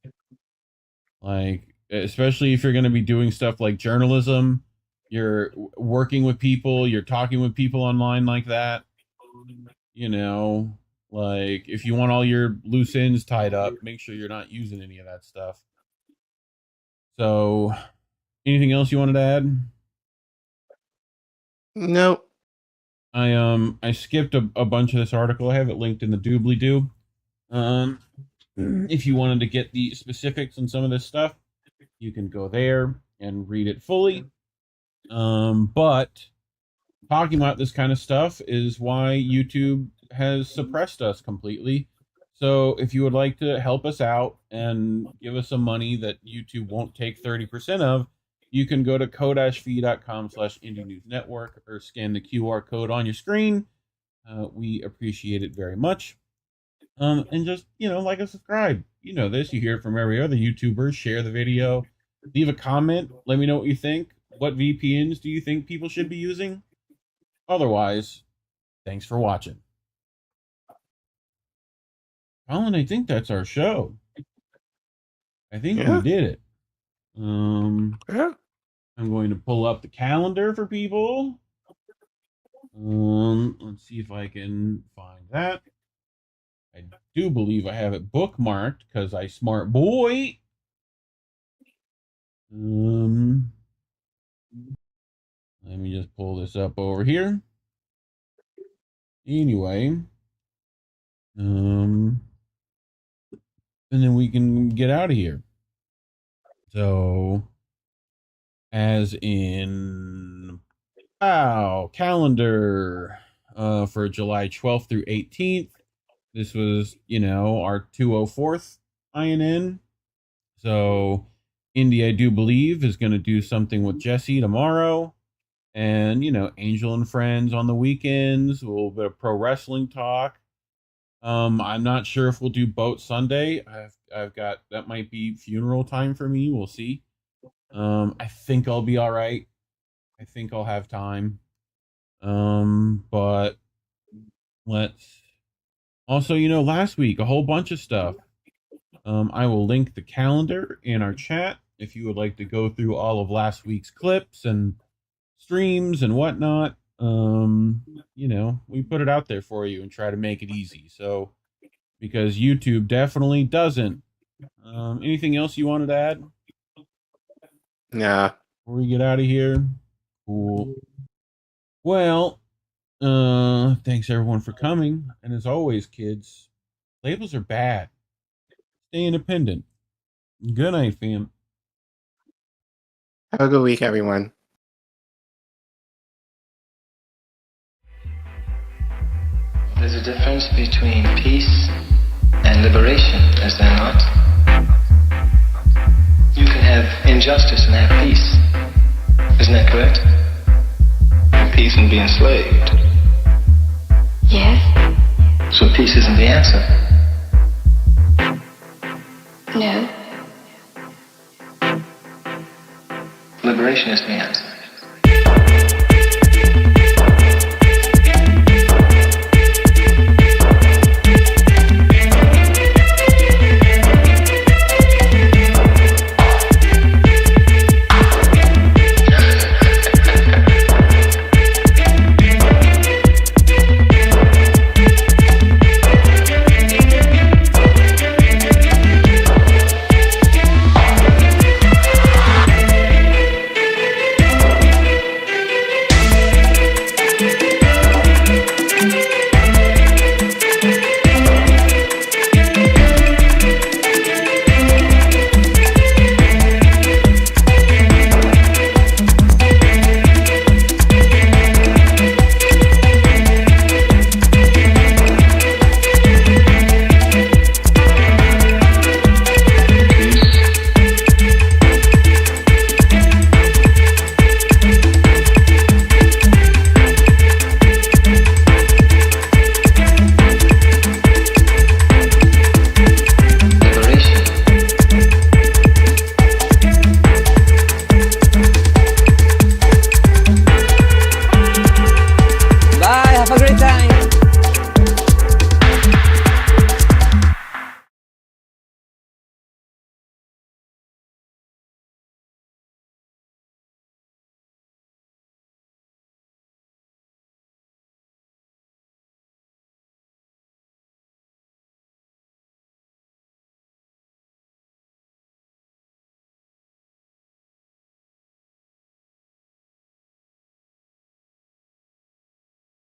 Like, especially if you're going to be doing stuff like journalism, you're working with people, you're talking with people online like that. You know, like if you want all your loose ends tied up, make sure you're not using any of that stuff. So, anything else you wanted to add? Nope. I skipped a bunch of this article. I have it linked in the doobly-doo. If you wanted to get the specifics on some of this stuff, you can go there and read it fully. But talking about this kind of stuff is why YouTube has suppressed us completely. So if you would like to help us out and give us some money that YouTube won't take 30% of, you can go to ko-fi.com/Indie News Network or scan the QR code on your screen. We appreciate it very much. And just, like and subscribe. You know this. You hear it from every other YouTuber. Share the video. Leave a comment. Let me know what you think. What VPNs do you think people should be using? Otherwise, thanks for watching. Collin, I think that's our show. I think we did it. Yeah. I'm going to pull up the calendar for people. Let's see if I can find that. I do believe I have it bookmarked because I smart boy. Let me just pull this up over here. Anyway, and then we can get out of here. So, as in, calendar for July 12th through 18th. This was, our 204th INN. So, Indy, I do believe, is going to do something with Jesse tomorrow. And, Angel and Friends on the weekends. A little bit of pro wrestling talk. I'm not sure if we'll do Boat Sunday. I've got, that might be funeral time for me. We'll see. I think I'll be all right. I think I'll have time. But let's also, last week, a whole bunch of stuff. I will link the calendar in our chat if you would like to go through all of last week's clips and streams and whatnot. We put it out there for you and try to make it easy. So, because YouTube definitely doesn't. Anything else you wanted to add? Nah. Before we get out of here? Cool. Well, thanks everyone for coming. And as always, kids, labels are bad. Stay independent. Good night, fam. Have a good week, everyone. There's a difference between peace and liberation, is there not? You can have injustice and have peace. Isn't that correct? Have peace and be enslaved. Yes. So peace isn't the answer. No. Liberation is the answer.